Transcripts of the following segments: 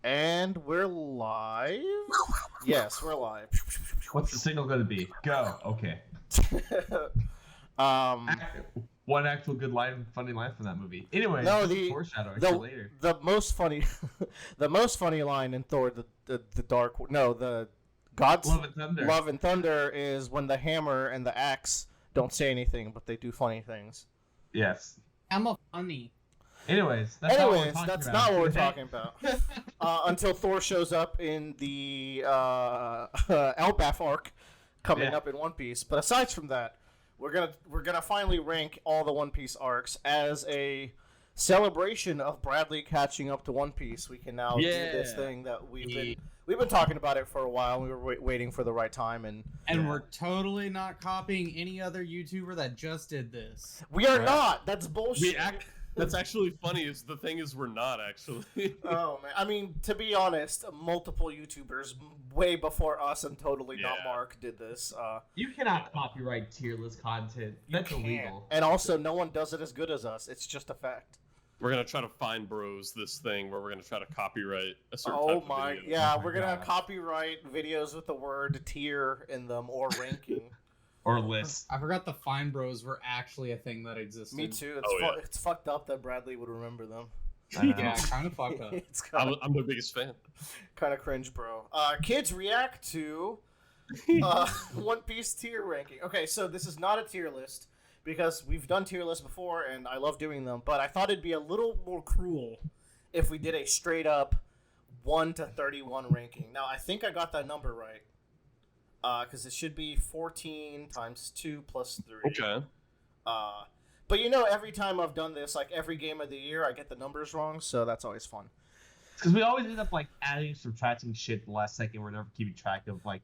And we're live? Yes, we're live. What's the signal going to be? Go. Okay. One actual good line, funny line from that movie. Anyway, no, foreshadowing for later. The most funny, the most funny line in Thor: the God's Love and Thunder is when the hammer and the axe don't say anything, but they do funny things. Yes. I'm a funny. Anyways, that's not what we're talking about. Until Thor shows up in the Elbaf arc coming up in One Piece. But aside from that, we're gonna finally rank all the One Piece arcs as a celebration of Bradley catching up to One Piece. We can now do this thing that we've been talking about it for a while. We were waiting for the right time, and we're totally not copying any other YouTuber that just did this. We are not. That's bullshit. That's actually funny. The thing is, we're not actually. Oh man! I mean, to be honest, multiple YouTubers way before us and totally not Mark did this. You cannot copyright tier list content. That's illegal. And also, no one does it as good as us. It's just a fact. We're gonna try to find bros this thing where we're gonna try to copyright a certain. Oh my! Yeah, we're gonna copyright videos with the word tier in them or ranking. Or list. I forgot the Fine Bros were actually a thing that existed. Me too. It's fucked up that Bradley would remember them. Yeah, kind of fucked up. I'm their biggest fan. Kind of cringe, bro. Kids react to One Piece tier ranking. Okay, so this is not a tier list because we've done tier lists before and I love doing them, but I thought it'd be a little more cruel if we did a straight up 1 to 31 ranking. Now, I think I got that number right. Because it should be 14 times 2 plus 3. Okay. But every time I've done this, like every game of the year, I get the numbers wrong, so that's always fun. Because we always end up adding, subtracting shit the last second. We're never keeping track of things.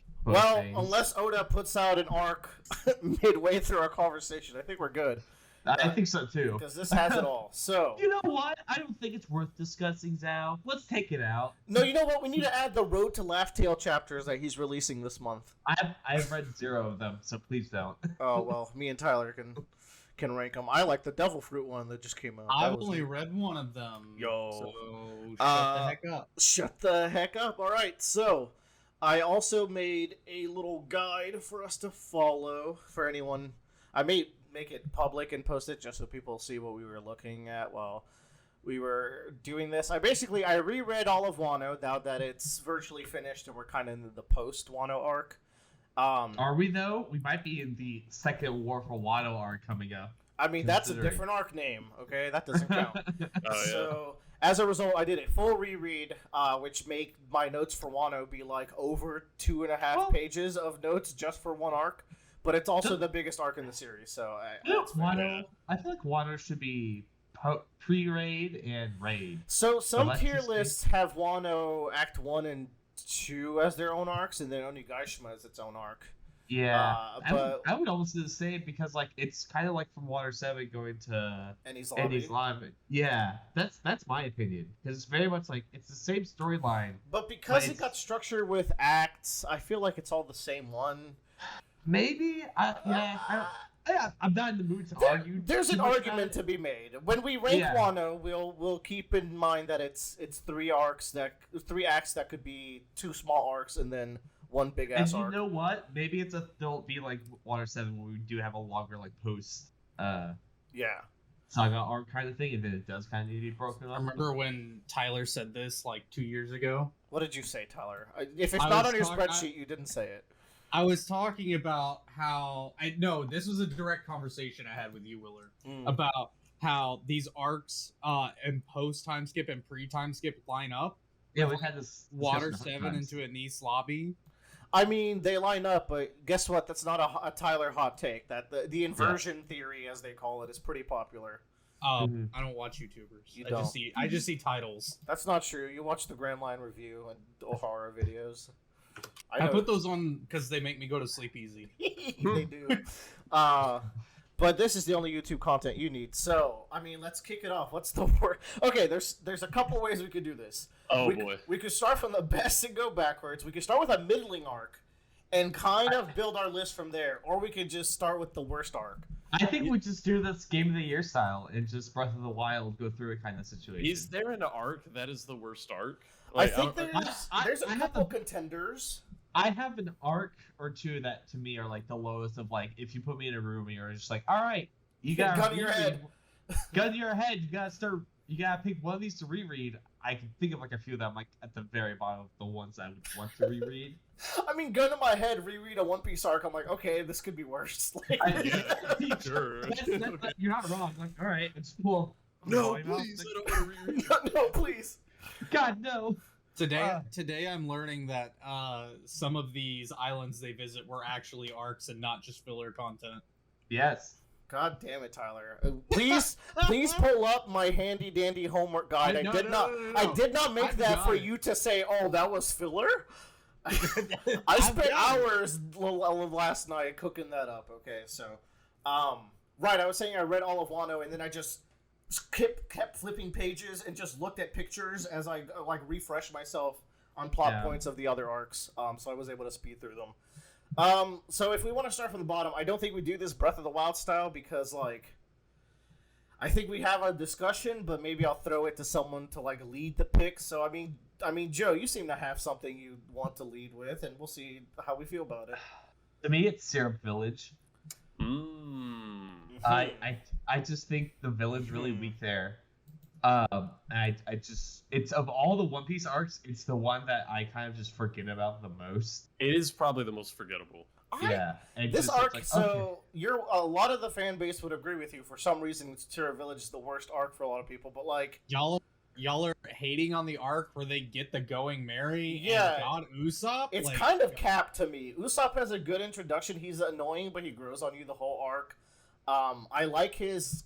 Unless Oda puts out an arc midway through our conversation, I think we're good. I think so too. Because this has it all. So you know what? I don't think it's worth discussing, Zao. Let's take it out. No, you know what? We need to add the Road to Laugh Tale chapters that he's releasing this month. I've read 0 of them, so please don't. Oh well, me and Tyler can rank them. I like the Devil Fruit one that just came out. I've only read one of them. So shut the heck up. Shut the heck up. All right, so I also made a little guide for us to follow for anyone. I may make it public and post it just so people see what we were looking at while we were doing this. I reread all of Wano now that it's virtually finished and we're kind of in the post-Wano arc. Are we though? We might be in the second War for Wano arc coming up. I mean, that's a different arc name, okay? That doesn't count. So, as a result, I did a full reread, which made my notes for Wano be over 2.5 pages of notes just for one arc. But it's also the biggest arc in the series, so I feel like Wano should be pre-raid and raid. So some tier lists have Wano Act 1 and 2 as their own arcs, and then Onigashima as its own arc. Yeah, but I would almost do the same because it's kind of like from Water 7 going to Enies Lobby. Yeah, that's my opinion because it's very much it's the same storyline. But because it got structured with acts, I feel like it's all the same one. Maybe, I'm not in the mood to argue. There's an argument to be made. When we rank Wano, we'll keep in mind that it's 3 acts that could be 2 small arcs and then 1 big ass arc. And you know what? Maybe there'll be like Water 7 where we do have a longer post saga arc kind of thing, and then it does kind of need to be broken up. I remember when Tyler said this 2 years ago. What did you say, Tyler? If it's not on your spreadsheet, you didn't say it. I was talking about how this was a direct conversation I had with you, Willard, about how these arcs and post time skip and pre time skip line up. Yeah, we've had this Water 7 into Enies Lobby. I mean, they line up, but guess what? That's not a Tyler hot take. That the inversion theory, as they call it, is pretty popular. I don't watch YouTubers. I just see titles. That's not true. You watch the Grand Line Review and O'Hara videos. I put those on because they make me go to sleep easy. They do. But this is the only YouTube content you need. So, I mean, let's kick it off. What's the word? Okay, there's a couple ways we could do this. Boy. We could start from the best and go backwards. We could start with a middling arc and kind of build our list from there. Or we could just start with the worst arc. I think we just do this Game of the Year style and just Breath of the Wild go through a kind of situation. Is there an arc that is the worst arc? I think there's a couple contenders. I have an arc or two that to me are like the lowest of like if you put me in a room and you're just like, all right, you got gun to your head. Gun to your head. You gotta pick one of these to reread. I can think of like a few that I'm like at the very bottom of the ones I would want to reread. I mean, gun to my head, reread a One Piece arc. I'm like, okay, this could be worse. Sure. You're not wrong. Like, all right, it's cool. No, please, I don't want to reread. No, please. God, no. Today I'm learning that some of these islands they visit were actually arcs and not just filler content. Yes. God damn it, Tyler! Please pull up my handy dandy homework guide. I did not make that for you to say, "Oh, that was filler." I spent hours last night cooking that up. Okay, so, right, I was saying I read all of Wano, and then I just kept flipping pages and just looked at pictures as I like refreshed myself on plot points of the other arcs. So I was able to speed through them. So if we want to start from the bottom, I don't think we do this Breath of the Wild style because, like, I think we have a discussion, but maybe I'll throw it to someone to, like, lead the pick. So, I mean, Joe, you seem to have something you want to lead with, and we'll see how we feel about it. To me, it's Syrup Village. I just think the village really weak there. It's of all the One Piece arcs, it's the one that I kind of just forget about the most. It is probably the most forgettable. This arc, like, so okay. A lot of the fan base would agree with you. For some reason, Syrup Village is the worst arc for a lot of people, but like y'all are hating on the arc where they get the Going Merry and God Usopp. It's like, kind of capped to me. Usopp has a good introduction. He's annoying, but he grows on you the whole arc. I like his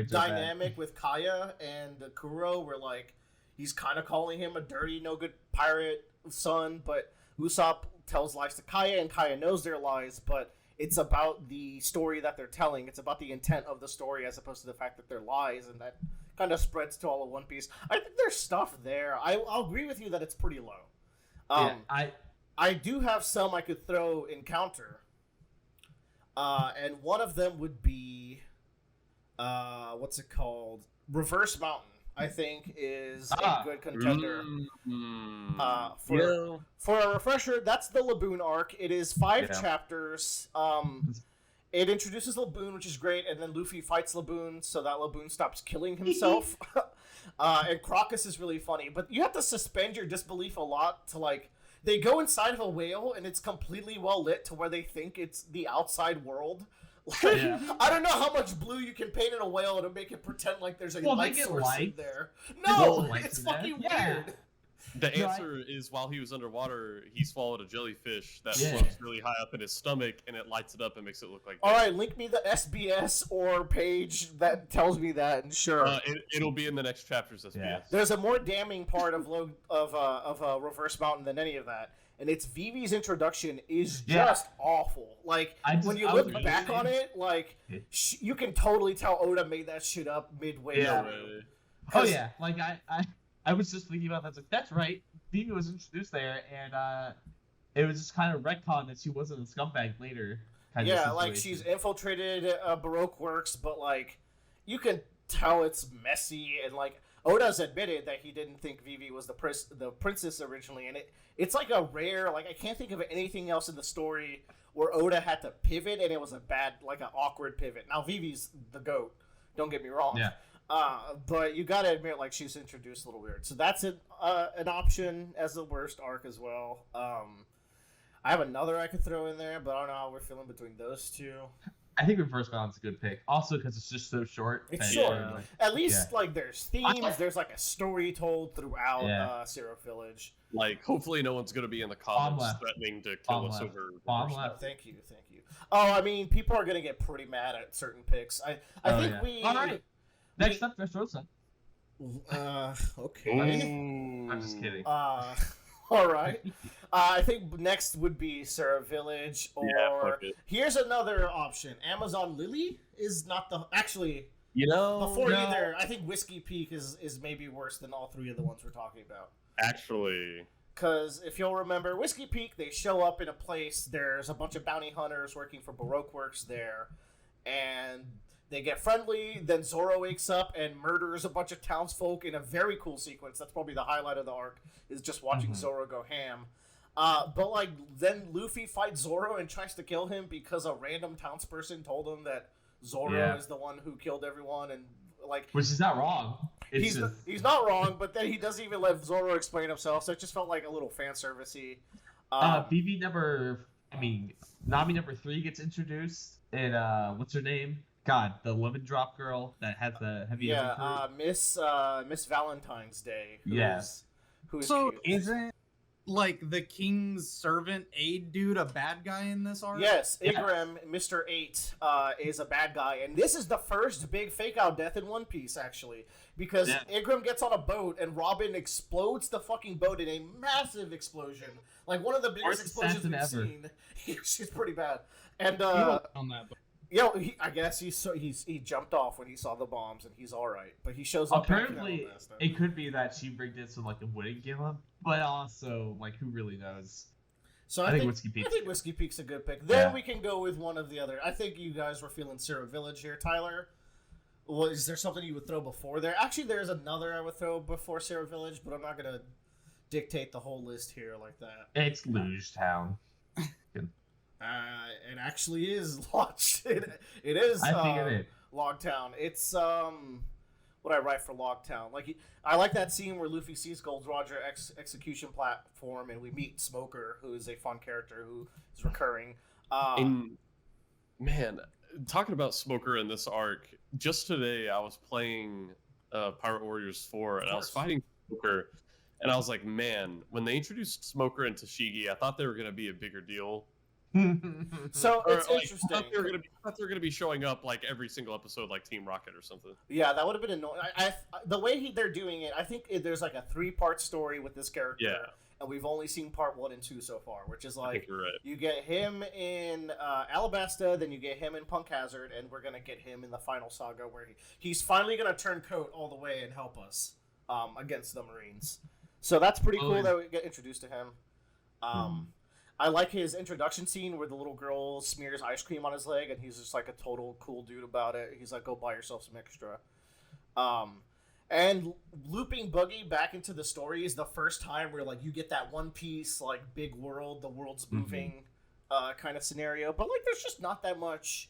dynamic with Kaya and Kuro, where like he's kind of calling him a dirty, no good pirate son, but Usopp tells lies to Kaya, and Kaya knows their lies, but it's about the story that they're telling. It's about the intent of the story as opposed to the fact that they're lies, and that kind of spreads to all of One Piece. I think there's stuff there. I'll agree with you that it's pretty low. I do have some I could throw in counter, and one of them would be what's it called? Reverse Mountain, I think, is a good contender. For a refresher, that's the Laboon arc. It is 5 chapters. It introduces Laboon, which is great, and then Luffy fights Laboon so that Laboon stops killing himself. And Crocus is really funny, but you have to suspend your disbelief a lot to, like, they go inside of a whale and it's completely well lit to where they think it's the outside world. I don't know how much blue you can paint in a whale to make it pretend like there's a light source in there. No, it's fucking weird. The answer is while he was underwater, he swallowed a jellyfish that floats really high up in his stomach, and it lights it up and makes it look like that. All right, link me the SBS or page that tells me that, and sure. It'll be in the next chapter's SBS. Yeah. There's a more damning part of Reverse Mountain than any of that, and it's Vivi's introduction is just awful. Like, when you look back on it, like, you can totally tell Oda made that shit up midway through. Oh, yeah. Like, I was just thinking about that. Like, that's right. Vivi was introduced there, and it was just kind of retcon that she wasn't a scumbag later. Like, she's infiltrated Baroque Works, but, like, you can tell it's messy, and, like, Oda's admitted that he didn't think Vivi was the princess originally, and it's like a rare, like, I can't think of anything else in the story where Oda had to pivot, and it was a bad, like, an awkward pivot. Now, Vivi's the GOAT, don't get me wrong. Yeah. But you gotta admit, like, she's introduced a little weird. So that's an option as the worst arc as well. I have another I could throw in there, but I don't know how we're feeling between those two. I think Reverse Mountain's a good pick. Also, because it's just so short. It's short. At least, like, there's themes. There's, like, a story told throughout Syrup Village. Like, hopefully no one's going to be in the comments threatening to kill us over... Thank you. Oh, I mean, people are going to get pretty mad at certain picks. I think we... All right. Next up, Dressrosa. Okay. I'm just kidding. All right. I think next would be Syrup Village, or here's another option. Amazon Lily is not the actually. Either, I think Whiskey Peak is maybe worse than all three of the ones we're talking about. Actually. Because if you'll remember, Whiskey Peak, they show up in a place. There's a bunch of bounty hunters working for Baroque Works there, and They get friendly, then Zoro wakes up and murders a bunch of townsfolk in a very cool sequence. That's probably the highlight of the arc, is just watching Zoro go ham. But, like, then Luffy fights Zoro and tries to kill him because a random townsperson told him that Zoro is the one who killed everyone, and, like... Which is not wrong. He's not wrong, but then he doesn't even let Zoro explain himself, so it just felt like a little fan servicey. Nami number 3 gets introduced, and what's her name? God, the lemon drop girl that has the heavy. Miss Valentine's Day. Who's so cute. isn't like the king's servant aide dude a bad guy in this arc? Yes, Igram, Mr. 8, is a bad guy, and this is the first big fake-out death in One Piece, actually, because Igram gets on a boat, and Robin explodes the fucking boat in a massive explosion, like one of the biggest explosions we've seen. She's pretty bad, and on that boat. I guess he jumped off when he saw the bombs, and he's all right. But he shows up. Apparently, it could be that she rigged it so like it wouldn't give him, but also like who really knows? So I think Whiskey Peak's a good pick. Then we can go with one of the other. I think you guys were feeling Syrup Village here, Tyler. Well, is there something you would throw before there? Actually, there's another I would throw before Syrup Village, but I'm not gonna dictate the whole list here like that. It's Loguetown. It actually is launched. It is. I think it is. Loguetown. It's what I write for Loguetown. Like I like that scene where Luffy sees Gold Roger execution platform, and we meet Smoker, who is a fun character who is recurring. Man, talking about Smoker in this arc, just today I was playing Pirate Warriors 4, and I was fighting Smoker, and I was like, man, when they introduced Smoker and Tashigi, I thought they were going to be a bigger deal. So it's interesting. I thought they were gonna be showing up like every single episode, like Team Rocket or something. Yeah, that would have been annoying. The way they're doing it, I think there's like a 3-part story with this character. Yeah. And we've only seen part 1 and 2 so far, which is like I think you're right. You get him in Alabasta, then you get him in Punk Hazard, and we're gonna get him in the final saga where he's finally gonna turn coat all the way and help us against the Marines. So that's pretty cool that we get introduced to him. I like his introduction scene where the little girl smears ice cream on his leg, and he's just like a total cool dude about it. He's like, go buy yourself some extra. And looping Boogie back into the story is the first time where like you get that One Piece, like big world, the world's moving kind of scenario. But like there's just not that much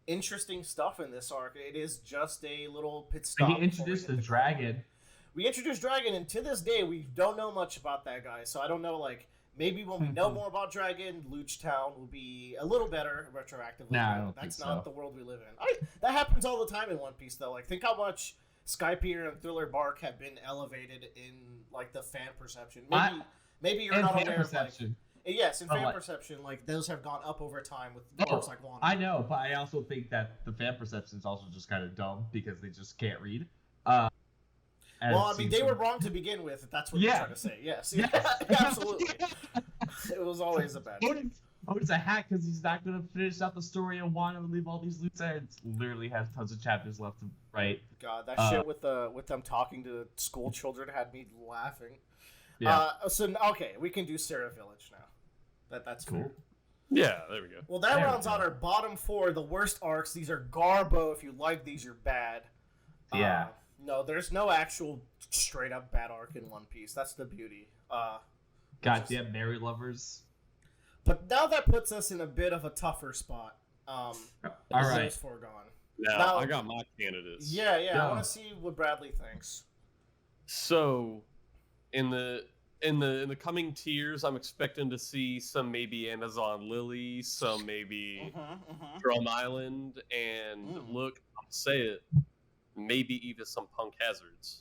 interesting stuff in this arc. It is just a little pit stop. He introduced the dragon. We introduced Dragon, and to this day, we don't know much about that guy. So I don't know, like, maybe when we know more about Dragon, Loguetown will be a little better retroactively. No, I don't That's think not so. the world we live in. That happens all the time in One Piece, though. Like, think how much Skypiea and Thriller Bark have been elevated in, like, the fan perception. Maybe you're not aware of, like... Yes, in fan perception, like, those have gone up over time with books like Wano. I know, but I also think that the fan perception is also just kind of dumb because they just can't read. Well, I mean, they were wrong to begin with, if that's what you're trying to say. Yes, absolutely. It was always a bad thing. Oda's a hack because he's not going to finish out the story of Wano and leave all these loose ends. Literally has tons of chapters left to write. God, that shit with them talking to school children had me laughing. Yeah. Okay, we can do Sarah Village now. That's cool. Fair. Yeah, there we go. Well, that rounds out our bottom 4, the worst arcs. These are Garbo. If you like these, you're bad. Yeah. No, there's no actual straight up bad arc in One Piece. That's the beauty. Goddamn Mary lovers. But now that puts us in a bit of a tougher spot. All right. Those foregone. Now, I got my candidates. Yeah. I want to see what Bradley thinks. So, in the coming tiers, I'm expecting to see some maybe Amazon Lily, some maybe Drum Island, and look, I'll say it, maybe even some Punk Hazards.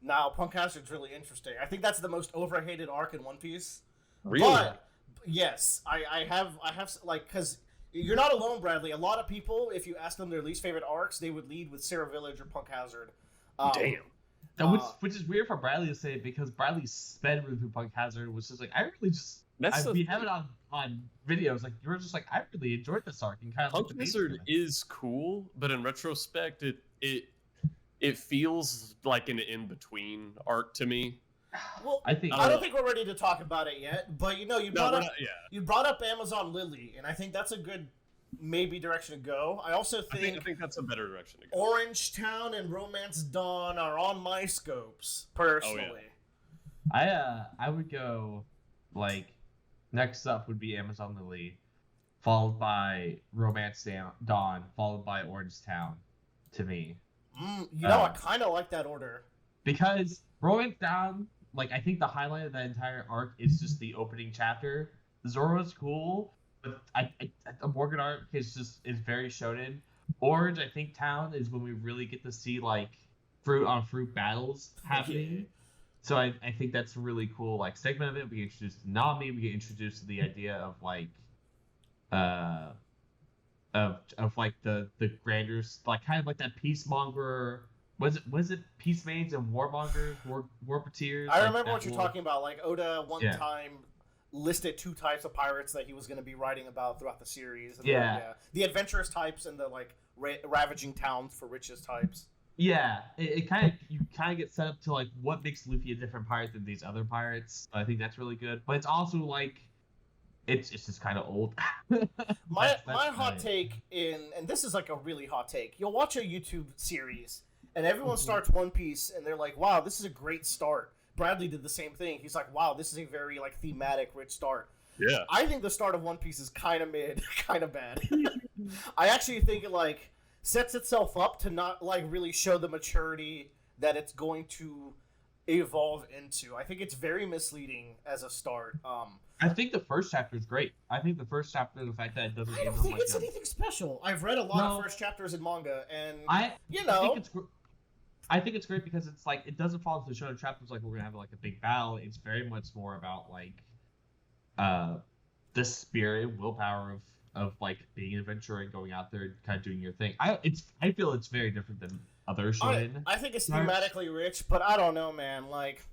Now, Punk Hazard's really interesting. I think that's the most overhated arc in One Piece. Really? But, yes, I have like, because you're not alone, Bradley. A lot of people, if you ask them their least favorite arcs, they would lead with Sarah Village or Punk Hazard. Damn. Which is weird for Bradley to say because Bradley sped through Punk Hazard, which is like, I really just... we have it on videos. Like, you were just like, I really enjoyed this arc. And kind of Punk Hazard is cool, but in retrospect, it feels like an in-between arc to me. Well, I don't think we're ready to talk about it yet, but you brought up Amazon Lily, and I think that's a good maybe direction to go. I also I think think that's a better direction to go. Orange Town and Romance Dawn are on my scopes personally. I would go like next up would be Amazon Lily, followed by Romance Dawn, followed by Orange Town. To me, I kind of like that order because Romance Dawn, like I think the highlight of that entire arc is just the opening chapter. Zoro's cool, but the Morgan arc is very shonen. Orange, I think Town is when we really get to see like fruit on fruit battles happening. Yeah. So I think that's a really cool like segment of it. We get introduced to Nami. We get introduced to the idea of like, of like the grander, like kind of like that peacemonger. Was it peacemaids and warmongers, warpateers? I like remember that what you're talking about. Like Oda time listed 2 types of pirates that he was going to be writing about throughout the series. And the adventurous types and the like ravaging towns for riches types. Yeah, it kind of you kind of get set up to like what makes Luffy a different pirate than these other pirates. I think that's really good, but it's also like it's just kind of old. my hot take and this is like a really hot take. You'll watch a YouTube series and everyone starts One Piece and they're like, "Wow, this is a great start." Bradley did the same thing. He's like, "Wow, this is a very like thematic, rich start." Yeah, I think the start of One Piece is kind of mid, kind of bad. I actually think it like sets itself up to not like really show the maturity that it's going to evolve into. I think it's very misleading as a start. I think the first chapter is great. I think the first chapter, the fact that it doesn't. I don't think it's anything special. I've read a lot of first chapters in manga, and I think it's great because it's like it doesn't fall into the show chapters like we're gonna have like a big battle. It's very much more about like, the spirit, willpower of like being an adventurer and going out there and kind of doing your thing. I feel it's very different than other shonen. I think it's thematically rich, but I don't know, man. Like,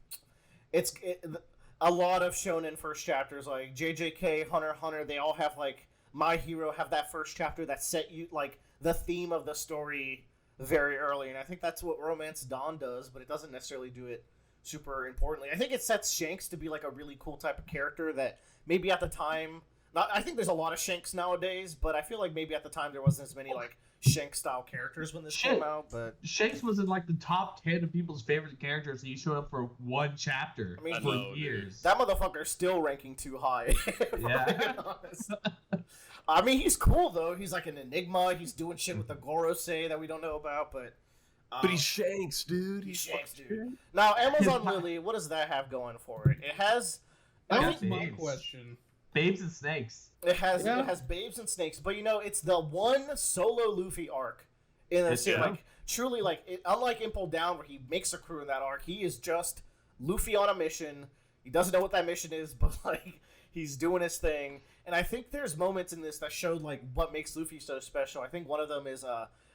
a lot of shonen first chapters, like JJK, Hunter x Hunter, they all have like My Hero have that first chapter that set you like the theme of the story very early, and I think that's what Romance Dawn does, but it doesn't necessarily do it super importantly. I think it sets Shanks to be like a really cool type of character that maybe at the time. I think there's a lot of Shanks nowadays, but I feel like maybe at the time there wasn't as many like Shanks-style characters when this came out. But Shanks was in like the top 10 of people's favorite characters, and he showed up for 1 chapter. I mean, for years. That motherfucker's still ranking too high. Yeah. I mean, he's cool though. He's like an enigma. He's doing shit with the Gorosei that we don't know about, but he's Shanks, dude. He's Shanks, dude. Now, Amazon Lily, what does that have going for it? It has. That was my question. Babes and snakes. It has babes and snakes, but it's the one solo Luffy arc in the series. Like truly, like unlike Impel Down, where he makes a crew in that arc, he is just Luffy on a mission. He doesn't know what that mission is, but like he's doing his thing. And I think there's moments in this that showed like what makes Luffy so special. I think one of them is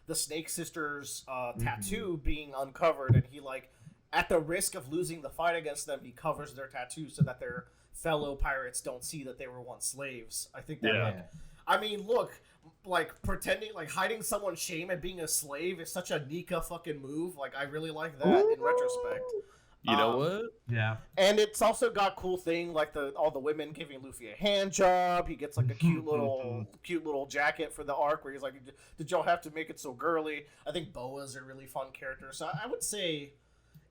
the Snake Sisters tattoo being uncovered, and he like at the risk of losing the fight against them, he covers their tattoo so that their fellow pirates don't see that they were once slaves. I think that I mean, look, like pretending like hiding someone's shame and being a slave is such a Nika fucking move. Like I really like that in retrospect. You know what? Yeah. And it's also got cool thing like all the women giving Luffy a hand job. He gets like a cute little jacket for the arc where he's like, "Did y'all have to make it so girly?" I think Boa's a really fun character. So I would say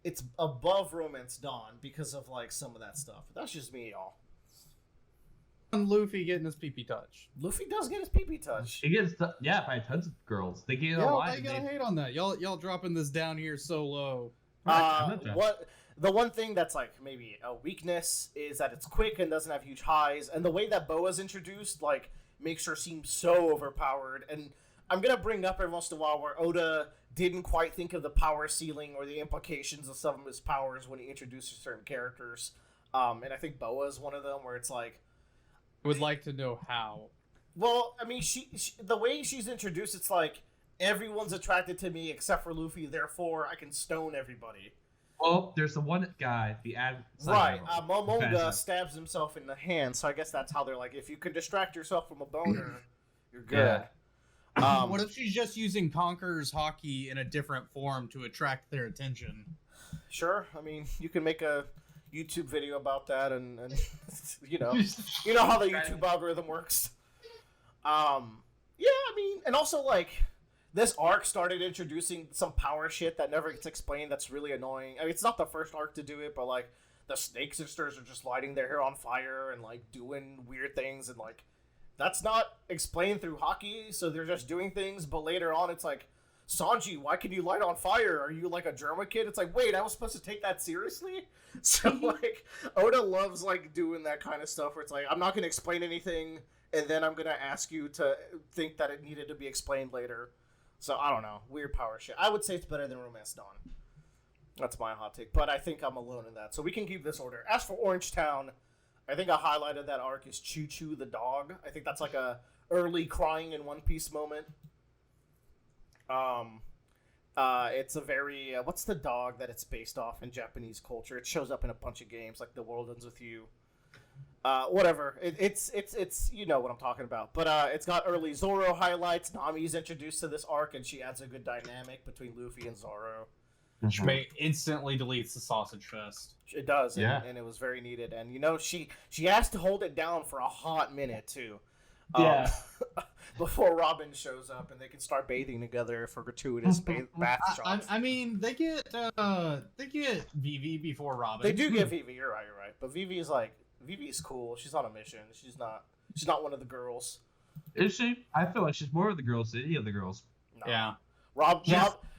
it's above Romance Dawn because of like some of that stuff. But that's just me, y'all. Luffy getting his pee-pee touch. Luffy does get his pee-pee touch. He gets by tons of girls. They get a lot. I gotta hate on that. Y'all dropping this down here so low. The one thing that's like maybe a weakness is that it's quick and doesn't have huge highs, and the way that Boa's introduced like makes her seem so overpowered. And I'm gonna bring up every once in a while where Oda didn't quite think of the power ceiling or the implications of some of his powers when he introduces certain characters. And I think Boa is one of them where it's like, would like to know how. Well, I mean, she the way she's introduced, it's like everyone's attracted to me except for Luffy, therefore I can stone everybody. Well, there's the one guy, right. Momonga stabs himself in the hand, so I guess that's how they're like, if you can distract yourself from a boner, you're good. Yeah. What if she's just using Conqueror's hockey in a different form to attract their attention? Sure. I mean, you can make a YouTube video about that, and you know how the YouTube algorithm works. Yeah, I mean, and also, like, this arc started introducing some power shit that never gets explained that's really annoying. I mean, it's not the first arc to do it, but, like, the Snake Sisters are just lighting their hair on fire and, like, doing weird things, and, like, that's not explained through hockey, so they're just doing things, but later on it's like, Sanji, why can you light on fire? Are you, like, a German kid? It's like, wait, I was supposed to take that seriously? So, like, Oda loves, like, doing that kind of stuff where it's like, I'm not going to explain anything, and then I'm going to ask you to think that it needed to be explained later. So, I don't know. Weird power shit. I would say it's better than Romance Dawn. That's my hot take, but I think I'm alone in that. So we can keep this order. As for Orange Town, I think a highlight of that arc is Choo Choo the dog. I think that's like a early crying in One Piece moment. It's a very... what's the dog that it's based off in Japanese culture? It shows up in a bunch of games, like The World Ends With You. Whatever. It's you know what I'm talking about. But it's got early Zoro highlights. Nami's introduced to this arc, and she adds a good dynamic between Luffy and Zoro. Instantly deletes the sausage fest. It does, Yeah. and it was very needed. And, you know, she has to hold it down for a hot minute, too. Yeah. Before Robin shows up and they can start bathing together for gratuitous bath shots. I mean, they get Vivi before Robin. They do get Vivi, you're right. But Vivi's cool. She's on a mission. She's not one of the girls. Is she? I feel like she's more of the girls than any of the girls. No. Yeah. Rob,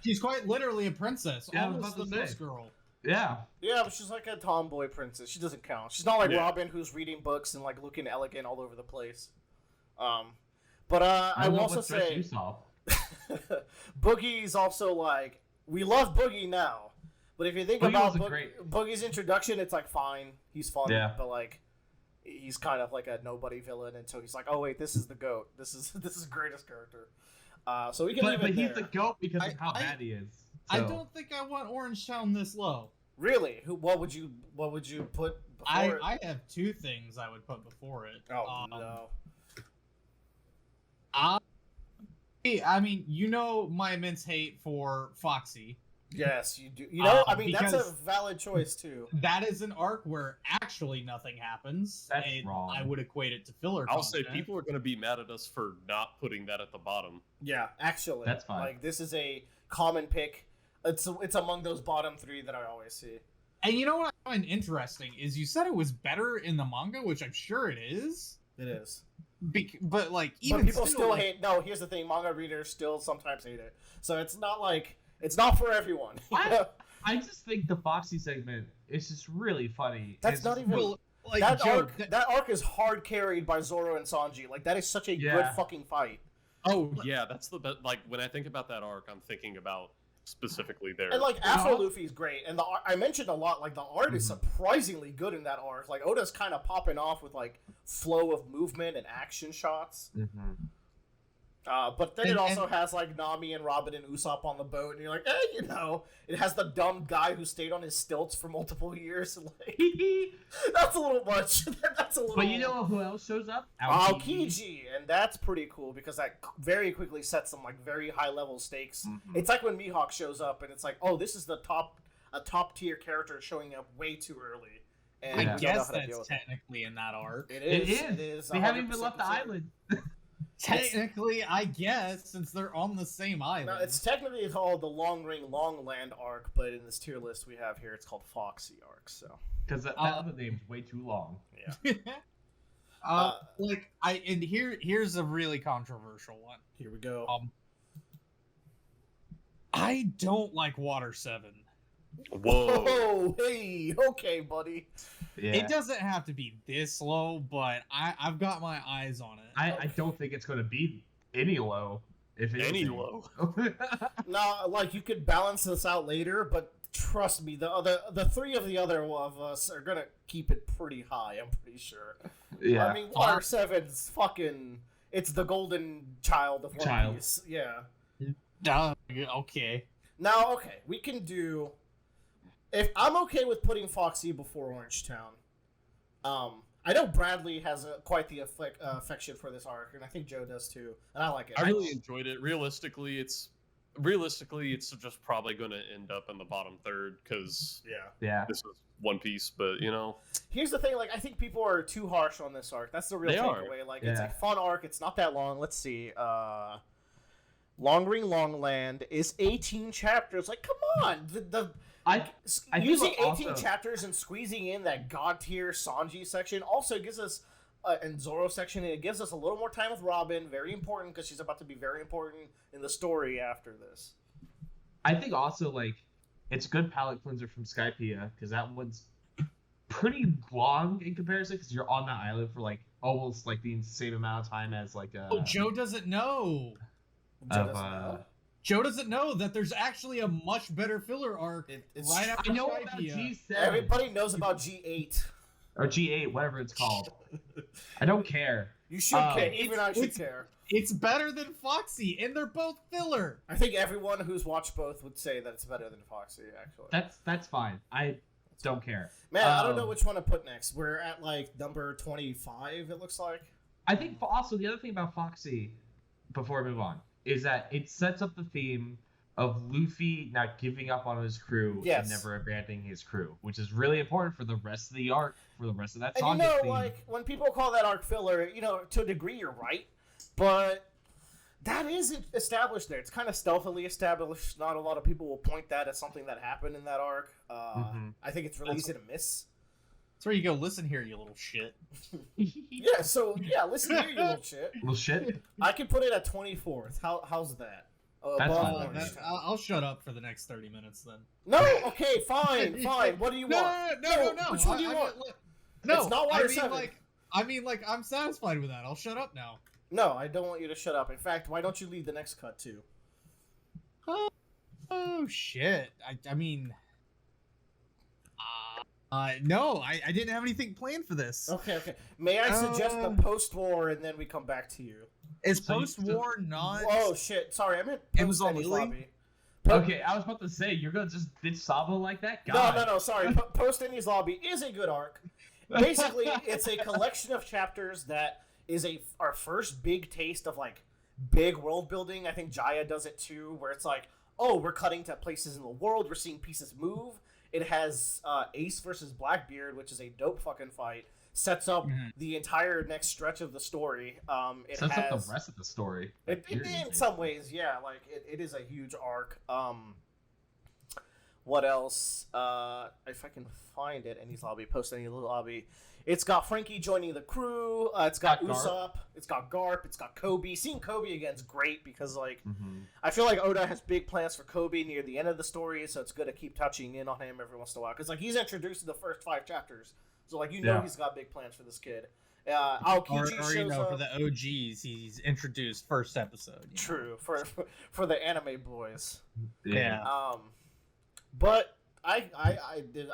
She's quite literally a princess. Yeah, I was almost about the to Moose say. Girl. Yeah. yeah, but she's like a tomboy princess. She doesn't count. She's not like Yeah. Robin, who's reading books and like looking elegant all over the place. But I will also say you saw. Boogie's also like, we love Boogie now, but if you think Boogie about was a great- Boogie's introduction, it's like fine, he's fun, Yeah. but like he's kind of like a nobody villain until he's like, oh wait, this is the GOAT, this is the greatest character. So we can leave But it he's there. the GOAT because of how I- bad he is. I So- don't think I want Orange Town this low. Really? What would you put before it? I have two things I would put before it. Oh no. I mean, you know my immense hate for Foxy. Yes, you do. You know, I mean, that's a because- valid choice too. That is an arc where actually nothing happens. That's and wrong. I would equate it to filler I'll say content. people are going to be mad at us for not putting that at the bottom. Yeah, actually, That's fine. Like, this is a common pick. It's among those bottom three that I always see. And you know what I find interesting is you said it was better in the manga, which I'm sure it is. It is. But like even But people still like, hate. No, here's the thing: manga readers still sometimes hate it. So it's not like it's not for everyone. I just think the Foxy segment is just really funny. That's It's not just- even. well, like that Joe, arc. That arc is hard carried by Zoro and Sanji. Like that is such a good Yeah. fucking fight. oh Yeah, that's the best. Like, when I think about that arc, I'm thinking about specifically there. And like Afro Uh-huh. Luffy's great, and I mentioned a lot. Like the art is surprisingly good in that arc. Like Oda's kind of popping off with like flow of movement and action shots. Mhm. But then it And- also has like Nami and Robin and Usopp on the boat, and you're like, you know, it has the dumb guy who stayed on his stilts for multiple years. Like that's a little much. That's a little. But you know who else shows up? Aokiji, and that's pretty cool because that very quickly sets some like very high level stakes. Mhm. It's like when Mihawk shows up, and it's like, oh, this is a top tier character showing up way too early. And I we don't know guess how to deal that's with it. technically in that arc. It It is. is. It is. They haven't even 100% left the considered. island. Technically, I guess, since they're on the same island. No, it's technically called the Long Ring Long Land arc, but in this tier list we have here, it's called Foxy arc. So Because that other name's way too long. yeah, Here's a really controversial one. here we go. I don't like Water 7. Whoa. Oh, hey, okay, buddy. Yeah. It doesn't have to be this low, but I've got my eyes on it. I don't think it's going to be any low. If it's Any low. Now, like you could balance this out later, but trust me, the three of the other of us are gonna keep it pretty high. I'm pretty sure. yeah. I mean, Water 7's fucking. It's the golden child of One Piece. Yeah. Okay. Now, okay, we can do. If I'm okay with putting Foxy before Orange Town, I know Bradley has quite the affection for this arc, and I think Joe does too, and I like it. I really enjoyed it. Realistically, it's just probably going to end up in the bottom third because yeah. Yeah. this was One Piece, but you know. Here's the thing, like, I think people are too harsh on this arc. That's the real takeaway. Like, it's a fun arc. It's not that long. Let's see. Long Ring Long Land is 18 chapters. Like, come on. I using 18 also, chapters and squeezing in that god tier Sanji section also gives us and Zoro section. It gives us a little more time with Robin. Very important because she's about to be very important in the story after this. I think also like it's a good palate cleanser from Skypiea because that one's pretty long in comparison because you're on that island for like almost like the same amount of time as like Joe doesn't know. Joe doesn't know that there's actually a much better filler arc right after I know Skypiea. about G7. Everybody knows about G8. Or G8, whatever it's called. I don't care. You should care. Even I should care. It's better than Foxy, and they're both filler. I think everyone who's watched both would say that it's better than Foxy, actually. That's fine. I don't care. Man, I don't know which one to put next. We're at, like, number 25, it looks like. I think also the other thing about Foxy, before we move on, is that it sets up the theme of Luffy not giving up on his crew and never abandoning his crew, which is really important for the rest of the arc, for the rest of that song. And you know, like, when people call that arc filler, you know, to a degree you're right, but that isn't established there. It's kind of stealthily established. Not a lot of people will point that as something that happened in that arc. I think it's really easy to miss. That's where you go, listen here, you little shit. Listen here, you little shit. Little shit? I can put it at 24th. How's that? That's fine. I'll shut up for the next 30 minutes then. No, okay, fine. What do you want? No. Which one do you want? No, it's not Water 7. I mean, I'm satisfied with that. I'll shut up now. No, I don't want you to shut up. In fact, why don't you lead the next cut too? Oh shit. I mean... no, I didn't have anything planned for this. Okay. May I suggest the post-war, and then we come back to you? Is post-war not... Oh, shit. Sorry, I meant Post-Enies Lobby. Okay, I was about to say, you're going to just ditch Sabo like that? God. No, sorry. Post-Enies Lobby is a good arc. Basically, it's a collection of chapters that is our first big taste of, like, big world building. I think Jaya does it, too, where it's like, oh, we're cutting to places in the world, we're seeing pieces move. It has Ace versus Blackbeard, which is a dope fucking fight. Sets up the entire next stretch of the story. It sets has, up the rest of the story. In some ways, yeah. Like, it is a huge arc. What else? If I can find it, Enies Lobby, Post-Enies Lobby. It's got Frankie joining the crew. It's got Usopp. It's got Garp. It's got Kobe. Seeing Kobe again is great because, like, I feel like Oda has big plans for Kobe near the end of the story, so it's good to keep touching in on him every once in a while. Because, like, he's introduced in the first 5 chapters. So, like, you know he's got big plans for this kid. Aokiji shows up. For the OGs, he's introduced first episode. True. For the anime boys. Yeah. But I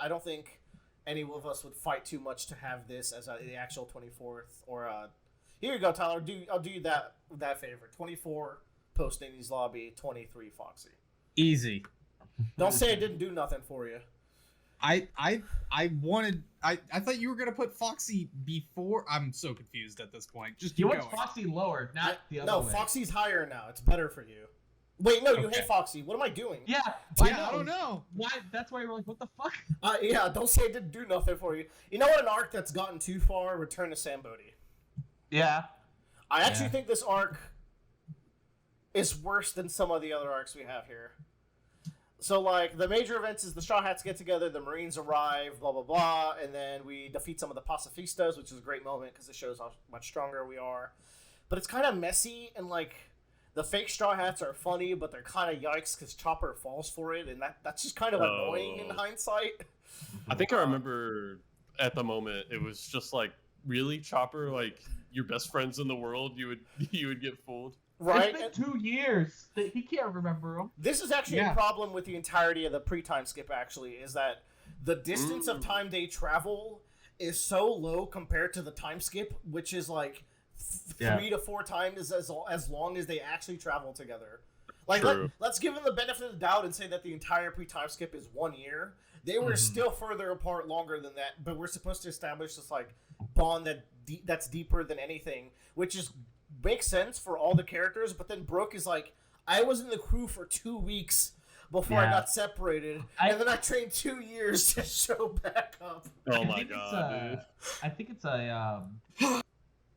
don't think any of us would fight too much to have this as the actual 24th or here you go, Tyler. I'll do you that favor. 24 Post-Enies Lobby, 23 Foxy. Easy. Don't say I didn't do nothing for you. I thought you were gonna put Foxy before. I'm so confused at this point. Just you want Foxy lower, not the other way. No, Foxy's higher now. It's better for you. Wait, no, you hate Foxy. What am I doing? Yeah, I don't know. Why? That's why you're like, what the fuck? Yeah, don't say I didn't do nothing for you. You know what? An arc that's gotten too far. Return to Sabaody. Yeah. I actually think this arc is worse than some of the other arcs we have here. So, like, the major events is the Straw Hats get together, the Marines arrive, blah, blah, blah, and then we defeat some of the pacifistas, which is a great moment because it shows how much stronger we are. But it's kind of messy, and, like, the fake Straw Hats are funny, but they're kind of yikes because Chopper falls for it, and that's just kind of annoying in hindsight. I think I remember at the moment, it was just like, really, Chopper? Like, your best friends in the world, you would get fooled? Right? It's been 2 years. He can't remember them. This is actually a problem with the entirety of the pre-time skip, actually, is that the distance of time they travel is so low compared to the time skip, which is like 3 to 4 times as long as they actually travel together. Like, let's give them the benefit of the doubt and say that the entire pre-time skip is 1 year. They were still further apart longer than that, but we're supposed to establish this, like, bond that's deeper than anything, which is makes sense for all the characters, but then Brooke is like, I was in the crew for 2 weeks. before I got separated, and then I trained 2 years to show back up. Oh my god, dude. I think it's a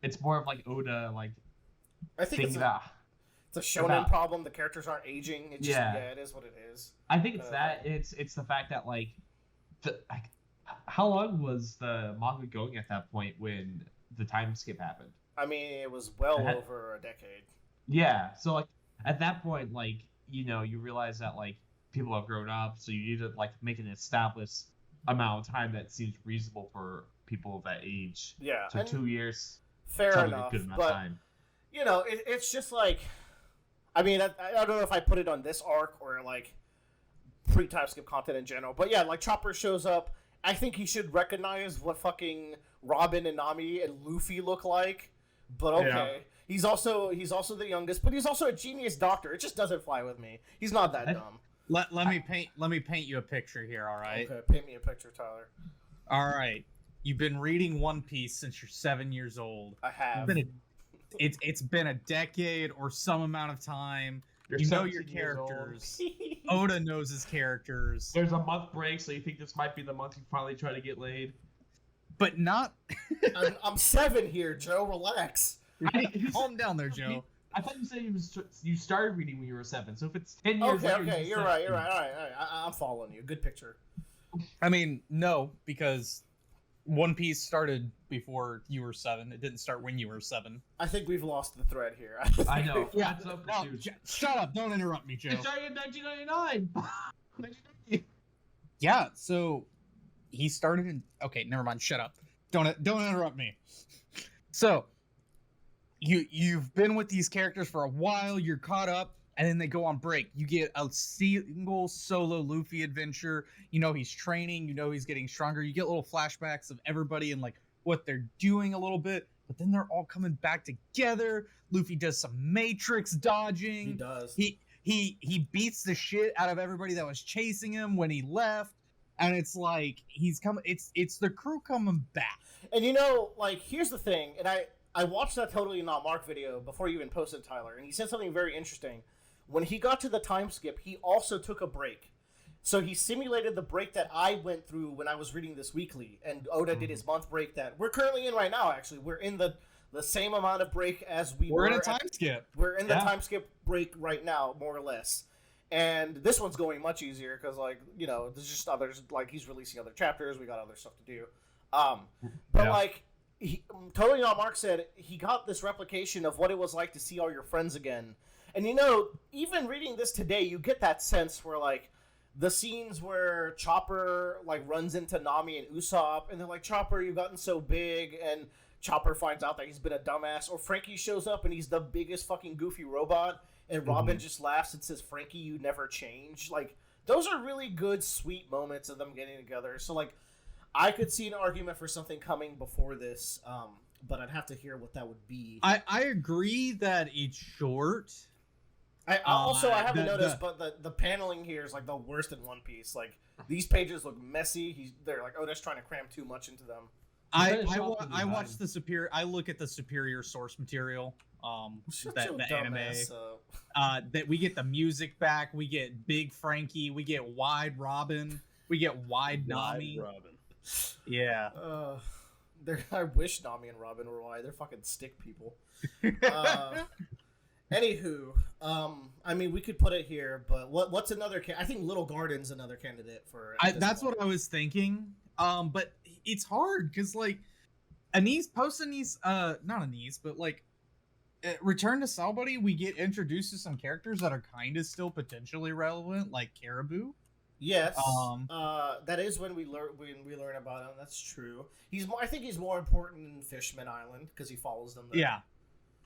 it's more of like Oda like. I think it's a shonen problem. The characters aren't aging. It just it is what it is. I think it's that. It's the fact that like how long was the manga going at that point when the time skip happened? I mean, it was well over a decade. Yeah, so like at that point, like you realize that like people have grown up, so you need to like make an established amount of time that seems reasonable for people of that age. Yeah, so 2 years. Fair enough, but it's just like, I mean, I don't know if I put it on this arc or like pre-time skip content in general, but yeah, like Chopper shows up. I think he should recognize what fucking Robin and Nami and Luffy look like, but okay. Yeah. He's also the youngest, but he's also a genius doctor. It just doesn't fly with me. He's not that dumb. Let me paint you a picture here, all right? Okay, paint me a picture, Tyler. All right. You've been reading One Piece since you're 7 years old. I have. It's been a decade or some amount of time. You know your characters. Oda knows his characters. There's a month break, so you think this might be the month you finally try to get laid? But not... I'm 7 here, Joe. Relax. Calm down there, Joe. I thought you said you started reading when you were 7, so if it's 10 years later... Okay, you're right. All right. I'm following you. Good picture. I mean, no, because One Piece started before you were 7. It didn't start when you were 7. I think we've lost the thread here. I know. Yeah. No, shut up. Don't interrupt me, Joe. It started in 1999. Yeah, so he started in... Okay, never mind. Shut up. Don't interrupt me. So, you've been with these characters for a while. You're caught up. And then they go on break. You get a single solo Luffy adventure. You know he's training. You know he's getting stronger. You get little flashbacks of everybody and like what they're doing a little bit. But then they're all coming back together. Luffy does some Matrix dodging. He does. He beats the shit out of everybody that was chasing him when he left. And it's like he's coming. It's the crew coming back. And like here's the thing. And I watched that Totally Not Mark video before you even posted, Tyler. And he said something very interesting. When he got to the time skip, he also took a break. So he simulated the break that I went through when I was reading this weekly, and Oda did his month break that we're currently in right now, actually. We're in the same amount of break as we're in a time skip. We're in the time skip break right now, more or less. And this one's going much easier because, like, there's just others, like, he's releasing other chapters. We got other stuff to do. Like, Totally Not Mark said he got this replication of what it was like to see all your friends again. And even reading this today, you get that sense where, like, the scenes where Chopper, like, runs into Nami and Usopp, and they're like, Chopper, you've gotten so big, and Chopper finds out that he's been a dumbass, or Frankie shows up and he's the biggest fucking goofy robot, and Robin just laughs and says, Frankie, you never change. Like, those are really good, sweet moments of them getting together. So, like, I could see an argument for something coming before this, but I'd have to hear what that would be. I agree that it's short. I haven't noticed, but the paneling here is like the worst in One Piece. Like, these pages look messy. They're like, Oda's trying to cram too much into them. I watch the superior. I look at the superior source material. The anime. That we get the music back. We get Big Frankie. We get Wide Robin. We get Wide Nami. Robin. Yeah. I wish Nami and Robin were wide. They're fucking stick people. Anywho, I mean, we could put it here, but what's another? I think Little Garden's another candidate for. That's what I was thinking. But it's hard because like Post-Enies, not Enies, but like Return to Sabaody, we get introduced to some characters that are kind of still potentially relevant, like Caribou. Yes. That is when we learn about him. That's true. I think he's more important in Fishman Island because he follows them there.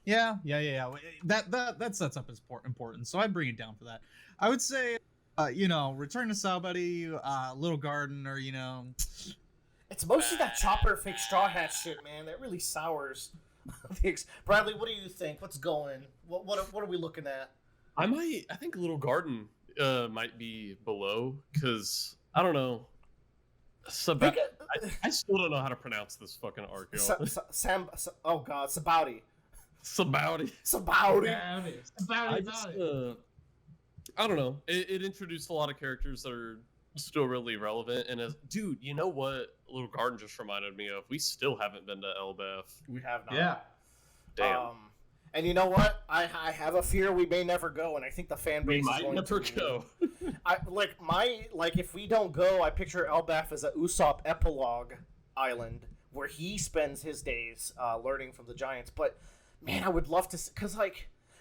Yeah. That sets up his importance. So I'd bring it down for that. I would say, Return to Sabaody, Little Garden, or It's mostly that Chopper fake Straw Hat shit, man. That really sours. Bradley, what do you think? What's going? What are we looking at? I think Little Garden might be below because I don't know. I still don't know how to pronounce this fucking arc. Oh god, Sabaody. I don't know. It introduced a lot of characters that are still really relevant. And dude, you know what? Little Garden just reminded me of. We still haven't been to Elbaf. We have not. Yeah. Damn. And you know what? I have a fear we may never go, and I think the fan base We might is going never to go. if we don't go, I picture Elbaf as a Usopp epilogue island where he spends his days learning from the giants. But man, I would love to, because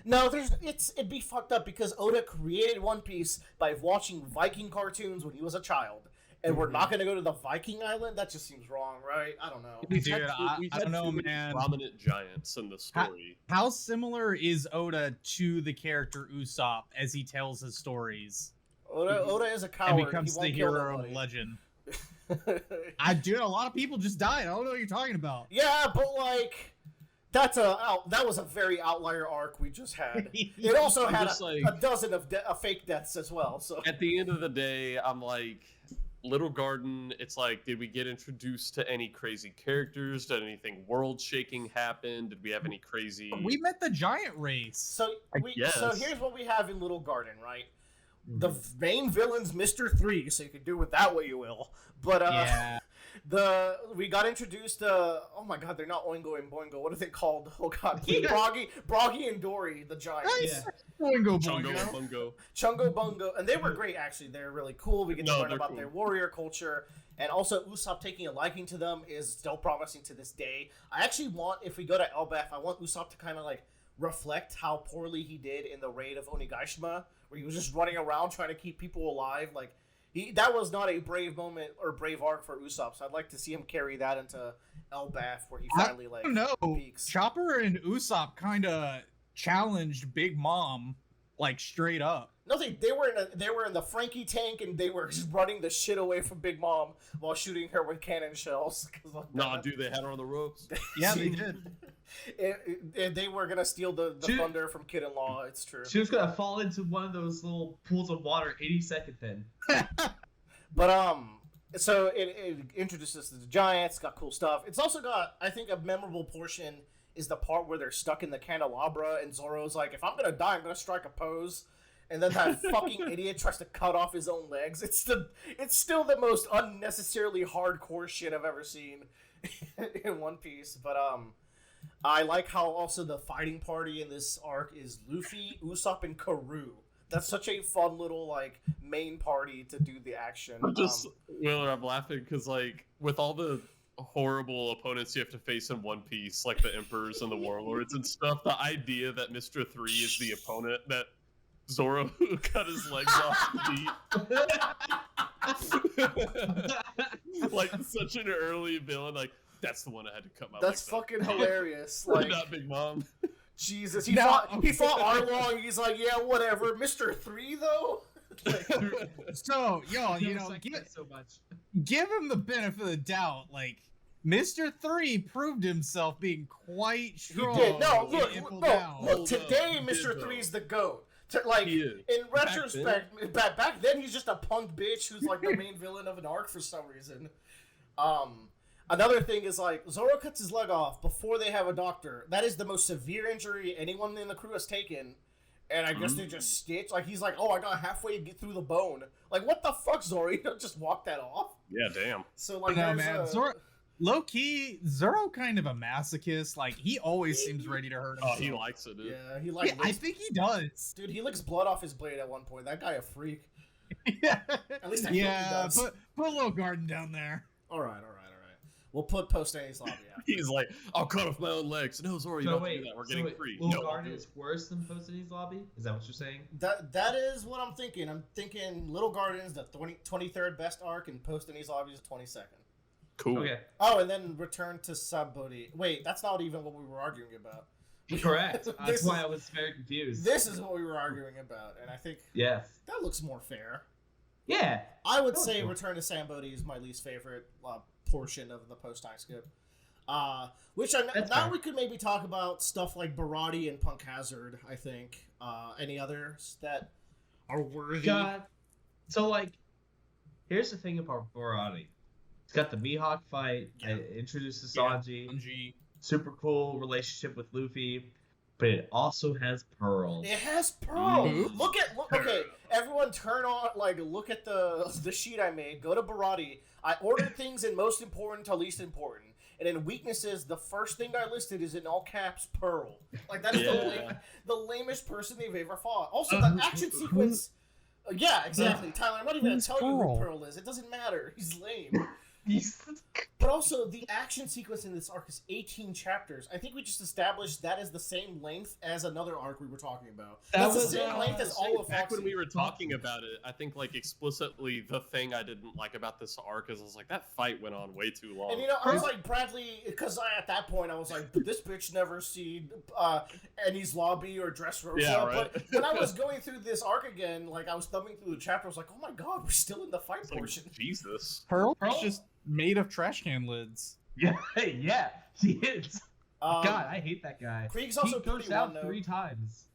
no, it'd be fucked up because Oda created One Piece by watching Viking cartoons when he was a child. And we're not going to go to the Viking island? That just seems wrong, right? I don't know. We've Dude, had I don't know, two man. Prominent giants in the story. How similar is Oda to the character Usopp as he tells his stories? Oda is a coward. And becomes the hero of legend. Dude, a lot of people just died. I don't know what you're talking about. Yeah, but that was a very outlier arc we just had. It also had a dozen of fake deaths as well. So at the end of the day, I'm like, Little Garden, it's like, did we get introduced to any crazy characters? Did anything world-shaking happen? Did we have any crazy... We met the giant race. So here's what we have in Little Garden, right? Mm-hmm. The main villain's Mr. 3, so you can do with that what you will. But yeah. we got introduced oh my god, they're not Oingo and Boingo. What are they called? Oh god, Broggy and Dory, the giants. Yeah. Boingo, Chungo, boingo. Bungo. Chungo Bungo, and they were great actually. They're really cool. We get to learn about their warrior culture, and also Usopp taking a liking to them is still promising to this day. I actually want, if we go to Elbaf, I want Usopp to kind of reflect how poorly he did in the raid of Onigashima, where he was just running around trying to keep people alive. That was not a brave moment or brave arc for Usopp, so I'd like to see him carry that into Elbaf, where he finally peaks. Chopper and Usopp kind of challenged Big Mom straight up. No, they were in the Frankie tank, and they were just running the shit away from Big Mom while shooting her with cannon shells. Dude, they had her on the ropes. Yeah, they did. They were gonna steal the thunder from Kid in Law. It's true. She was gonna fall into one of those little pools of water 82nd then. But so it introduces us to the giants. Got cool stuff. It's also got, I think, a memorable portion is the part where they're stuck in the candelabra, and Zoro's like, "If I'm gonna die, I'm gonna strike a pose." And then that fucking idiot tries to cut off his own legs. It's still the most unnecessarily hardcore shit I've ever seen in One Piece. But I like how also the fighting party in this arc is Luffy, Usopp, and Karoo. That's such a fun little main party to do the action. I'm laughing because with all the horrible opponents you have to face in One Piece, like the emperors and the warlords and stuff, the idea that Mr. 3 is the opponent that Zoro cut his legs off to beat. Such an early villain, that's the one I had to cut my legs off. That's fucking hilarious. Not Big Mom. Jesus, he fought Arlong. He's like, yeah, whatever. Mr. 3 though. So, give him the benefit of the doubt. Mr. 3 proved himself being quite strong. He did. No, look. Today, Mr. 3's the GOAT. In retrospect, back then he's just a punk bitch who's the main villain of an arc for some reason. Another thing is Zoro cuts his leg off before they have a doctor. That is the most severe injury anyone in the crew has taken, and I guess they just stitch. He's like, "Oh, I got halfway to get through the bone." What the fuck, Zoro? You don't just walk that off. Yeah, damn. So no, man, Zoro. Low key, Zoro kind of a masochist. He always seems ready to hurt himself. Oh, he likes it, dude. Yeah, he likes it. I think he does. Dude, he licks blood off his blade at one point. That guy a freak. Yeah. At least I think he does. Put a little garden down there. All right. We'll put Post-Enies Lobby out. He's like, I'll cut off my own legs. No, Zoro, you don't have to do that. We're getting free. Little Garden is worse than Post-Enies Lobby? Is that what you're saying? That is what I'm thinking. I'm thinking Little Garden's the 23rd best arc, and Post-Enies Lobby is the 22nd. Cool. Okay. Oh, and then return to Sabaody. Wait, that's not even what we were arguing about. Correct. That's why I was very confused. This is what we were arguing about, and I think that looks more fair. Yeah. I would say Return to Sabaody is my least favorite portion of the post-time skip. We could maybe talk about stuff like Baratie and Punk Hazard, I think. Any others that are worthy? God. So, here's the thing about Baratie. It's got the Mihawk fight. Yeah. It introduces Sanji. Super cool relationship with Luffy. but it also has Pearl. It has Pearl. Ooh. Look, okay, everyone turn on, look at the sheet I made. Go to Baratie. I ordered things in most important to least important. And in weaknesses, the first thing I listed is in all caps, Pearl. Like, that is the lamest person they've ever fought. Also, the action sequence... Yeah, exactly. Tyler, I'm not even going to tell you who Pearl is. It doesn't matter. He's lame. But also, the action sequence in this arc is 18 chapters. I think we just established that is the same length as another arc we were talking about. That's the same length as all of Foxy. Back when we were talking about it, I think, like, explicitly the thing I didn't like about this arc is I was like, that fight went on way too long. And, you know, I was like, Bradley, because at that point I was like, this bitch never seen Enies Lobby or Dressrosa. Yeah, right. But when I was going through this arc again, like, I was thumbing through the chapter, I was like, oh my god, we're still in the fight portion. Like, Jesus. Pearl is just made of trash can lids. Yeah, yeah, he is. God, I hate that guy. Krieg's also he goes pretty out one-note. 3 times.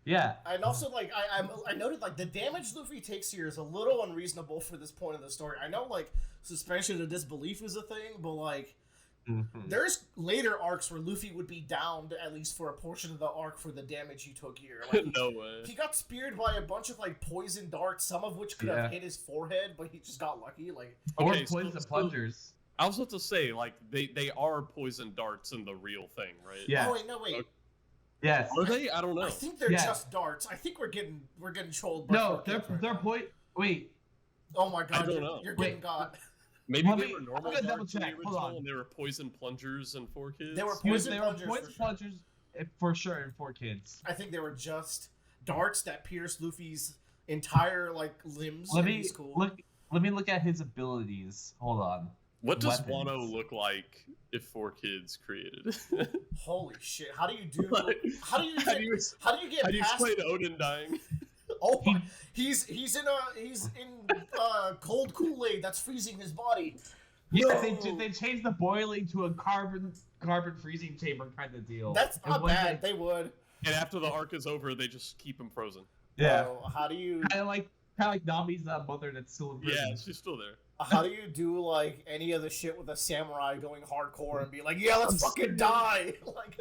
Yeah. And also, like, I noted, like, the damage Luffy takes here is a little unreasonable for this point of the story. I know, like, suspension of disbelief is a thing, but, like, there's later arcs where Luffy would be downed, at least for a portion of the arc, for the damage he took here. Like, No way. He got speared by a bunch of, like, poison darts, some of which could have hit his forehead, but he just got lucky. Like, Or poison plungers. I was about to say, like, they are poison darts in the real thing, right? Yeah. oh, wait, no, wait. Okay. Yes. Are they? I don't know. I think they're just darts. I think we're getting trolled by No, Four Kids right they're now. Wait. Oh my god, I don't know. you're getting got. Maybe Let they me- were normal I'm gonna darts in the double check. Hold original, on. and they were poison plungers and 4 Kids. They were They poison were plungers. poison for sure. plungers for sure in 4 Kids. I think they were just darts that pierced Luffy's entire like limbs. Let and me he's cool. Let me look at his abilities. Hold on. What does Weapons. Wano look like if 4 Kids created? Holy shit! How do you do? Like, how do you how get? do you, How do you get how do you past? explain Odin dying? Oh my! He's in cold Kool-Aid that's freezing his body. Yeah, No. they changed the boiling to a carbon freezing chamber kind of deal. That's It not wasn't- bad. They would. And after the arc is over, they just keep him frozen. Yeah. So how do you? Kind of like Nami's mother that's still in prison. Yeah, she's still there. How do you do like any of the shit with a samurai going hardcore and be like, yeah, let's fucking die? Like,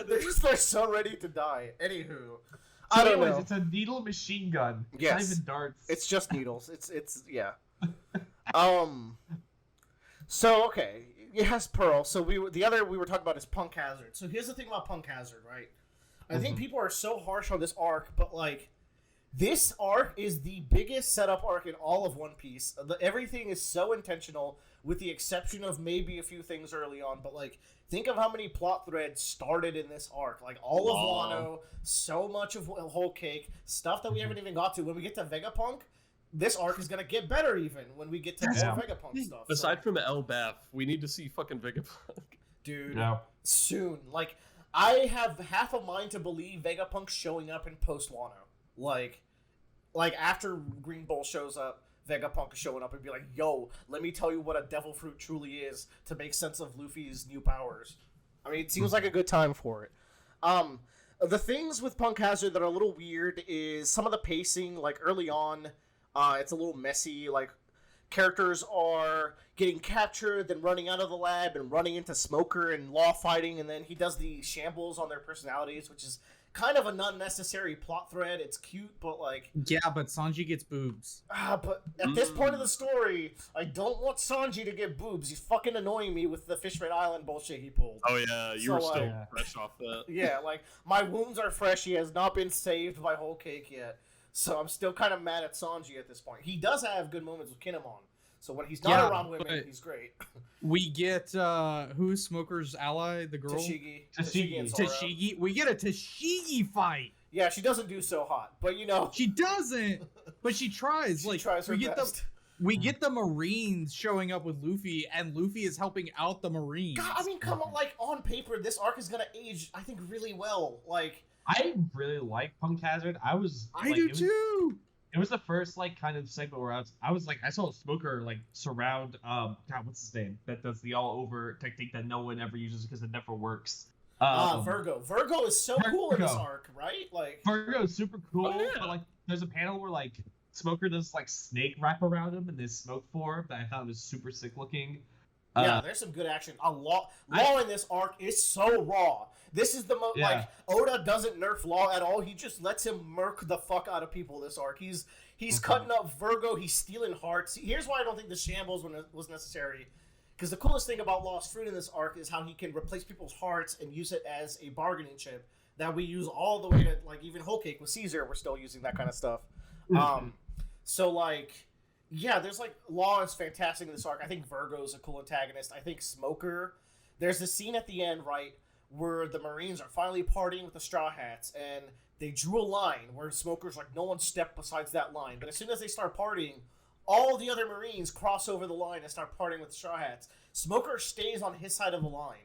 they're so ready to die. Anywho, So I don't anyways, know. it's a needle machine gun. It's Yes. not even darts. It's just needles. It's yeah. So okay, it has Pearl. So we were talking about is Punk Hazard. So here's the thing about Punk Hazard, right? I think people are so harsh on this arc, but like this arc is the biggest setup arc in all of One Piece. Everything is so intentional, with the exception of maybe a few things early on. But like, think of how many plot threads started in this arc. Like all of Wano, so much of Whole Cake, stuff that we haven't even got to. When we get to Vegapunk, this arc is gonna get better even when we get to more Vegapunk stuff. Aside from Elbaf, we need to see fucking Vegapunk. Dude, No. soon. Like, I have half a mind to believe Vegapunk showing up in Post-Wano. Like after Green Bull shows up, Vegapunk is showing up and be like, yo, let me tell you what a devil fruit truly is to make sense of Luffy's new powers. I mean, it seems like a good time for it. The things with Punk Hazard that are a little weird is some of the pacing, like early on, it's a little messy. Like, characters are getting captured, then running out of the lab and running into Smoker and law fighting, and then he does the shambles on their personalities, which is kind of an unnecessary plot thread. It's cute, but like... Yeah, but Sanji gets boobs. but at this point of the story, I don't want Sanji to get boobs. He's fucking annoying me with the Fishman Island bullshit he pulled. Oh yeah, you were still fresh off that. Yeah, like, my wounds are fresh. He has not been saved by Whole Cake yet. So I'm still kind of mad at Sanji at this point. He does have good moments with Kinemon. So when he's not around women, he's great. We get who's Smoker's ally, the girl? Tashigi and Zoro. Tashigi. We get a Tashigi fight. Yeah, she doesn't do so hot, but you know, She doesn't, but she tries. she Like tries her best. we get the Marines showing up with Luffy, and Luffy is helping out the Marines. God, I mean, come on, like on paper, this arc is gonna age, I think, really well. Like, I really like Punk Hazard. I do too. It was the first like kind of segment where I was like I saw Smoker like surround God, what's his name, that does the all over technique that no one ever uses because it never works. Virgo. Virgo is so cool in this arc, right? Like, Virgo is super cool. Oh, yeah. But like there's a panel where like Smoker does like snake wrap around him in this smoke form that I thought was super sick looking. Yeah, there's some good action. Law in this arc is so raw. This is the most like Oda doesn't nerf Law at all. He just lets him murk the fuck out of people this arc. He's cutting up Virgo. He's stealing hearts. Here's why I don't think the shambles was necessary. Because the coolest thing about Lost Fruit in this arc is how he can replace people's hearts and use it as a bargaining chip that we use all the way to like even Whole Cake with Caesar. We're still using that kind of stuff. So like. Yeah, there's like Law is fantastic in this arc. I think Virgo's a cool antagonist. I think Smoker. There's the scene at the end, right, where the Marines are finally partying with the Straw Hats, and they drew a line where Smoker's like, no one stepped besides that line. But as soon as they start partying, all the other Marines cross over the line and start partying with the Straw Hats. Smoker stays on his side of the line,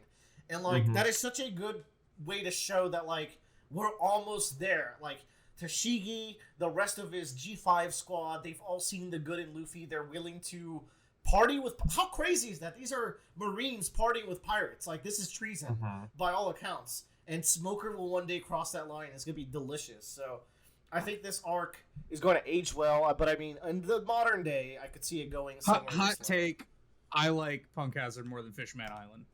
and like that is such a good way to show that like we're almost there. Like. Tashigi, the rest of his G5 squad, they've all seen the good in Luffy. They're willing to party with... How crazy is that? These are Marines partying with pirates. Like, this is treason, by all accounts. And Smoker will one day cross that line. It's going to be delicious. So, I think this arc is going to age well. But, I mean, in the modern day, I could see it going somewhere. Hot take, I like Punk Hazard more than Fishman Island.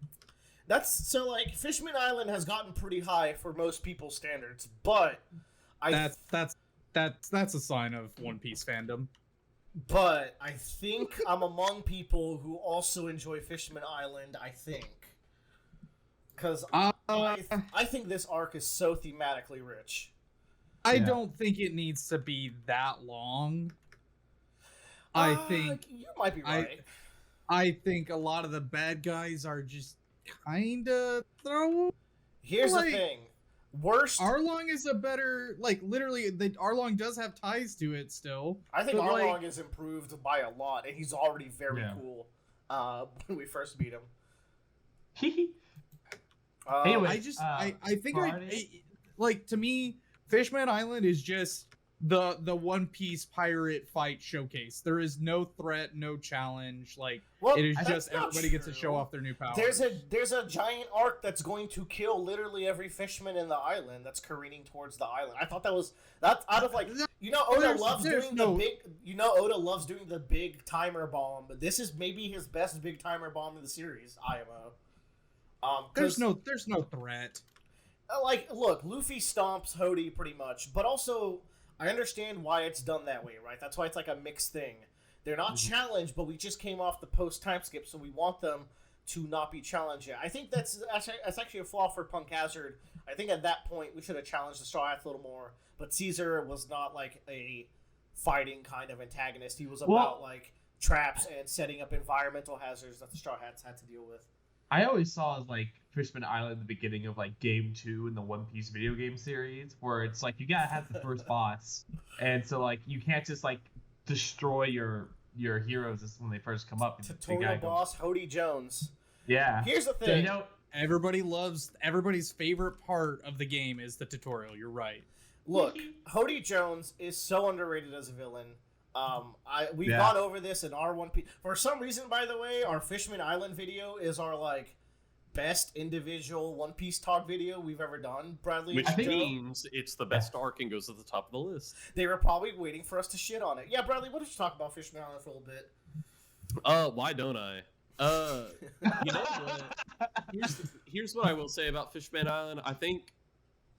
That's... So, like, Fishman Island has gotten pretty high for most people's standards. But... That's a sign of One Piece fandom. But I think I'm among people who also enjoy Fishman Island, I think. Because I think this arc is so thematically rich. I don't think it needs to be that long. I think... You might be right. I think a lot of the bad guys are just kind of throw. Here's the thing. Worst. Arlong is a better, like, literally, Arlong does have ties to it still. I think Arlong is improved by a lot, and he's already very cool when we first meet him. Anyway, I think, like, to me, Fishman Island is just the One Piece pirate fight showcase. There is no threat, no challenge. Like, it is just everybody gets to show off their new powers. There's a giant arc that's going to kill literally every fisherman in the island that's careening towards the island. I thought that's out of like Oda loves doing the big timer bomb, but this is maybe his best big timer bomb in the series, IMO. There's no threat. Like, look, Luffy stomps Hody pretty much, but also I understand why it's done that way, right? That's why it's like a mixed thing. They're not challenged, but we just came off the post-time skip, so we want them to not be challenged yet. I think that's actually a flaw for Punk Hazard. I think at that point we should have challenged the Straw Hats a little more, but Caesar was not like a fighting kind of antagonist. He was about like traps and setting up environmental hazards that the Straw Hats had to deal with. I always saw like Fishman Island the beginning of like Game 2 in the One Piece video game series, where it's like you gotta have the first boss, and so like you can't just like destroy your heroes when they first come up. Tutorial boss Hody Jones. Yeah. Here's the thing. So, everybody's favorite part of the game is the tutorial. You're right. Look, Hody Jones is so underrated as a villain. We've gone over this in our One Piece. For some reason, by the way, our Fishman Island video is our like best individual One Piece talk video we've ever done. Bradley, which means it's the best arc and goes at the top of the list. They were probably waiting for us to shit on it. Yeah, Bradley, what did you talk about Fishman Island for a little bit? Why don't I? You know what? Here's what I will say about Fishman Island. I think,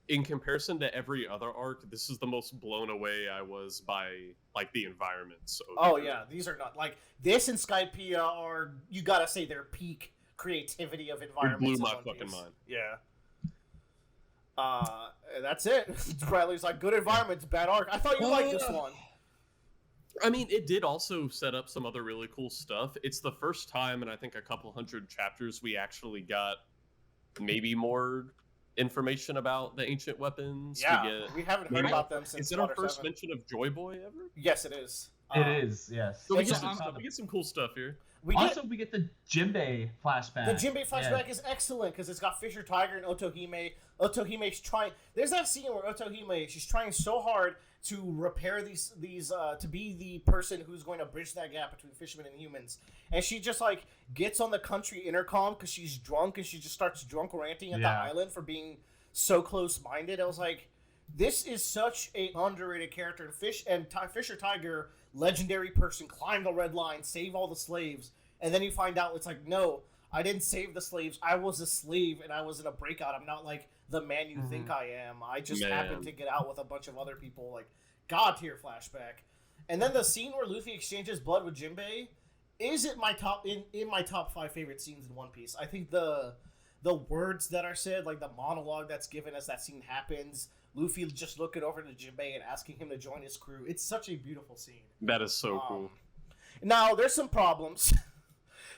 in comparison to every other arc, this is the most blown away I was by like the environments. Oh yeah, these are not like this and Skypiea are. You gotta say their peak creativity of environments. It blew my fucking mind. Yeah. That's it. Bradley's like good environments, bad arc. I thought you liked this one. I mean, it did also set up some other really cool stuff. It's the first time in I think a couple hundred chapters we actually got maybe more information about the ancient weapons. Yeah, we haven't heard about them since. Is it our first mention of Joy Boy ever? Yes, it is. It is, yes. So we get some cool stuff here. We get the Jinbei flashback. The Jinbei flashback is excellent because it's got Fisher Tiger and Otohime. Otohime's trying. There's that scene where Otohime, she's trying so hard to repair these to be the person who's going to bridge that gap between fishermen and humans, and she just like gets on the country intercom because she's drunk and she just starts drunk ranting at the island for being so close-minded. I was like, this is such a underrated character. Fisher Tiger, legendary person, climb the red line, save all the slaves, and then you find out it's like, no, I didn't save the slaves. I was a slave, and I was in a breakout. I'm not like the man you think I am. I just happened to get out with a bunch of other people. Like, God tier flashback. And then the scene where Luffy exchanges blood with Jinbei is in my top 5 favorite scenes in One Piece. I think the words that are said, like the monologue that's given as that scene happens, Luffy just looking over to Jinbei and asking him to join his crew. It's such a beautiful scene. That is so cool. Now, there's some problems.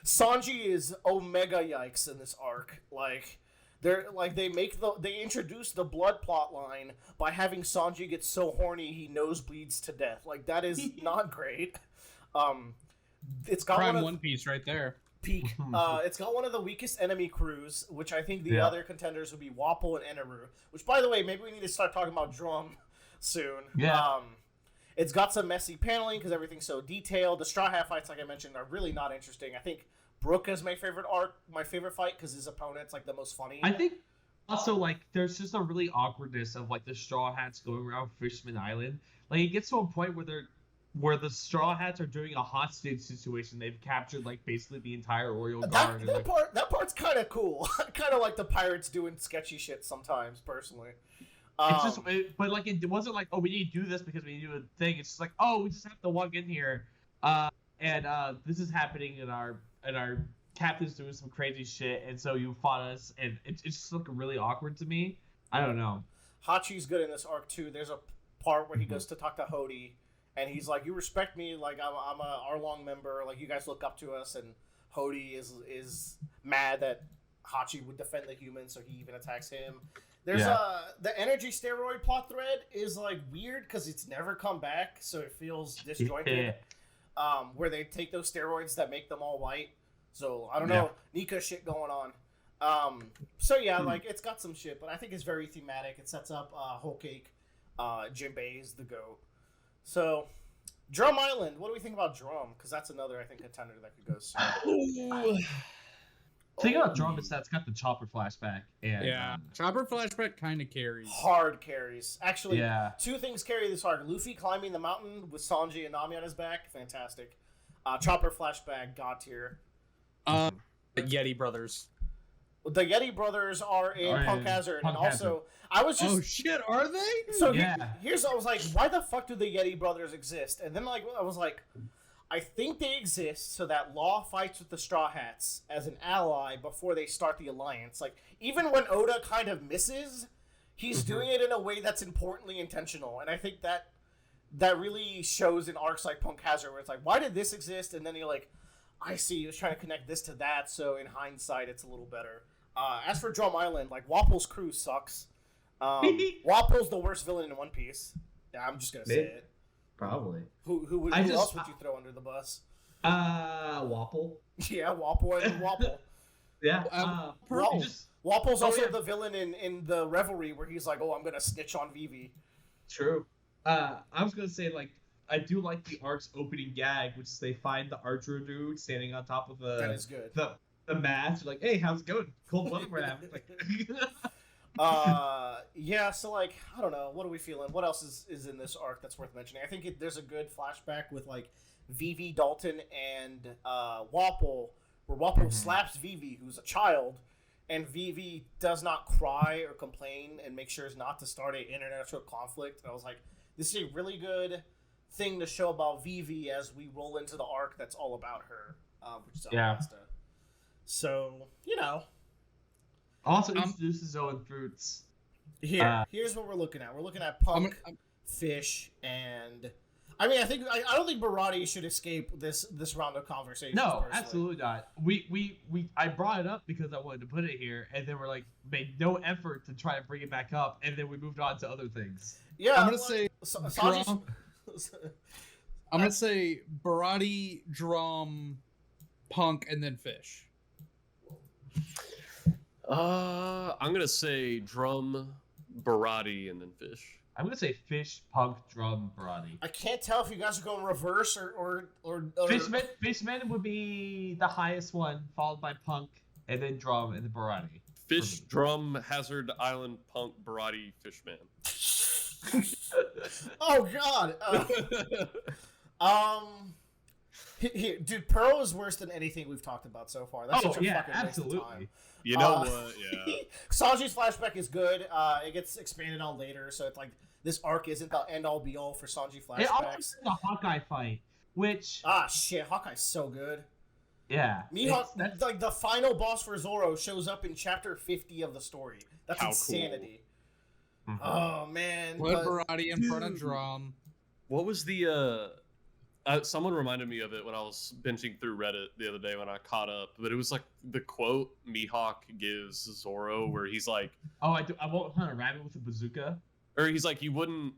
Sanji is omega yikes in this arc. Like, they introduce the blood plot line by having Sanji get so horny he nosebleeds to death. Like, that is not great. It's got Prime One Piece right there. Peak. It's got one of the weakest enemy crews, which I think the other contenders would be Wapol and Eneru. Which, by the way, maybe we need to start talking about Drum soon. Yeah. It's got some messy paneling because everything's so detailed. The Straw Hat fights, like I mentioned, are really not interesting. I think Brook is my favorite fight because his opponent's like the most funny. I think also like there's just a really awkwardness of like the Straw Hats going around Fishman Island. Like it gets to a point where the Straw Hats are doing a hostage situation. They've captured like basically the entire Royal Guard. That part's kind of cool. I kind of like the pirates doing sketchy shit sometimes, personally. It's just, but like it wasn't like, oh, we need to do this because we need to do a thing. It's just like, oh, we just have to walk in here, and this is happening, and our captain's doing some crazy shit, and so you fought us, and it's just looking really awkward to me. I don't know. Hachi's good in this arc too. There's a part where he goes to talk to Hody, and he's like, "You respect me, like I'm a Arlong member, like you guys look up to us." And Hody is mad that Hachi would defend the humans, so he even attacks him. There's the energy steroid plot thread is like weird because it's never come back, so it feels disjointed. Where they take those steroids that make them all white. So I don't know, Nika shit going on. So yeah, like it's got some shit, but I think it's very thematic. It sets up Whole Cake. Jinbei's the GOAT. So Drum Island, what do we think about Drum? Because that's another I think contender that could go soon. Thing about Drum is that's got the Chopper flashback. And, Chopper flashback kind of carries. Hard carries. Actually, two things carry this arc. Luffy climbing the mountain with Sanji and Nami on his back. Fantastic. Chopper flashback, God tier. Yeti Brothers. The Yeti Brothers are in Punk Hazard. And also, I was just... Oh shit, are they? So here's, I was like, why the fuck do the Yeti Brothers exist? And then like I was like... I think they exist so that Law fights with the Straw Hats as an ally before they start the alliance. Like, even when Oda kind of misses, he's doing it in a way that's importantly intentional. And I think that really shows in arcs like Punk Hazard, where it's like, why did this exist? And then you're like, I see, he was trying to connect this to that, so in hindsight, it's a little better. As for Drum Island, like, Wapol's crew sucks. Wapol's the worst villain in One Piece. Yeah, I'm just going to say it. Probably. Who else would you throw under the bus? Wapol. Yeah, Wapol and Wapol. Yeah. Wapol's also the villain in the Reverie, where he's like, "Oh, I'm gonna snitch on Vivi." True. I was gonna say like I do like the arc's opening gag, which is they find the archer dude standing on top of that is good. The mast. Like, hey, how's it going? Cold blooded we're having. Like. Yeah, so like I don't know, what are we feeling? What else is in this arc that's worth mentioning? I think there's a good flashback with like Vivi, Dalton, and Wapol, where Wapol slaps Vivi, who's a child, and Vivi does not cry or complain and makes sure not to start an international conflict. And I was like, this is a really good thing to show about Vivi as we roll into the arc that's all about her, which is Alabasta. So Also introduces Zoan Fruits. Here's what we're looking at. We're looking at Punk, Fish, and I mean, I don't think Baratie should escape this round of conversation. No, personally. Absolutely not. I brought it up because I wanted to put it here, and then we're like made no effort to try to bring it back up, and then we moved on to other things. Yeah, I'm gonna say Baratie, Drum, Punk, and then Fish. I'm gonna say Drum, Baratie, and then Fish. I'm gonna say Fish, Punk, Drum, Baratie. I can't tell if you guys are going reverse or Fishman would be the highest one, followed by Punk, and then Drum, and then Baratie. Fish, Drum, Hazard Island, Punk, Baratie, Fishman. Oh God. Here, dude, Pearl is worse than anything we've talked about so far. That's such a fucking waste of time. You know what? Yeah. Sanji's flashback is good. It gets expanded on later, so it's like this arc isn't the end all be all for Sanji flashbacks. It almost the Hawkeye fight, which shit, Hawkeye's so good. Yeah, Mihawk, like the final boss for Zoro shows up in chapter 50 of the story. That's insanity. Cool. Oh man, Put Baratie in front of Drum. What was the someone reminded me of it when I was binging through Reddit the other day when I caught up, but it was like the quote Mihawk gives Zoro wai he's like, "Oh, I won't hunt a rabbit with a bazooka," or he's like, "You wouldn't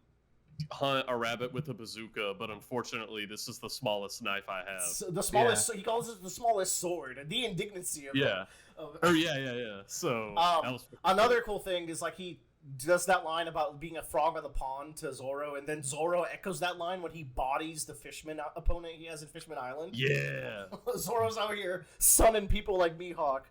hunt a rabbit with a bazooka, but unfortunately, this is the smallest knife I have." So the smallest, he calls it the smallest sword. The indignancy of yeah. So that was another cool thing is like he does that line about being a frog on the pond to Zoro, and then Zoro echoes that line when he bodies the Fishman opponent he has in Fishman Island. Yeah. Zoro's out here sunning people like Mihawk.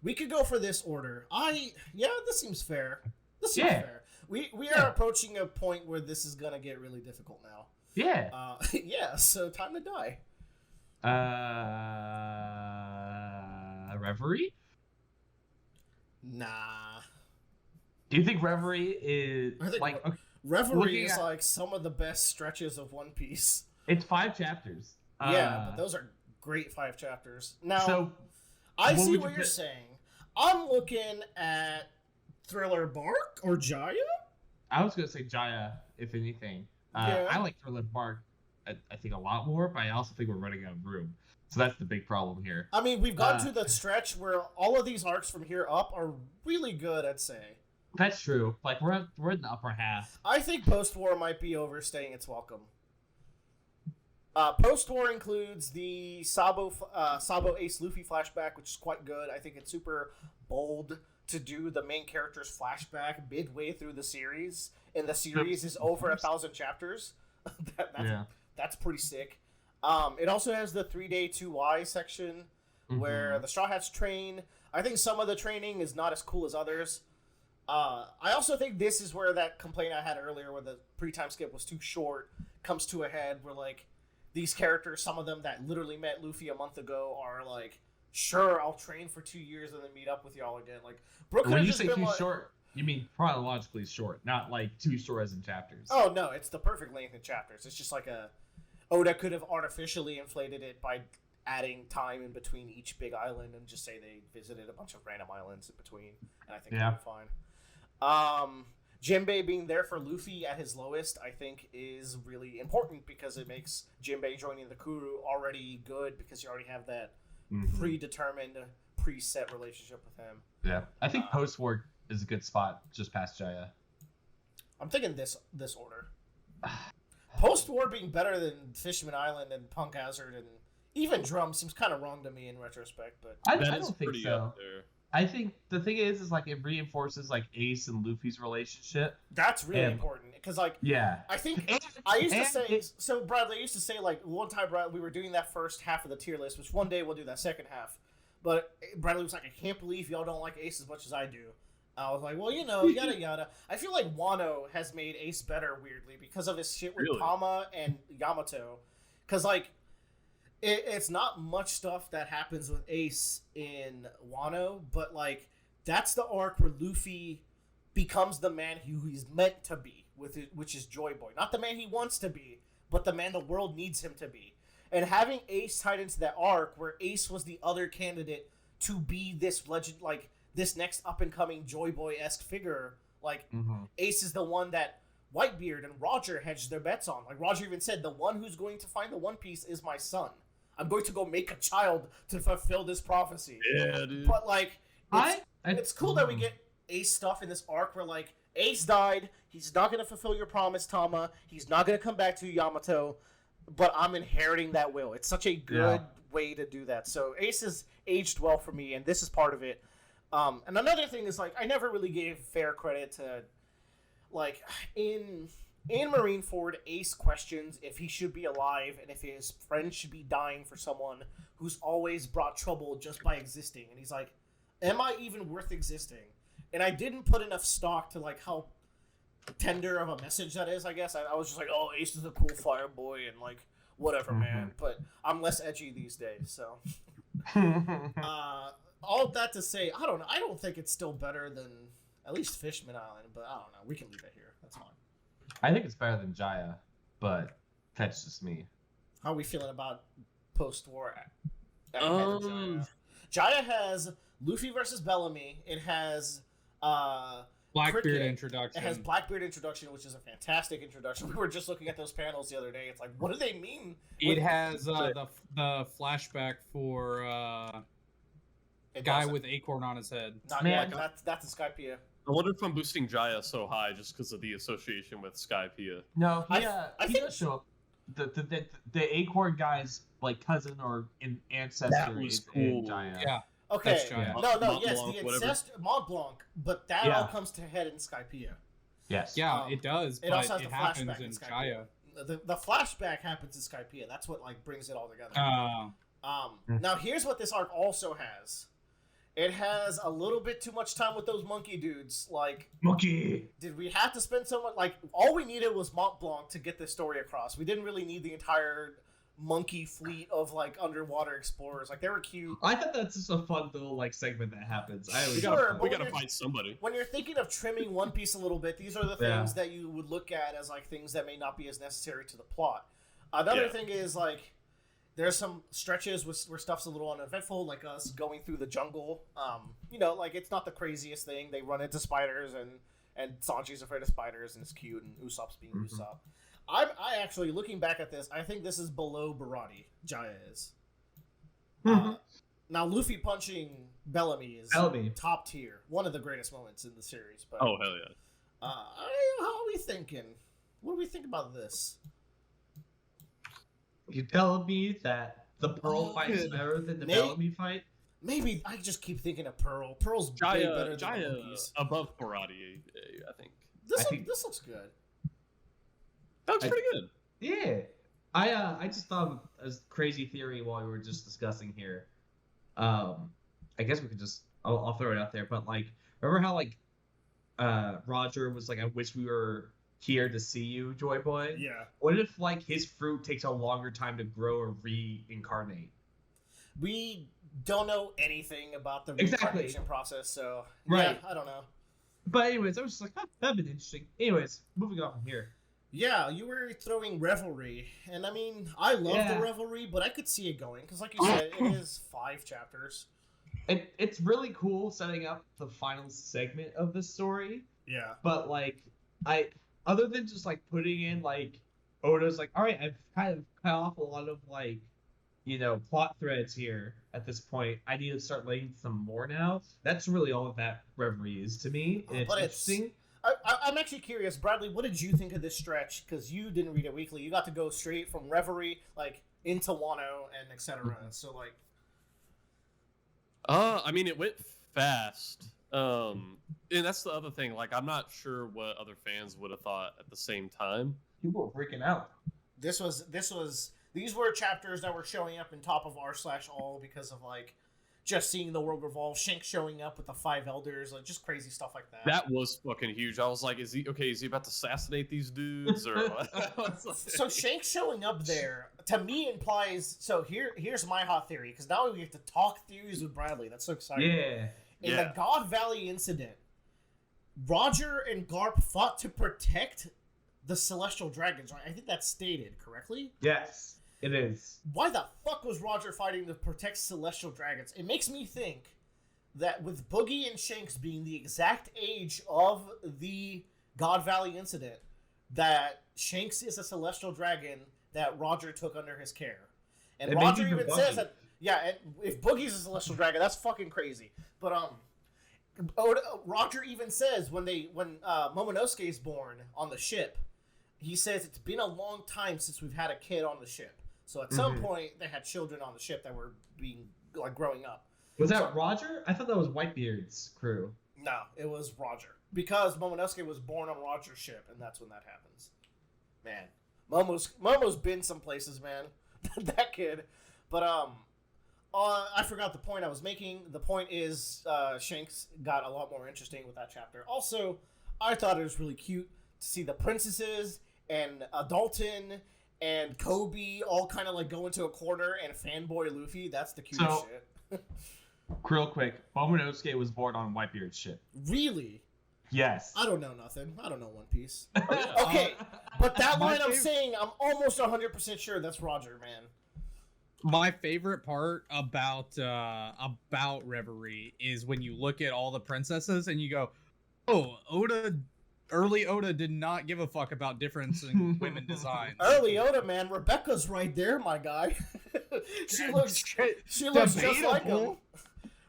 We could go for this order. This seems fair. This seems fair. We are approaching a point where this is gonna get really difficult now. Yeah. So time to die. Reverie? Nah. Do you think Reverie is like Reverie is like some of the best stretches of One Piece? It's 5 chapters. But those are great 5 chapters. Now, so, I see what you're saying. I'm looking at Thriller Bark or Jaya. I was gonna say Jaya, if anything. I like Thriller Bark, I think a lot more, but I also think we're running out of room. So that's the big problem here. I mean, we've gotten to the stretch where all of these arcs from here up are really good, I'd say. That's true. Like we're in the upper half. I think Post-War might be overstaying its welcome. Post-War includes the Sabo Ace Luffy flashback, which is quite good. I think it's super bold to do the main character's flashback midway through the series, and the series is over 1,000 chapters. That's pretty sick. It also has the 3-day 2Y section where the Straw Hats train. I think some of the training is not as cool as others. I also think this is where that complaint I had earlier where the pre-time skip was too short comes to a head, where like these characters, some of them that literally met Luffy a month ago, are like, sure, I'll train for 2 years and then meet up with y'all again. Like, Brooke when you say too short, you mean chronologically short, not like too short as in chapters. Oh no, it's the perfect length in chapters. It's just like Oda could have artificially inflated it by adding time in between each big island and just say they visited a bunch of random islands in between, and I think that'd be fine. Jinbei being there for Luffy at his lowest, I think, is really important because it makes Jinbei joining the crew already good because you already have that predetermined, preset relationship with him. Yeah, I think Post-War is a good spot just past Jaya. I'm thinking this order. Post-War being better than Fishman Island and Punk Hazard and even Drum seems kind of wrong to me in retrospect, but I don't think so. I think the thing is like it reinforces like Ace and Luffy's relationship. That's really important because like I think I used to say so. Bradley used to say like one time, Brad, we were doing that first half of the tier list, which one day we'll do that second half. But Bradley was like, I can't believe y'all don't like Ace as much as I do. I was like, well, you know, yada yada. I feel like Wano has made Ace better weirdly because of his shit with Tama and Yamato, because like. It's not much stuff that happens with Ace in Wano, but like that's the arc where Luffy becomes the man who he's meant to be, which is Joy Boy. Not the man he wants to be, but the man the world needs him to be. And having Ace tied into that arc where Ace was the other candidate to be this legend, like this next up and coming Joy Boy-esque figure, like Ace is the one that Whitebeard and Roger hedged their bets on. Like Roger even said, the one who's going to find the One Piece is my son. I'm going to go make a child to fulfill this prophecy. Yeah, dude. But like, it's cool that we get Ace stuff in this arc where like Ace died. He's not going to fulfill your promise, Tama. He's not going to come back to Yamato. But I'm inheriting that will. It's such a good way to do that. So Ace has aged well for me, and this is part of it. And another thing is like I never really gave fair credit to like in Marineford, Ace questions if he should be alive and if his friend should be dying for someone who's always brought trouble just by existing. And he's like, am I even worth existing? And I didn't put enough stock to like how tender of a message that is, I guess. I was just like, oh, Ace is a cool fire boy and like whatever, man. But I'm less edgy these days, so. All of that to say, I don't know. I don't think it's still better than at least Fishman Island, but I don't know. We can leave it here. That's fine. I think it's better than Jaya, but that's just me. How are we feeling about post-war? Jaya has Luffy versus Bellamy. It has Blackbeard Cricket. introduction. It has Blackbeard introduction, which is a fantastic introduction. We were just looking at those panels the other day. It's like, what do they mean? It has the flashback for guy with acorn on his head. Not Man. yet. That's a Skypiea. I wonder if I'm boosting Jaya so high just because of the association with Skypiea. No, I he think- does show up. The acorn guy's like cousin or ancestor That was is cool. in Jaya. Yeah. Okay. That's Jaya. No, Mont yes, Blanc, the whatever. ancestor Mont Blanc, but that all comes to head in Skypiea. Yes. Yeah, it does, It but also has it the happens flashback in in Skypiea. Jaya. The flashback happens in Skypiea. That's what like brings it all together. Now here's what this arc also has. It has a little bit too much time with those monkey dudes. Like, Monkey. did we have to spend so much? Like, all we needed was Mont Blanc to get this story across. We didn't really need the entire monkey fleet of like underwater explorers. Like, they were cute. I thought that's just a fun little like segment that happens. I always Sure, We but gotta fight somebody. When you're thinking of trimming One Piece a little bit, these are the things that you would look at as like things that may not be as necessary to the plot. Another thing is like there's some stretches where stuff's a little uneventful, like us going through the jungle. You know, like it's not the craziest thing. They run into spiders and Sanji's afraid of spiders and it's cute and Usopp's being Usopp. I actually looking back at this, I think this is below Baratie. Jaya is. Now Luffy punching Bellamy is top tier, one of the greatest moments in the series. But Oh hell yeah! how are we thinking? What do we think about this? You telling me that the Pearl fight is better than the Bellamy fight? Maybe I just keep thinking of Pearl. Pearl's way better than the monkeys. Above Baratie, I think. This looks good. That looks pretty good. Yeah. I just thought it was a crazy theory while we were just discussing here. I guess we could just I'll throw it out there, but like remember how like Roger was like, I wish we were here to see you, Joy Boy? Yeah. What if like his fruit takes a longer time to grow or reincarnate? We don't know anything about the Exactly. reincarnation process, so Right. yeah, I don't know. But anyways, I was just like, that'd been interesting. Anyways, moving on from here. Yeah, you were throwing Revelry, and I mean, I love the Revelry, but I could see it going, because like you said, it is 5 chapters. It's really cool setting up the final segment of the story, Yeah. but like, other than just like putting in like, Oda's like, alright, I've kind of cut off a lot of like, you know, plot threads here at this point. I need to start laying some more now. That's really all that Reverie is to me, and it's But interesting. I'm actually curious, Bradley, what did you think of this stretch? Because you didn't read it weekly. You got to go straight from Reverie, like, into Wano and etc. So, like... I mean, it went fast. And that's the other thing. Like, I'm not sure what other fans would have thought at the same time. People were freaking out. These were chapters that were showing up in top of r/all because of, like, just seeing the world revolve, Shanks showing up with the 5 elders, like, just crazy stuff like that. That was fucking huge. I was like, is he about to assassinate these dudes? Or what? So Shanks showing up there, to me, implies... So here's my hot theory, because now we have to talk theories with Bradley. That's so exciting. Yeah. In the God Valley incident, Roger and Garp fought to protect the Celestial Dragons, right? I think that's stated correctly? Yes, it is. Why the fuck was Roger fighting to protect Celestial Dragons? It makes me think that with Boogie and Shanks being the exact age of the God Valley incident, that Shanks is a Celestial Dragon that Roger took under his care. And Roger even says that, yeah, and if Boogie's a Celestial Dragon, that's fucking crazy. But Roger even says when Momonosuke is born on the ship, he says it's been a long time since we've had a kid on the ship. So at some point they had children on the ship that were being like growing up. Was that Roger? I thought that was Whitebeard's crew. No, it was Roger, because Momonosuke was born on Roger's ship, and that's when that happens. Man, Momo's been some places, man. That kid. But I forgot the point I was making. The point is Shanks got a lot more interesting with that chapter. Also, I thought it was really cute to see the princesses and Dalton and Kobe all kind of like go into a corner and fanboy Luffy. That's the cutest shit. Real quick, Momonosuke was born on Whitebeard's ship. Really? Yes. I don't know nothing. I don't know One Piece. Oh, yeah. Okay, but that line I'm favorite- saying, I'm almost 100% sure that's Roger, man. My favorite part about Reverie is when you look at all the princesses and you go, "Oh, early Oda did not give a fuck about difference in women designs." Early Oda, man. Rebecca's right there, my guy. she looks just like him. Debatable.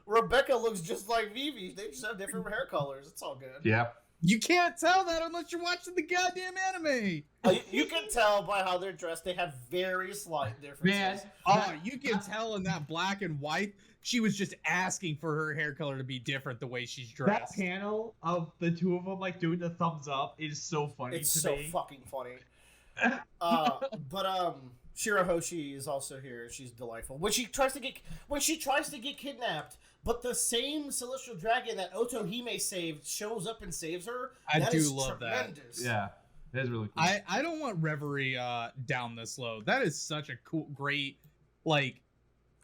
Rebecca looks just like Vivi. They just have different hair colors. It's all good. Yeah. You can't tell that unless you're watching the goddamn anime. You can tell by how they're dressed. They have very slight differences. Man, Oh, you can tell in that black and white, she was just asking for her hair color to be different the way she's that dressed. panel of the two of them like doing the thumbs up is so funny It's to so me. fucking funny. But Shirahoshi is also here. She's delightful. When she tries to get kidnapped, but the same celestial dragon that Otohime saved shows up and saves her. I that do is love that. tremendous. Yeah, that is really cool. I don't want Reverie down this low. That is such a cool, great, like,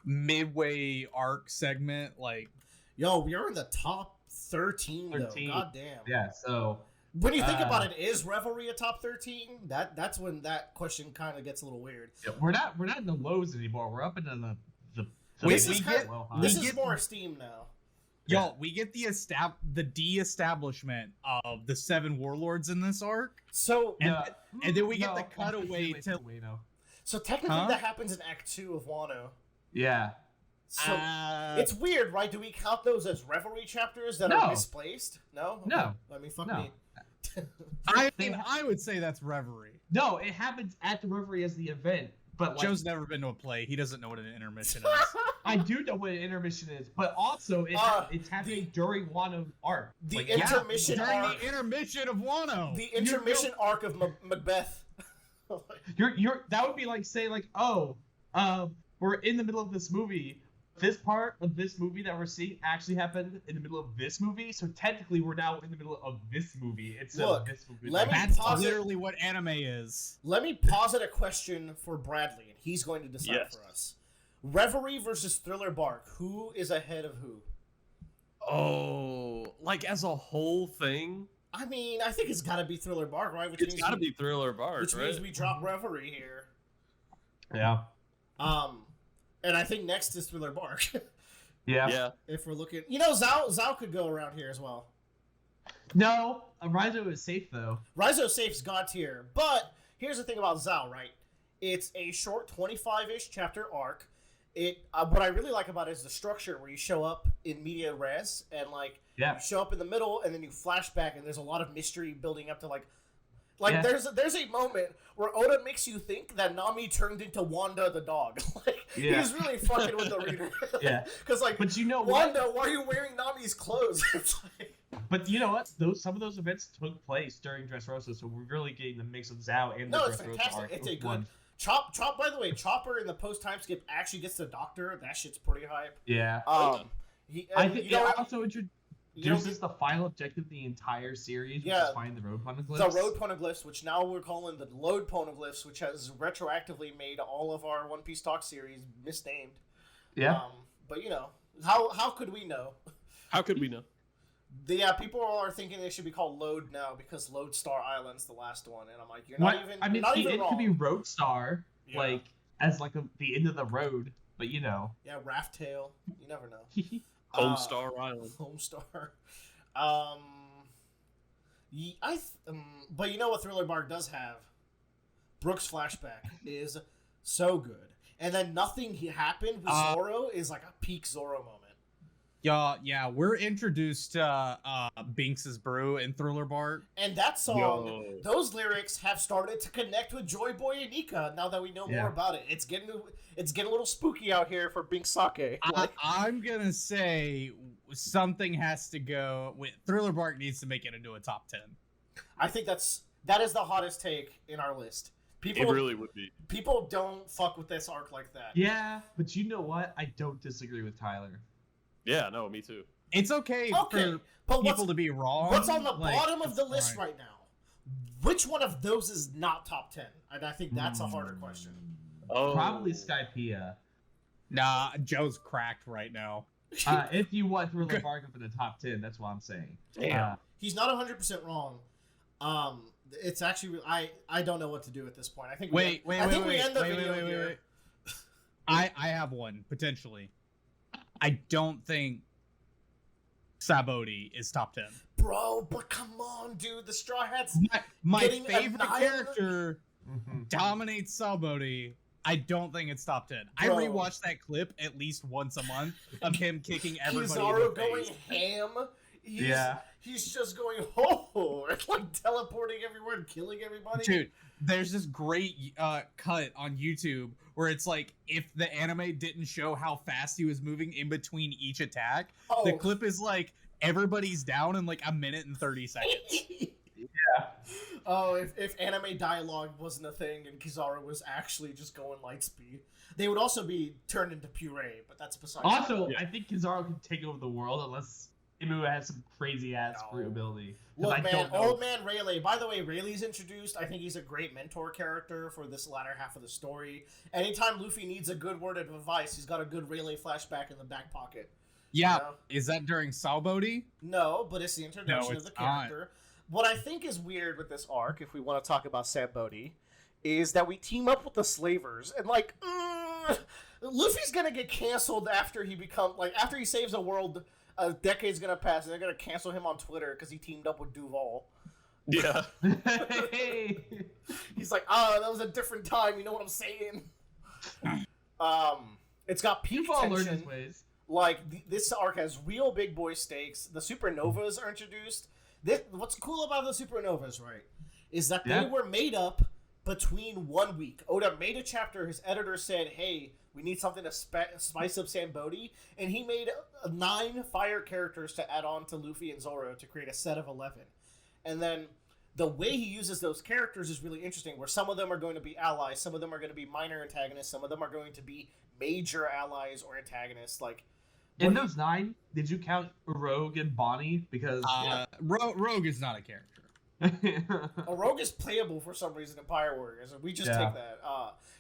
midway arc segment. Like, Yo, we are in the top 13, 13. though. God damn. Yeah, so When you think about it, is Reverie a top 13? That's when that question kind of gets a little weird. yeah, we're not in the lows anymore. We're up into the This we is get- low high. This We is get- more esteemed now. y'all, we get the de-establishment of the 7 warlords in this arc. So, And then we get the No, cutaway wait, to- wait, no. so technically Huh? that happens in Act 2 of Wano. Yeah. So it's weird, right? Do we count those as Reverie chapters that No. are misplaced? No? No. Okay. I mean, fuck No. me. I would say that's Reverie. No, it happens at the Reverie as the event, but like, Joe's never been to a play. He doesn't know what an intermission is. I do know what an intermission is, but also it's happening during Wano arc. The Like, intermission During arc. the intermission of Wano. The intermission arc of Macbeth. you're that would be like saying like, oh, we're in the middle of this movie. This part of this movie that we're seeing actually happened in the middle of this movie, so technically we're now in the middle of this movie instead Look, of this movie. let me That's pause it. literally what anime is. Let me posit a question for Bradley, and he's going to decide Yes. for us. Reverie versus Thriller Bark. Who is ahead of who? Oh, like as a whole thing, I mean, I think it's got to be Thriller Bark, right? Which it's means got to be Thriller Bark, which right? means we drop Reverie here. Yeah. And I think next is Thriller Bark. Yeah. Yeah, If we're looking, Zao could go around here as well. No, Rizo is safe though. Rizo safe's God tier, but here's the thing about Zao, right? It's a short 25-ish chapter arc. What I really like about it is the structure where you show up in media res and like Yeah. you show up in the middle and then you flash back and there's a lot of mystery building up to like Yeah. there's a moment where Oda makes you think that Nami turned into Wanda the dog. Like Yeah. he's really fucking with the reader. Yeah. Because like But you know what? Wanda, why are you wearing Nami's clothes? It's like, But you know what? Some of those events took place during Dressrosa, so we're really getting the mix of Zao and the no, it's Dressrosa fantastic. arc. It's a with good one. Chop. By the way, Chopper in the post time skip actually gets the doctor. That shit's pretty hype. Yeah. I think you know, it also you know, introduces the final objective of the entire series, which Yeah. is finding the road poneglyphs. the road poneglyphs, which now we're calling the load poneglyphs, which has retroactively made all of our One Piece Talk series misnamed. Yeah. But you know, how could we know? how could we know? People are thinking they should be called Load now because Lodestar Island's the last one, and I'm like, you're What? not even. I mean, you're not see, even it wrong. could be Roadstar, Yeah. like as like the end of the road, but you know. Yeah, Raft Tail. You never know. Homestar Island. Homestar. But you know what Thriller Bark does have? Brooks' flashback is so good, and then nothing happened with Zoro is like a peak Zoro moment. Yeah, we're introduced to Binks's brew in Thriller Bark. And that song, Yo. those lyrics have started to connect with Joy Boy and Ika. Now that we know more about it, it's getting a little spooky out here for Bink Sake. I'm gonna say something has to go with Thriller Bark needs to make it into a top 10. I think that is the hottest take in our list. It really would be. People don't fuck with this arc like that. Yeah, but you know what? I don't disagree with Tyler. Yeah, no, me too. It's okay, Okay, for but people to be wrong. what's on the like, bottom of it's the list fine. right now? which one of those is not top 10? And I think that's a harder question. Oh. Probably Skypiea. Nah, Joe's cracked right now. If you want Thriller Bark up in the top 10, that's what I'm saying. Damn. He's not 100% wrong. It's actually I don't know what to do at this point. I think Wait. we end the video here. I have one potentially. I don't think Sabaody is top 10. Bro, but come on, dude. The Straw Hats. My getting favorite annihilated? character dominates Sabaody. I don't think it's top 10. I Bro. rewatch that clip at least once a month of him kicking everybody in Kizaru the going face. ham. Yeah. He's just going ho and like teleporting everywhere and killing everybody. Dude, there's this great cut on YouTube where it's like if the anime didn't show how fast he was moving in between each attack, the clip is like everybody's down in like a minute and 30 seconds. Yeah. Oh, if anime dialogue wasn't a thing and Kizaru was actually just going light speed, they would also be turned into puree, but that's besides. Also, I think Kizaru can take over the world unless Imu has some crazy ass fruit ability. Look, man, old man Rayleigh. By the way, Rayleigh's introduced. I think he's a great mentor character for this latter half of the story. Anytime Luffy needs a good word of advice, he's got a good Rayleigh flashback in the back pocket. Yeah, You know? is that during Sabaody? No, but it's the introduction No, of the it's not. character. What I think is weird with this arc, if we want to talk about Sabaody, is that we team up with the slavers, and like, Luffy's gonna get canceled after after he saves a world. A decade's gonna pass, and they're gonna cancel him on Twitter because he teamed up with Duval. Yeah. He's like, that was a different time. You know what I'm saying? It's got peak Duval learned tension. his ways. Like this arc has real big boy stakes. The supernovas are introduced. What's cool about the supernovas, right, is that they were made up between 1 week. Oda made a chapter. His editor said, "Hey, we need something to spice up Sabaody," and he made 9 fire characters to add on to Luffy and Zoro to create a set of 11. And then the way he uses those characters is really interesting, where some of them are going to be allies, some of them are going to be minor antagonists, some of them are going to be major allies or antagonists. Like In those 9, did you count Rogue and Bonnie? Because Rogue is not a character. a rogue is playable for some reason in Pirate Warriors, and we just take that.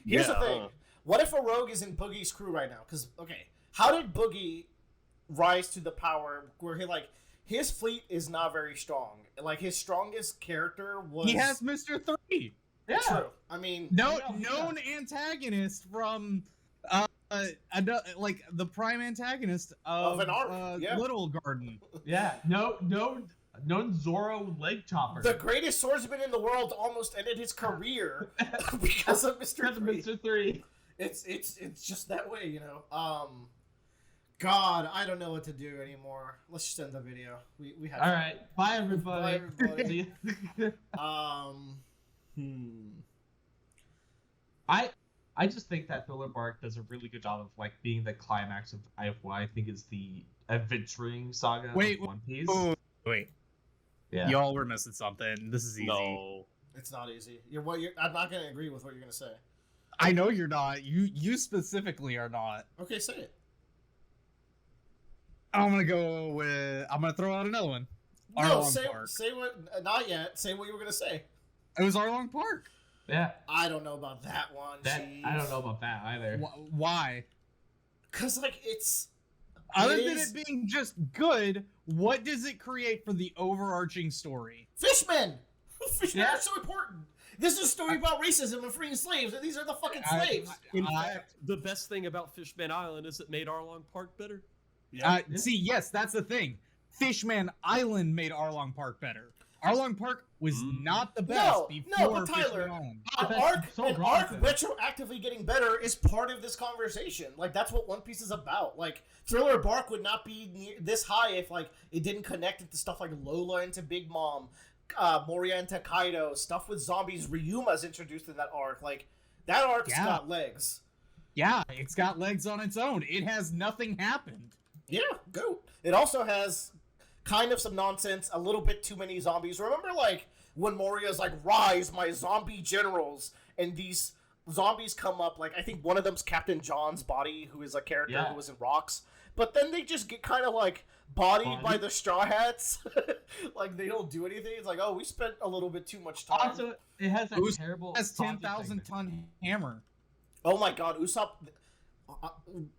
Here's the Yeah. thing. What if a rogue is in Boogie's crew right now? Because, okay, how did Boogie rise to the power where his fleet is not very strong? Like, his strongest character was... He has Mr. 3. Yeah. True. I mean... Known antagonist from... like the prime antagonist of an arc, Little Garden. Yeah. No Zoro leg chopper. The greatest swordsman in the world almost ended his career because of Mr. 3. Mr. 3. It's just that way, you know. God, I don't know what to do anymore. Let's just end the video. We have All right. Bye, everybody. Bye, everybody. I just think that Thriller Bark does a really good job of like being the climax of what I think is the adventuring saga of One Piece. Wait. Yeah. Y'all were missing something. This is easy. No. It's not easy. I'm not going to agree with what you're going to say. I know you're not. You specifically are not. Okay, say it. I'm gonna throw out another one. No, Arlong Park. say what. Not yet. Say what you were going to say. It was Arlong Park. Yeah. I don't know about that one. I don't know about that either. Why? Because it's. Other than it being just good, what does it create for the overarching story? Fishmen! Fishmen are so important. This is a story about racism and freeing slaves, and these are the fucking slaves. In fact, the best thing about Fishman Island is it made Arlong Park better. See, yes, that's the thing. Fishman Island made Arlong Park better. Arlong Park was not the best before but Tyler, Fishman Island. An arc retroactively getting better is part of this conversation. Like, that's what One Piece is about. Like, Thriller Bark would not be this high if, like, it didn't connect into stuff like Lola into Big Mom, Moria into Kaido, stuff with zombies. Ryuma's introduced in that arc. Like, that arc's got legs. Yeah, it's got legs on its own. It has nothing happened. Yeah, go. It also has kind of some nonsense, a little bit too many zombies. Remember, like, when Moria's like, "Rise, my zombie generals," and these zombies come up, like, I think one of them's Captain John's body, who is a character who was in Rocks, but then they just get kind of like bodied by the Straw Hats. Like, they don't do anything. It's like, oh, we spent a little bit too much time. Also, it has that terrible. Has 10,000-ton hammer. Oh my god, Usopp.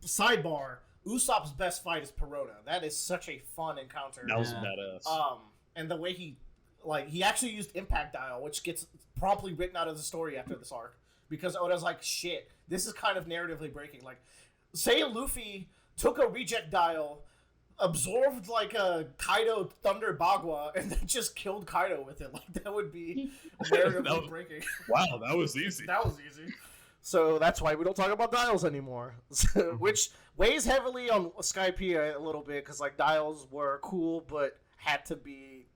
Sidebar: Usopp's best fight is Perona. That is such a fun encounter. That was badass. And the way he actually used Impact Dial, which gets promptly written out of the story after this arc, because Oda's like, shit, this is kind of narratively breaking. Like, say Luffy took a reject dial, absorbed like a Kaido Thunder Bagua, and then just killed Kaido with it. Like, that would be narratively breaking. Wow, that was easy. That was easy. So that's why we don't talk about dials anymore, which weighs heavily on Skypiea a little bit, because like dials were cool, but had to be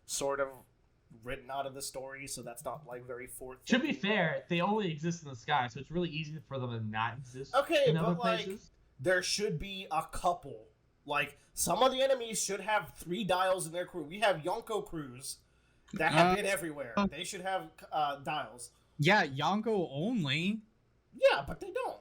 sort of written out of the story, so that's not like very forth. To be fair, they only exist in the sky, so it's really easy for them to not exist. Okay, in other but like places. there should be a couple. Like, some of the enemies should have 3 dials in their crew. We have Yonko crews that have been everywhere. They should have dials. Yeah, Yonko only. Yeah, but they don't.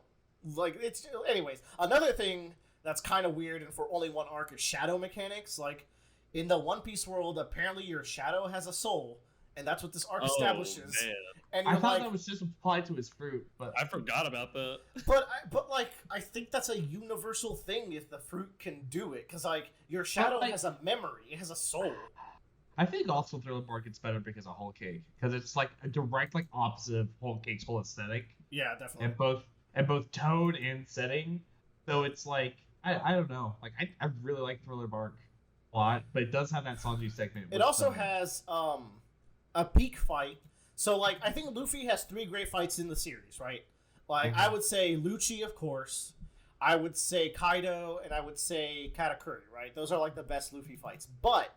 Like, it's... Anyways, another thing that's kind of weird and for only one arc is shadow mechanics. Like, in the One Piece world, apparently your shadow has a soul, and that's what this arc establishes. Man. And I thought that was just applied to his fruit, but I forgot about that. But like, I think that's a universal thing if the fruit can do it, because like your shadow has a memory, it has a soul. I think also Thriller Bark gets better because of Whole Cake, because it's like a direct like opposite of Whole Cake's whole aesthetic. Yeah, definitely. And both tone and setting. So it's like I don't know. Like I really like Thriller Bark a lot, but it does have that Sanji segment. It also has a peak fight. So like I think Luffy has 3 great fights in the series, right? Like I would say Lucci, of course. I would say Kaido, and I would say Katakuri, right? Those are like the best Luffy fights. But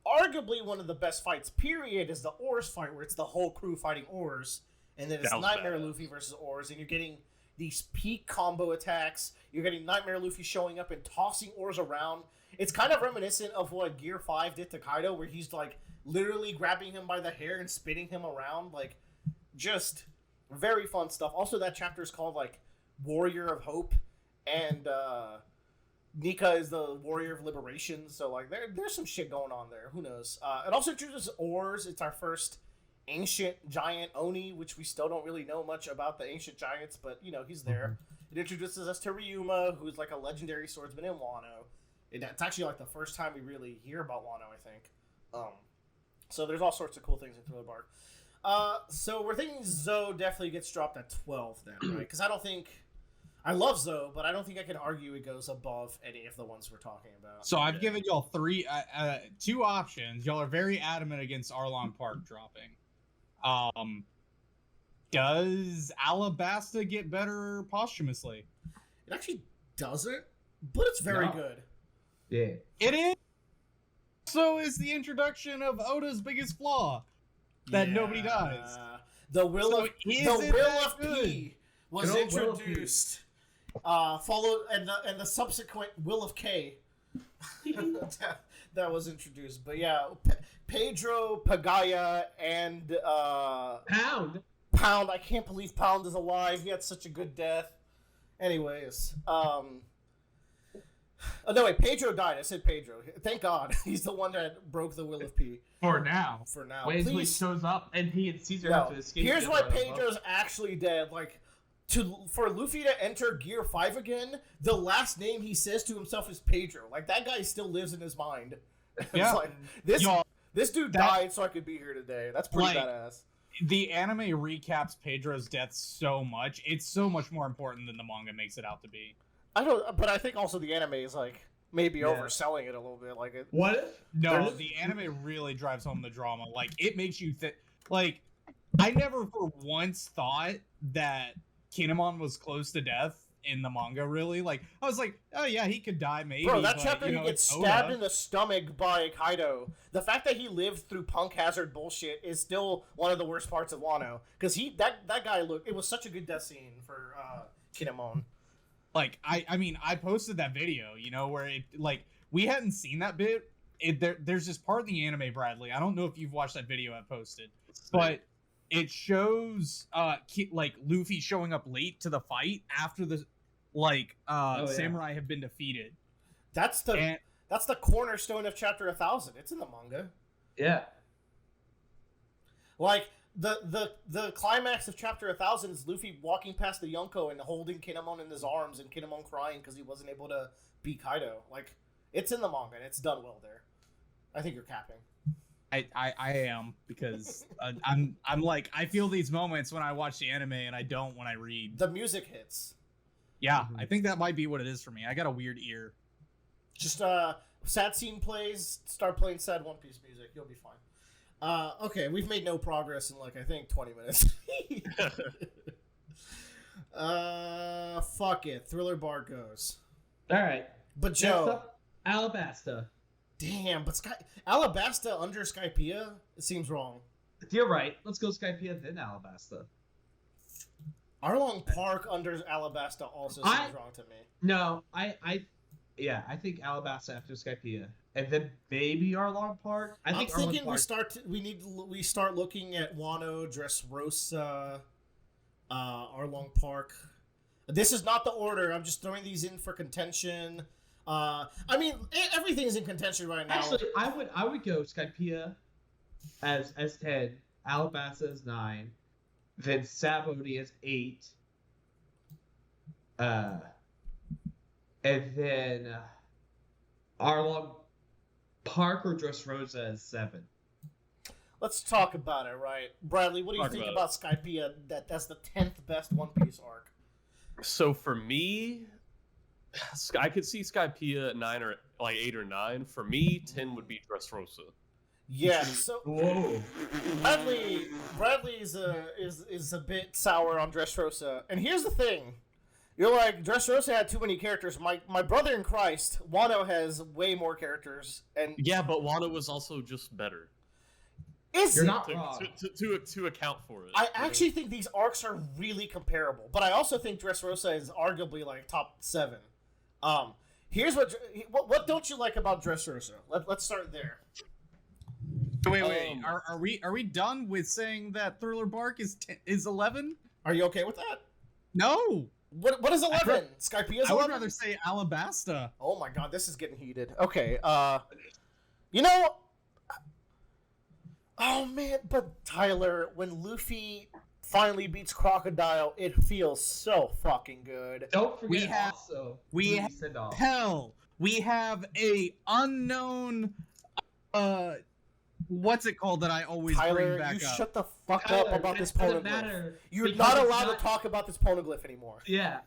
arguably one of the best fights, period, is the Oars fight, where it's the whole crew fighting Oars, and then it's Nightmare Luffy versus Oars, and you're getting these peak combo attacks. You're getting Nightmare Luffy showing up and tossing Oars around. It's kind of reminiscent of what Gear 5 did to Kaido, where he's like literally grabbing him by the hair and spinning him around. Like, just very fun stuff. Also, that chapter is called like Warrior of Hope, and Nika is the Warrior of Liberation. So like there's some shit going on there. Who knows? It also introduces Oars. It's our first ancient giant Oni, which we still don't really know much about the ancient giants, but you know, he's there. It introduces us to Ryuma, who's like a legendary swordsman in Wano. It's actually like the first time we really hear about Wano, I think. So there's all sorts of cool things in Thriller Bark. So we're thinking Zoe definitely gets dropped at 12 then, right? Because I love Zoe, but I don't think I can argue it goes above any of the ones we're talking about. So I've given y'all 2 options. Y'all are very adamant against Arlong Park dropping. Does Alabasta get better posthumously? It actually doesn't, but it's very good. Yeah. It is. So is the introduction of Oda's biggest flaw, that nobody dies. The Will of good? P was introduced, followed and the subsequent Will of K that was introduced. But yeah, Pedro, Pagaya, and Pound. I can't believe Pound is alive. He had such a good death. Anyways, oh, no, wait, Pedro died. I said Pedro. Thank God. He's the one that broke the Will of P. For now. Wait until he Please. shows up and he and Caesar have to escape. Here's why Pedro's actually dead. Like, for Luffy to enter Gear 5 again, the last name he says to himself is Pedro. Like, that guy still lives in his mind. Yeah. It's like, this dude died so I could be here today. That's pretty badass. The anime recaps Pedro's death so much. It's so much more important than the manga makes it out to be. But I think also the anime is like maybe overselling it a little bit. Like, No, the anime really drives home the drama. Like, it makes you think. Like, I never for once thought that Kinemon was close to death in the manga. Really, like, I was like, oh yeah, he could die maybe. Bro, that chapter he gets stabbed in the stomach by Kaido. The fact that he lived through punk hazard bullshit is still one of the worst parts of Wano, because that guy looked. It was such a good death scene for Kinemon. Like, I mean, I posted that video, where it, like, we hadn't seen that bit. There's this part in the anime, Bradley. I don't know if you've watched that video I posted, but it shows, like, Luffy showing up late to the fight after the, samurai have been defeated. That's That's the cornerstone of Chapter 1000. It's in the manga. Yeah. Like, the climax of Chapter 1000 is Luffy walking past the Yonko and holding Kinemon in his arms and Kinemon crying because he wasn't able to beat Kaido. Like, it's in the manga and it's done well there. I think you're capping. I am, because I'm like, I feel these moments when I watch the anime and I don't when I read. The music hits. Yeah, I think that might be what it is for me. I got a weird ear. Just sad scene plays, start playing sad One Piece music, you'll be fine. Okay, we've made no progress in like I think 20 minutes. Fuck it. Thriller Bar goes. Alright. But Joe, Alabasta. damn, but Alabasta under Skypiea? It seems wrong. You're right. Let's go Skypiea, then Alabasta. Arlong Park under Alabasta also seems wrong to me. No, I think Alabasta after Skypiea, and then maybe Arlong Park. I'm thinking we start looking at Wano, Dressrosa, Arlong Park. This is not the order. I'm just throwing these in for contention. I mean, everything's in contention right now. Actually, I would go Skypiea as 10, Alabasta as 9, then Sabaody as 8, and then Arlong Park or Dressrosa as 7. Let's talk about it, right? Bradley, what do you think about Skypiea? That's the 10th best One Piece arc. So for me, I could see Skypiea at 9 or like 8 or 9. For me, 10 would be Dressrosa. Yeah, so Whoa. Bradley is a bit sour on Dressrosa, and here's the thing: you're like Dressrosa had too many characters. My brother in Christ, Wano has way more characters, and Yeah, but Wano was also just better You're not wrong. to account for it. I actually think these arcs are really comparable, but I also think Dressrosa is arguably like top 7. Here's what don't you like about Dressrosa? Let's start there. Wait. Are we done with saying that Thriller Bark is 11? Are you okay with that? No. What is 11? Skypiea's 11? I would rather say Alabasta. Oh my god, this is getting heated. Okay, you know, oh man, but Tyler, when Luffy finally beats Crocodile, it feels so fucking good. Don't forget we have a unknown what's it called that I always bring back you up? shut the fuck up about this poneglyph. You're not allowed to talk about this poneglyph anymore. Yeah.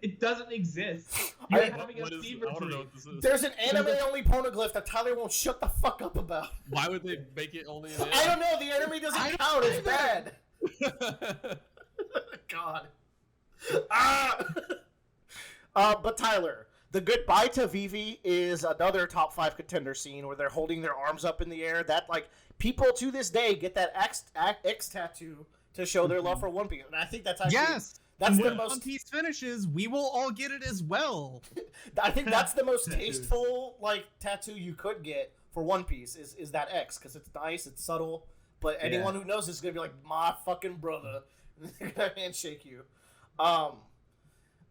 It doesn't exist. You're having a fever dream. There's an anime-only poneglyph that Tyler won't shut the fuck up about. Why would they make it only an anime? I don't know. The anime doesn't count. It's bad. God. But Tyler, the goodbye to Vivi is another top 5 contender scene where they're holding their arms up in the air. That, like, people to this day get that X tattoo to show their love for One Piece. And I think that's actually... Yes! That's when the most... One Piece finishes, we will all get it as well. I think that's the most tasteful, like, tattoo you could get for One Piece is that X, because it's nice, it's subtle, but anyone who knows this is going to be like, my fucking brother. They're going to handshake you.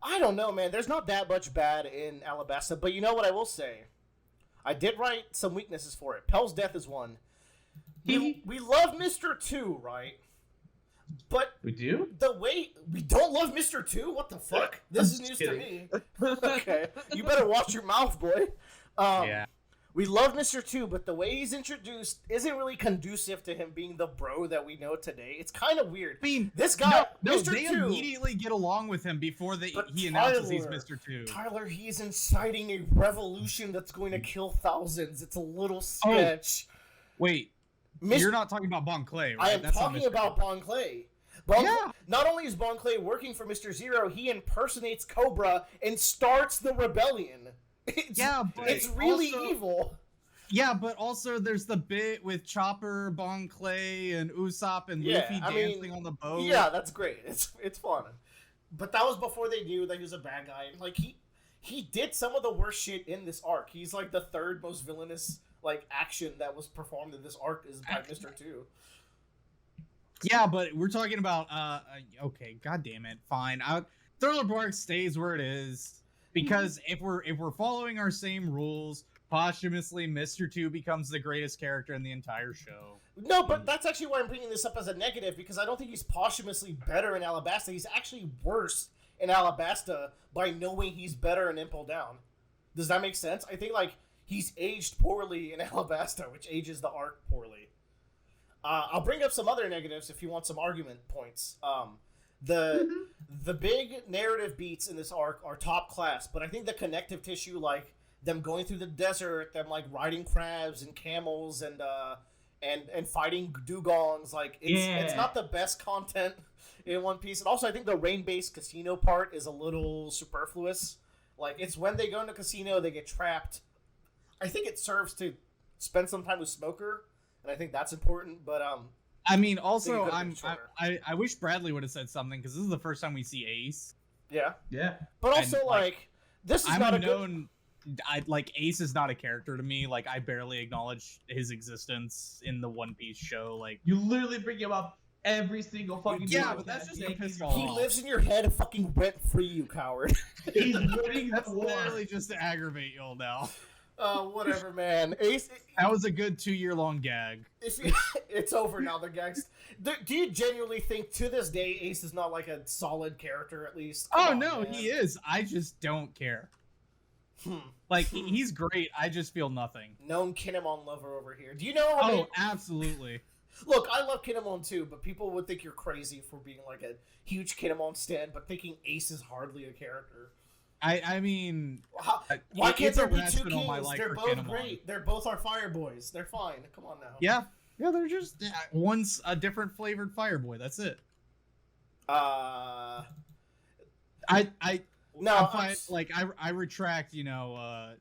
I don't know, man. There's not that much bad in Alabasta, but you know what I will say? I did write some weaknesses for it. Pell's death is one. We love Mr. 2, right? But we do? The way we don't love Mr. 2? What the fuck? This is news to me. Okay. You better watch your mouth, boy. Yeah. We love Mr. 2, but the way he's introduced isn't really conducive to him being the bro that we know today. It's kind of weird. I mean, this guy, no, Mr. they 2, immediately get along with him before he announces he's Mr. 2. Tyler, he's inciting a revolution that's going to kill thousands. It's a little sketch. Wait, you're not talking about Bon Clay, right? I am talking about Bon Clay. Not only is Bon Clay working for Mr. Zero, he impersonates Cobra and starts the rebellion. It's really evil. Yeah, but also there's the bit with Chopper, Bon Clay, and Usopp and Luffy dancing on the boat. Yeah, that's great. It's fun. But that was before they knew that he was a bad guy. Like he did some of the worst shit in this arc. He's like the third most villainous like action that was performed in this arc is by Mr. 2. Yeah, but we're talking about okay, god damn it, fine. Thriller Bark stays where it is because if we're following our same rules, posthumously, Mr. 2 becomes the greatest character in the entire show. No, but that's actually why I'm bringing this up as a negative, because I don't think he's posthumously better in Alabasta. He's actually worse in Alabasta by knowing he's better in Impel Down. Does that make sense? I think, like, he's aged poorly in Alabasta, which ages the arc poorly. I'll bring up some other negatives if you want some argument points. The big narrative beats in this arc are top class, but I think the connective tissue, like them going through the desert, them like riding crabs and camels and fighting dugongs, like it's not the best content in One Piece. And also, I think the rain-based casino part is a little superfluous. Like, it's when they go into casino, they get trapped. I think it serves to spend some time with Smoker, and I think that's important. But I mean, also, I wish Bradley would have said something, because this is the first time we see Ace. Yeah. Yeah. But also, And, like, this is I'm not a known. Ace is not a character to me. Like, I barely acknowledge his existence in the One Piece show. Like, You literally bring him up every single fucking yeah, video. but that's just He- because He lives in your head fucking rent-free, you coward. He's winning the that's war. literally just to aggravate y'all now. Whatever, man. Ace, That was a good 2-year-long gag. it's over now, the gags. Do you genuinely think, to this day, Ace is not, like, a solid character, at least? Come on, No, man. he is. I just don't care. Hmm. Like, he's great. I just feel nothing. Known Kinemon lover over here. Do you know how many... Oh, absolutely. Look, I love Kinemon too, but people would think you're crazy for being like a huge Kinemon stan, but thinking Ace is hardly a character. I mean, Why can't it's there a be two rational kings? my life They're for both Kinemon. great. They're both our fire boys. They're fine. Come on now. Yeah, they're just one's a different flavored Fireboy. That's it. Uh, I no, I'm fine. Like, I retract. You know,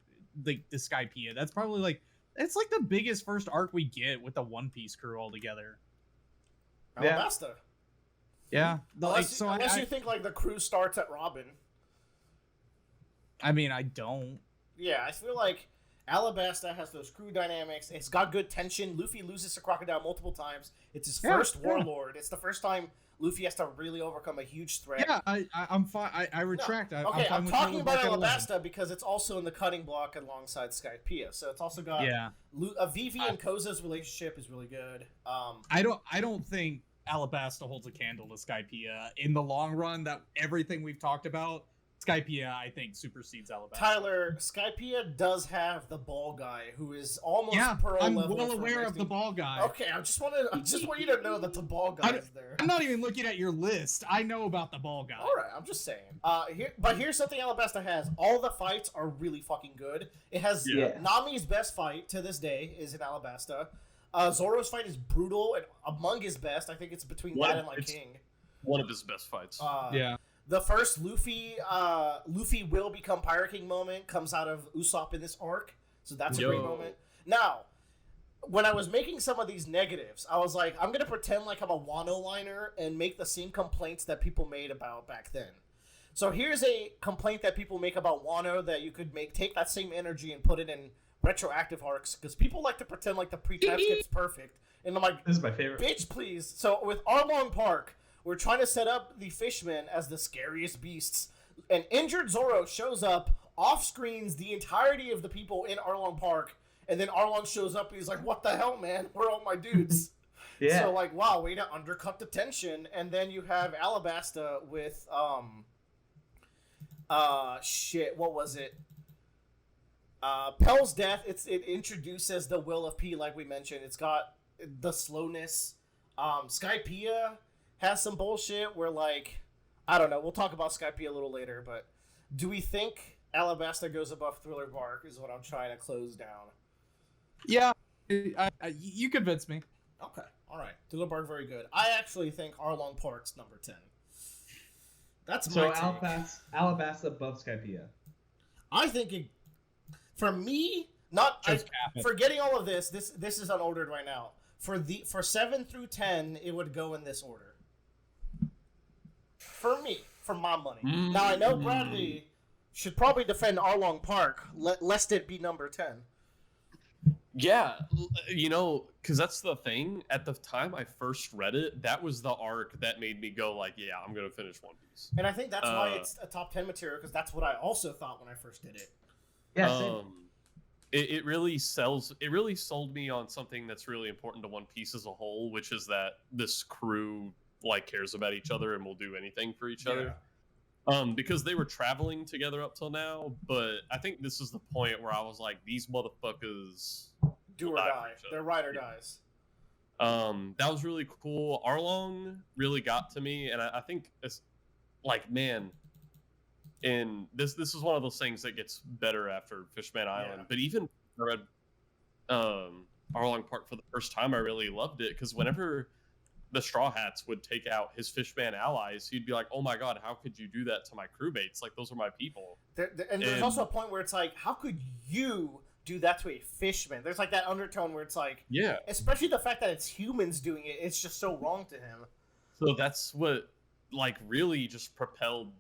the Skypiea. That's probably like it's like the biggest first arc we get with the One Piece crew all together. Alabasta. Yeah, Unless you think like the crew starts at Robin. I mean, I don't. Yeah, I feel like Alabasta has those crew dynamics. It's got good tension. Luffy loses to Crocodile multiple times. It's his first warlord. It's the first time Luffy has to really overcome a huge threat. Yeah, I'm fine. I retract. No. Okay, I'm with talking about Roller Bucket Alabasta because it's also in the cutting block alongside Skypiea. So it's also got Vivi and Koza's relationship is really good. I don't think Alabasta holds a candle to Skypiea in the long run. That everything we've talked about, Skypiea, I think, supersedes Alabasta. Tyler, Skypiea does have the ball guy who is almost Pearl I'm level. well aware of the ball guy. Okay, I just want you to know that the ball guy is there. I'm not even looking at your list. I know about the ball guy. All right, I'm just saying. But here's something Alabasta has. All the fights are really fucking good. It has Nami's best fight to this day is in Alabasta. Zoro's fight is brutal and among his best. I think it's between that and like King. One of his best fights. The first Luffy will become Pirate King moment comes out of Usopp in this arc, so that's a great moment. Now, when I was making some of these negatives, I was like, I'm gonna pretend like I'm a Wano liner and make the same complaints that people made about back then. So here's a complaint that people make about Wano that you could take that same energy and put it in retroactive arcs, because people like to pretend like the pre-time skip's perfect, and I'm like, this is my favorite. Bitch, please. So with Arlong Park, we're trying to set up the Fishmen as the scariest beasts. An injured Zoro shows up, off-screens the entirety of the people in Arlong Park, and then Arlong shows up and he's like, what the hell, man? Where are all my dudes? So, like, wow, way to undercut the tension. And then you have Alabasta with, what was it? Pell's death, it introduces the will of P, like we mentioned. It's got the slowness. Skypiea has some bullshit where, like, I don't know, we'll talk about Skypiea a little later, but do we think Alabasta goes above Thriller Bark is what I'm trying to close down. Yeah, you convinced me. Okay, alright. Thriller Bark, very good. I actually think Arlong Park's number 10. That's my take. Alabasta above Skypiea. I think it, for me, forgetting all of this is unordered right now. For 7 through 10, it would go in this order. For me, for my money. Now, I know Bradley should probably defend Arlong Park, lest it be number 10. Yeah, you know, because that's the thing. At the time I first read it, that was the arc that made me go like, yeah, I'm going to finish One Piece. And I think that's why it's a top 10 material, because that's what I also thought when I first did it. Yeah, same. it really sold me on something that's really important to One Piece as a whole, which is that this crew like cares about each other and will do anything for each other. Because they were traveling together up till now, but I think this is the point where I was like, these motherfuckers do or die. They're ride or dies. That was really cool. Arlong really got to me, and I think it's like, man, and this is one of those things that gets better after Fishman Island. But even I read Arlong Park for the first time, I really loved it, because whenever the Straw Hats would take out his Fishman allies, he'd be like, "Oh my god, how could you do that to my crewmates? Like, those are my people." And there's also a point where it's like, how could you do that to a fishman? There's like that undertone where it's like, yeah, especially the fact that it's humans doing it, it's just so wrong to him. So that's what like really just propelled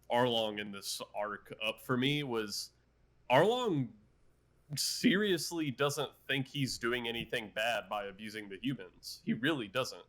Arlong in this arc up for me. Was Arlong seriously doesn't think he's doing anything bad by abusing the humans. He really doesn't.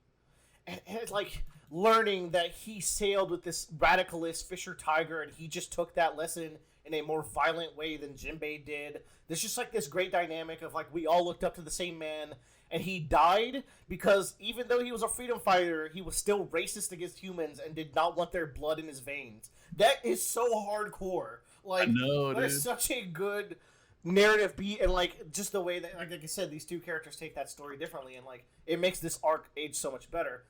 And it's like learning that he sailed with this radicalist Fisher Tiger, and he just took that lesson in a more violent way than Jinbei did. There's just like this great dynamic of like, we all looked up to the same man, and he died because even though he was a freedom fighter, he was still racist against humans and did not want their blood in his veins. That is so hardcore. Like, that's such a good narrative beat, and like just the way that, like I said, these two characters take that story differently, and like it makes this arc age so much better.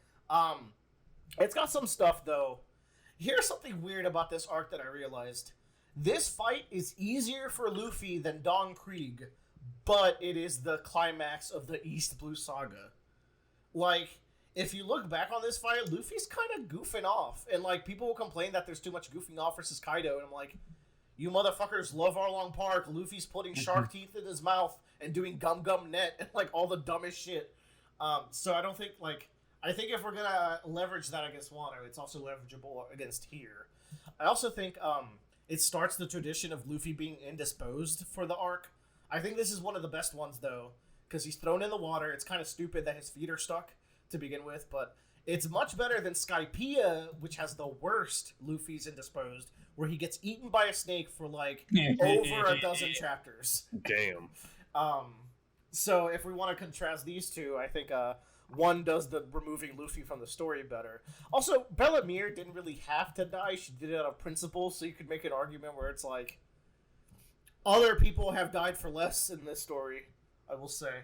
It's got some stuff though. Here's something weird about this arc that I realized. This fight is easier for Luffy than Don Krieg, but it is the climax of the East Blue Saga. Like, if you look back on this fight, Luffy's kind of goofing off, and like people will complain that there's too much goofing off versus Kaido, and I'm like, you motherfuckers love Arlong Park. Luffy's putting shark teeth in his mouth and doing gum gum net and like all the dumbest shit. So I don't think like, I think if we're gonna leverage that against Wano, it's also leverageable against here. I also think it starts the tradition of Luffy being indisposed for the arc. I think this is one of the best ones though, because he's thrown in the water. It's kind of stupid that his feet are stuck to begin with, but it's much better than Skypiea, which has the worst Luffy's indisposed, where he gets eaten by a snake for like over a dozen chapters. Damn. So if we want to contrast these two, I think one does the removing Luffy from the story better. Also, Bellamere didn't really have to die. She did it out of principle, so you could make an argument where it's like, other people have died for less in this story, I will say.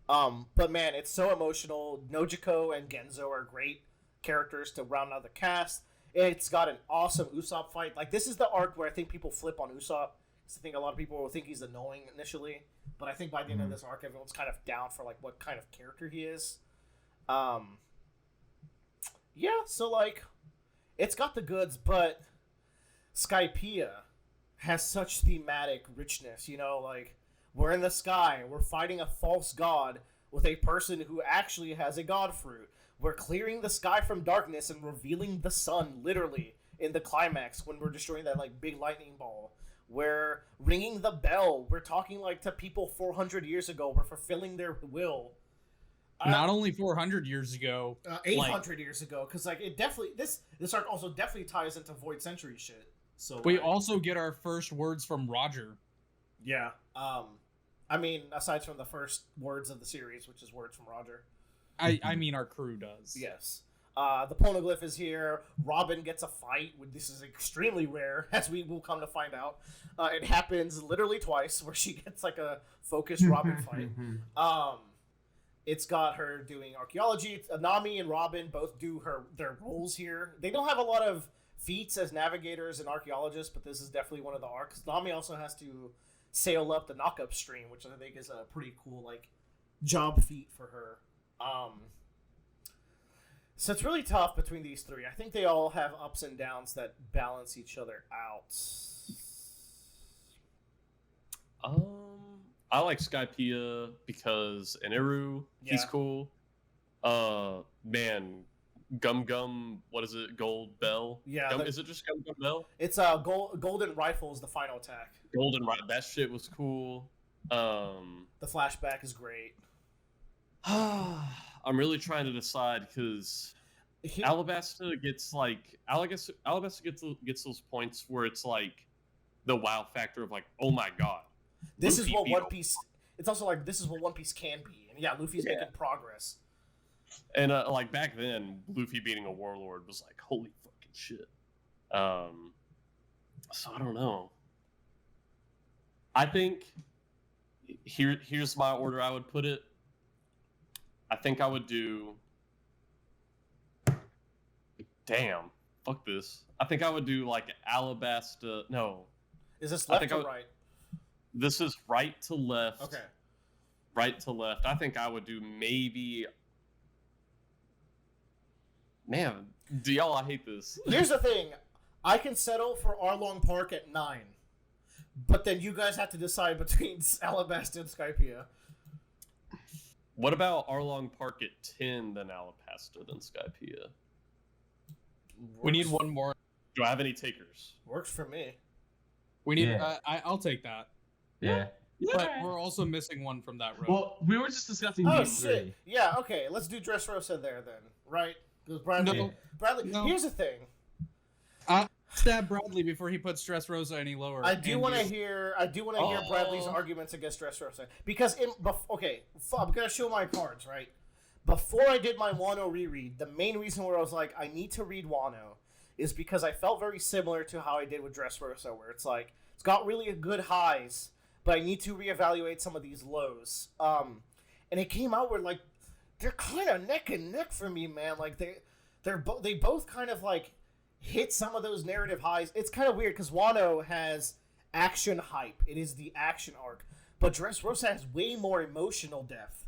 But man, it's so emotional. Nojiko and Genzo are great characters to round out the cast. It's got an awesome Usopp fight. Like, this is the arc where I think people flip on Usopp. I think a lot of people will think he's annoying initially, but I think by the end of this arc, everyone's kind of down for like what kind of character he is. Yeah, so like, it's got the goods, but Skypiea has such thematic richness, you know, like, we're in the sky, we're fighting a false god with a person who actually has a god fruit. We're clearing the sky from darkness and revealing the sun, literally, in the climax when we're destroying that, like, big lightning ball. We're ringing the bell. We're talking, like, to people 400 years ago. We're fulfilling their will. Not only 400 years ago. 800 years ago, because, like, it definitely... This arc also definitely ties into Void Century shit. So we also get our first words from Roger. Yeah. I mean, aside from the first words of the series, which is words from Roger. I mean, our crew does. Yes. The Poneglyph is here. Robin gets a fight. This is extremely rare, as we will come to find out. It happens literally twice, where she gets like a focused Robin fight. It's got her doing archaeology. Nami and Robin both do their roles here. They don't have a lot of feats as navigators and archaeologists, but this is definitely one of the arcs. Nami also has to sail up the knock-up stream, which I think is a pretty cool like job feat for her. So it's really tough between these three. I think they all have ups and downs that balance each other out. I like Skypiea because Eneru, he's cool. Man, Gum Gum, what is it? Gold Bell? Yeah. Is it just Gum Gum Bell? It's Golden Rifle is the final attack. Golden Rifle, that shit was cool. The flashback is great. I'm really trying to decide because Alabasta gets like Alabasta gets those points where it's like the wow factor of like, oh my god. this Luffy is what beat One him. Piece. It's also like this is what One Piece can be, and yeah, Luffy's making progress. And like back then, Luffy beating a warlord was like holy fucking shit. So I don't know. I think here's my order I would put it. I think I would do. Damn, fuck this. I think I would do like Alabasta. No, Is this I left think or I would- right? this is right to left. Okay. Right to left. I think I would do maybe. Man, do y'all? I hate this. Here's the thing. I can settle for Arlong Park at 9. But then you guys have to decide between Alabasta and Skypiea. What about Arlong Park at 10, then Alabasta, then Skypiea? We need one more. Do I have any takers? Works for me. We need. Yeah. I'll take that. Yeah. But we're also missing one from that row. Well, we were just discussing Oh, these shit. three. Yeah, okay. Let's do Dressrosa there then. Right? Because Bradley. No. Bradley. No. Here's the thing. Stab Bradley before he puts Dressrosa any lower. I do want to And hear Oh. Bradley's arguments against Dressrosa because I'm gonna show my cards right. Before I did my Wano reread, the main reason where I was like I need to read Wano is because I felt very similar to how I did with Dressrosa, where it's like it's got really good highs, but I need to reevaluate some of these lows. And it came out where like they're kind of neck and neck for me, man. Like they both kind of like hit some of those narrative highs. It's kind of weird because Wano has action hype. It is the action arc. But Dressrosa has way more emotional depth.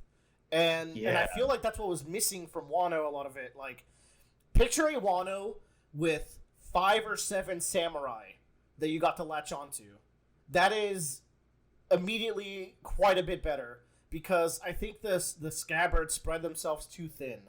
And I feel like that's what was missing from Wano, a lot of it. Like, picture a Wano with 5 or 7 samurai that you got to latch onto. That is immediately quite a bit better because I think the scabbards spread themselves too thin.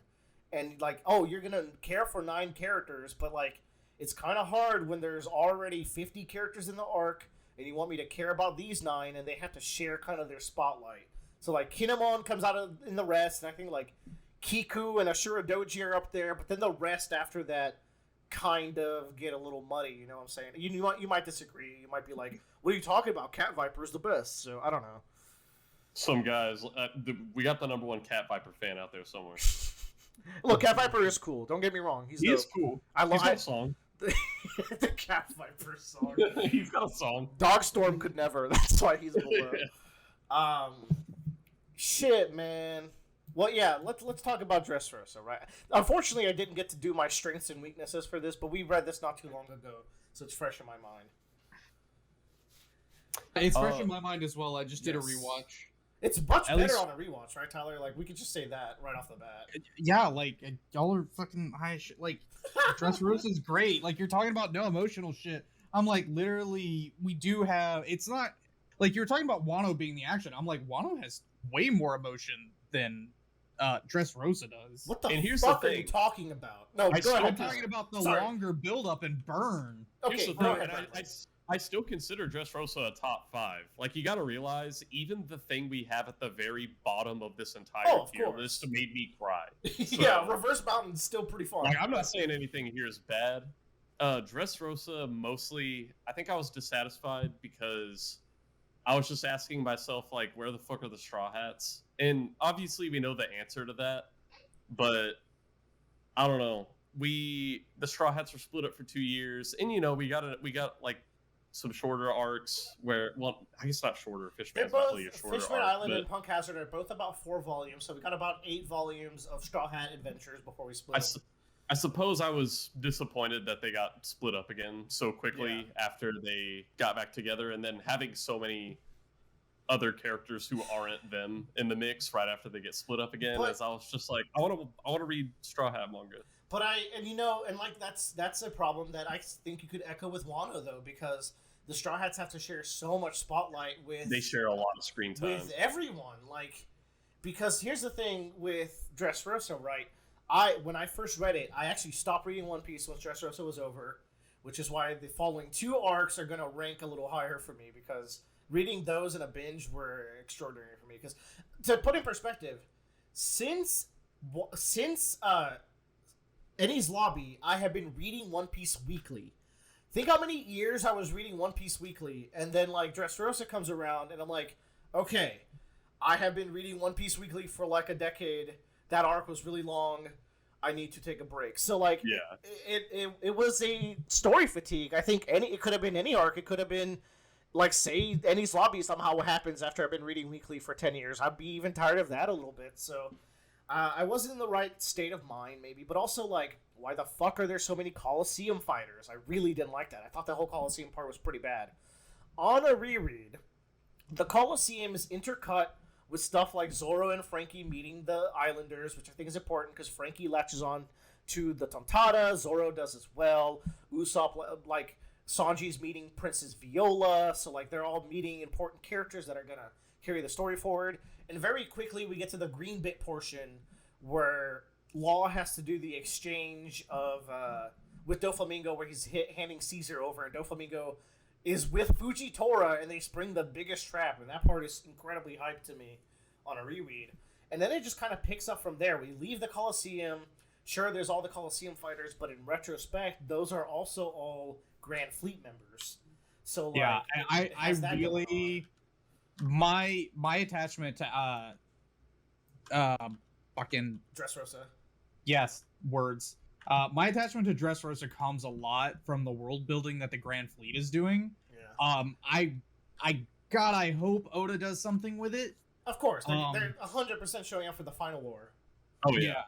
And, like, oh, you're going to care for 9 characters, but, like, it's kind of hard when there's already 50 characters in the arc, and you want me to care about these 9, and they have to share kind of their spotlight. So, like, Kinemon comes out in the rest, and I think, like, Kiku and Ashura Doji are up there, but then the rest after that kind of get a little muddy, you know what I'm saying? You might disagree. You might be like, what are you talking about? Cat Viper is the best. So, I don't know. Some guys, we got the #1 Cat Viper fan out there somewhere. Look, Cat Viper is cool. Don't get me wrong. He is cool. I He's love got a song. the Cat Viper song. He's got a song. Dogstorm could never. That's why he's below. Shit, man. Well, yeah. Let's talk about Dressrosa, right? Unfortunately, I didn't get to do my strengths and weaknesses for this, but we read this not too long ago, so it's fresh in my mind. it's fresh in my mind as well. I just did a Yes. rewatch. It's much At better least- on a rewatch, right, Tyler? Like we could just say that right off the bat. Yeah, like y'all are fucking high as shit. Like Dressrosa's great. Like you're talking about no emotional shit. I'm like literally we do have. It's not like you're talking about Wano being the action. I'm like Wano has way more emotion than Dressrosa does. What the And here's fuck the are you thing. talking about? No, I'm go ahead. talking about the Sorry. longer build up and burn. Here's Okay, the go thing, ahead. and I still consider Dressrosa a top 5. Like, you gotta realize, even the thing we have at the very bottom of this entire Oh, of tier course. list made me cry. Yeah, Reverse Mountain's still pretty fun. Like, I'm not saying anything here is bad. Dressrosa, mostly, I think I was dissatisfied because I was just asking myself, like, where the fuck are the Straw Hats? And obviously we know the answer to that, but I don't know. The Straw Hats were split up for 2 years, and you know, we got like some shorter arcs where, well, I guess not shorter. They're Fishman's not both really a shorter Fishman arc, Island but and Punk Hazard are both about 4 volumes, so we got about 8 volumes of Straw Hat Adventures before we split. I suppose I was disappointed that they got split up again so quickly after they got back together, and then having so many other characters who aren't them in the mix right after they get split up again. But- as I was just like, I want to read Straw Hat manga. But that's a problem that I think you could echo with Wano though, because the Straw Hats have to share so much spotlight with They share a lot of screen time. with everyone. Like, because here's the thing with Dressrosa, right? When I first read it, I actually stopped reading One Piece once Dressrosa was over, which is why the following 2 arcs are gonna rank a little higher for me, because reading those in a binge were extraordinary for me. Because to put in perspective, since Enies Lobby, I have been reading One Piece weekly. think how many years I was reading One Piece weekly, and then like Dressrosa comes around, and I'm like, okay, I have been reading One Piece weekly for like a decade. That arc was really long. I need to take a break. So like, it was a story fatigue. I think it could have been any arc. It could have been like, say, Enies Lobby somehow happens after I've been reading weekly for 10 years. I'd be even tired of that a little bit. So I wasn't in the right state of mind, maybe. But also, like, why the fuck are there so many Coliseum fighters? I really didn't like that. I thought the whole Coliseum part was pretty bad. On a reread, the Coliseum is intercut with stuff like Zoro and Frankie meeting the Islanders, which I think is important because Frankie latches on to the Tontada. Zoro does as well. Usopp, like, Sanji's meeting Princess Viola. So, like, they're all meeting important characters that are going to carry the story forward. And very quickly, we get to the green bit portion where Law has to do the exchange of with Doflamingo, where he's handing Caesar over, and Doflamingo is with Fujitora, and they spring the biggest trap, and that part is incredibly hyped to me on a reread. And then it just kind of picks up from there. We leave the Coliseum. Sure, there's all the Coliseum fighters, but in retrospect, those are also all Grand Fleet members. So like, yeah, I really my attachment to fucking Dressrosa. Yes, words. My attachment to Dressrosa comes a lot from the world building that the Grand Fleet is doing. Yeah. I hope Oda does something with it. Of course, they're 100% showing up for the final war. Oh yeah.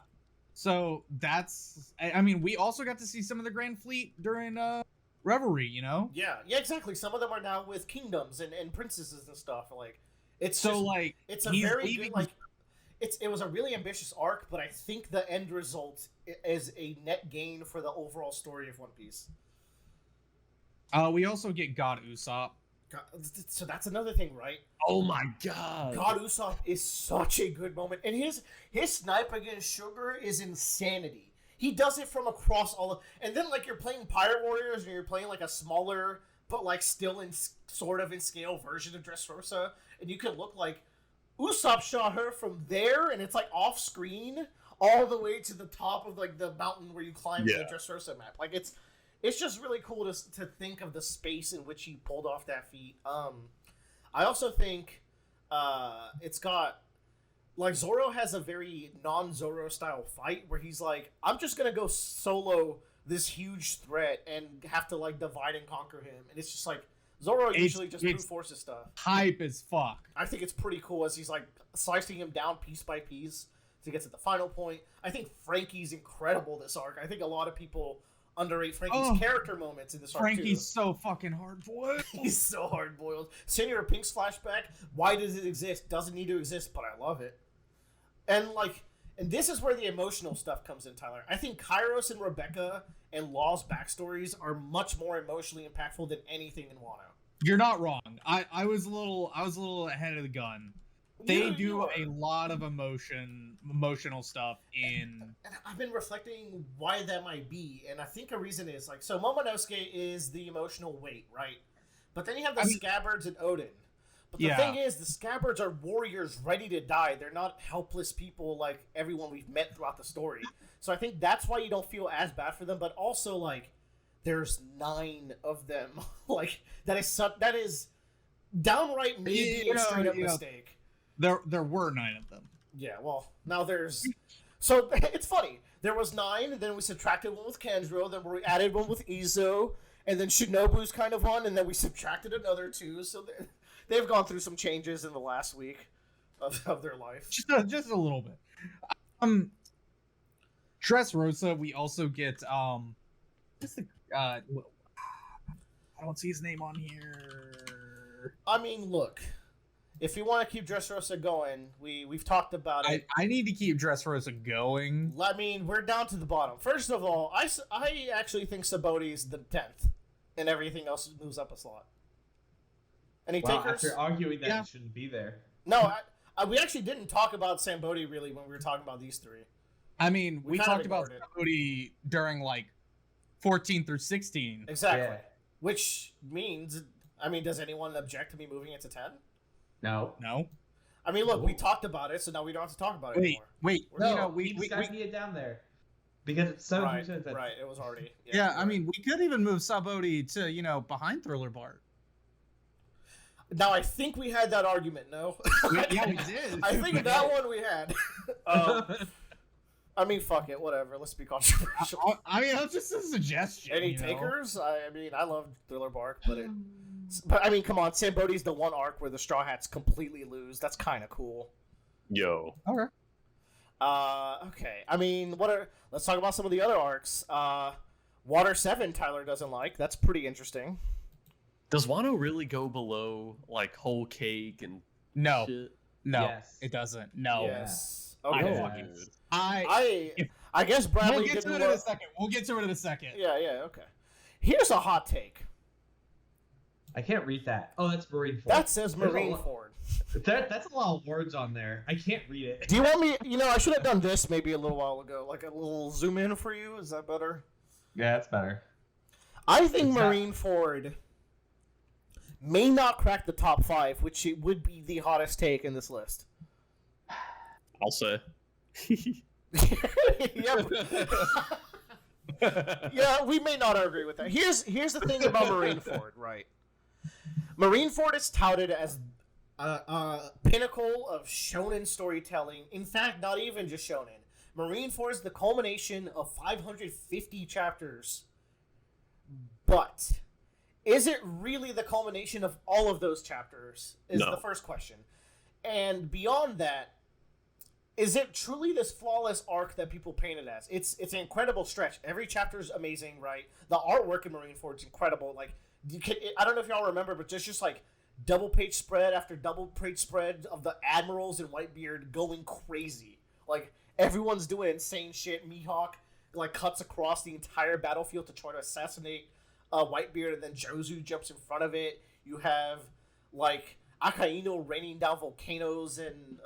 So that's. I mean, we also got to see some of the Grand Fleet during Reverie. You know. Yeah, exactly. Some of them are now with kingdoms and princesses and stuff. Like, it's so just, like it's a very good like. It was a really ambitious arc, but I think the end result is a net gain for the overall story of One Piece. We also get God Usopp. So that's another thing, right? Oh my god. God Usopp is such a good moment. And his snipe against Sugar is insanity. He does it from across all of... And then, like, you're playing Pirate Warriors, and you're playing, like, a smaller, but, like, still in sort of in scale version of Dressrosa, and you can look like... Usopp shot her from there, and it's like off screen, all the way to the top of like the mountain where you climb the Dressrosa map. Like it's just really cool to think of the space in which he pulled off that feat. I also think it's got like Zoro has a very non-Zoro style fight where he's like, I'm just gonna go solo this huge threat and have to like divide and conquer him, and it's just like. Zoro usually just brute forces stuff. Hype as fuck. I think it's pretty cool as he's like slicing him down piece by piece to get to the final point. I think Frankie's incredible this arc. I think a lot of people underrate Frankie's character moments in this arc Frankie's so fucking hard boiled. He's so hard boiled. Senor Pink's flashback. Why does it exist? Doesn't need to exist, but I love it. And this is where the emotional stuff comes in, Tyler. I think Kairos and Rebecca and Law's backstories are much more emotionally impactful than anything in Wano. You're not wrong. I was a little ahead of the gun. They do a lot of emotional stuff in. And I've been reflecting why that might be, and I think a reason is like so. Momonosuke is the emotional weight, right? But then you have the scabbards and Odin. But the thing is, the scabbards are warriors ready to die. They're not helpless people like everyone we've met throughout the story. So I think that's why you don't feel as bad for them. But also, like, there's 9 of them. Like, that is downright maybe a straight up mistake. There were 9 of them. Yeah, well, now there's... So, it's funny. There was 9, then we subtracted one with Kanjuro, then we added one with Izo, and then Shinobu's kind of one, and then we subtracted another 2, so... They've gone through some changes in the last week of their life. Just a little bit. Dressrosa, we also get what's the I don't see his name on here. I mean, look, if you want to keep Dressrosa going, we've talked about it. I need to keep Dressrosa going. I mean, we're down to the bottom. First of all, I actually think Sabaody is the 10th, and everything else moves up a slot. Any takers? After arguing that it shouldn't be there. No, we actually didn't talk about Sabaody really when we were talking about these 3. I mean, we talked about Sabaody during like 14 through 16. Exactly. Yeah. Which means, I mean, does anyone object to me moving it to 10? No. I mean, look, we talked about it, so now we don't have to talk about it anymore. Wait. No, we Skypiea down there. Because it's so Right, recent that right. It was already. Yeah, you're I mean, we could even move Sabaody to, behind Thriller Bart. Now, I think we had that argument, no? Yeah, we did. I think that one we had. I mean, fuck it, whatever. Let's be controversial. I mean, that's just a suggestion. Any takers? I mean, I love Thriller Bark, but I mean, come on, Saboody's the one arc where the Straw Hats completely lose. That's kind of cool. Yo. Okay. Okay. I mean, let's talk about some of the other arcs. Water 7, Tyler doesn't like. That's pretty interesting. Does Wano really go below like whole cake and No. shit? No, Yes. it doesn't. No. Yes. I Okay. Fucking good. I guess Bradley We'll get to didn't it in a second. We'll get to it in a second. Yeah, okay. Here's a hot take. I can't read that. Oh, that's Marineford. That says There's a lot- Marineford. That's a lot of words on there. I can't read it. Do you want me? I should have done this maybe a little while ago, like a little zoom in for you. Is that better? Yeah, that's better. I think It's not- Marineford may not crack the top 5, which it would be the hottest take in this list. I'll say. yeah, yeah, we may not agree with that. Here's the thing about Marineford, right? Marineford is touted as a pinnacle of shonen storytelling. In fact, not even just shonen. Marineford is the culmination of 550 chapters. But is it really the culmination of all of those chapters? Is No. the first question. And beyond that, is it truly this flawless arc that people paint it as? It's an incredible stretch. Every chapter is amazing, right? The artwork in Marineford is incredible. Like, I don't know if y'all remember, but just like double page spread after double page spread of the admirals in Whitebeard going crazy. Like, everyone's doing insane shit. Mihawk like cuts across the entire battlefield to try to assassinate Whitebeard, and then Jozu jumps in front of it. You have like Akainu raining down volcanoes and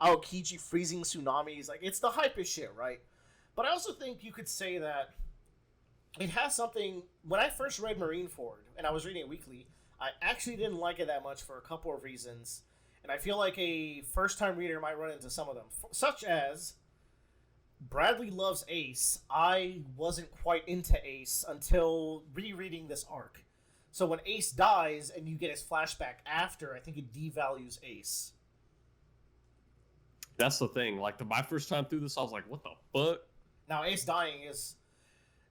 Aokiji freezing tsunamis. Like, it's the hypest shit, right? But I also think you could say that it has something. When I first read Marineford, and I was reading it weekly, I actually didn't like it that much for a couple of reasons. And I feel like a first-time reader might run into some of them. Such as, Bradley loves Ace. I wasn't quite into Ace until rereading this arc. So when Ace dies and you get his flashback after, I think it devalues Ace. That's the thing. Like, my first time through this, I was like, what the fuck? Now, Ace dying is...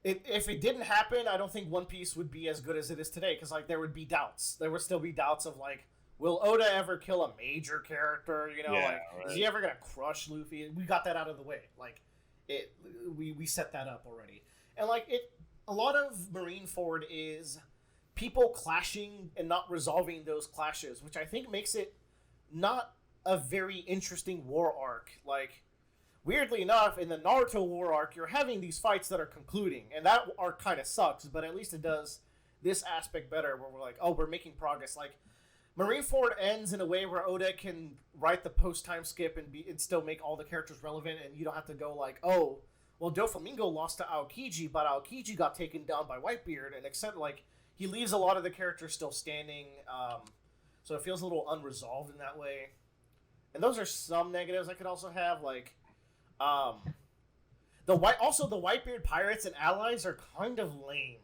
If it didn't happen, I don't think One Piece would be as good as it is today, because like there would be doubts. There would still be doubts of like, will Oda ever kill a major character? Yeah, Like, right. is he ever gonna crush Luffy? We got that out of the way. Like, we set that up already. And like a lot of Marineford is people clashing and not resolving those clashes, which I think makes it not a very interesting war arc. Like, weirdly enough, in the Naruto war arc, you're having these fights that are concluding, and that arc kind of sucks, but at least it does this aspect better, where we're like, oh, we're making progress. Like, Marineford ends in a way where Oda can write the post-time skip and still make all the characters relevant, and you don't have to go like, oh, well, Doflamingo lost to Aokiji, but Aokiji got taken down by Whitebeard, and except, like, he leaves a lot of the characters still standing, so it feels a little unresolved in that way. And those are some negatives I could also have, like... the Whitebeard pirates and allies are kind of lame.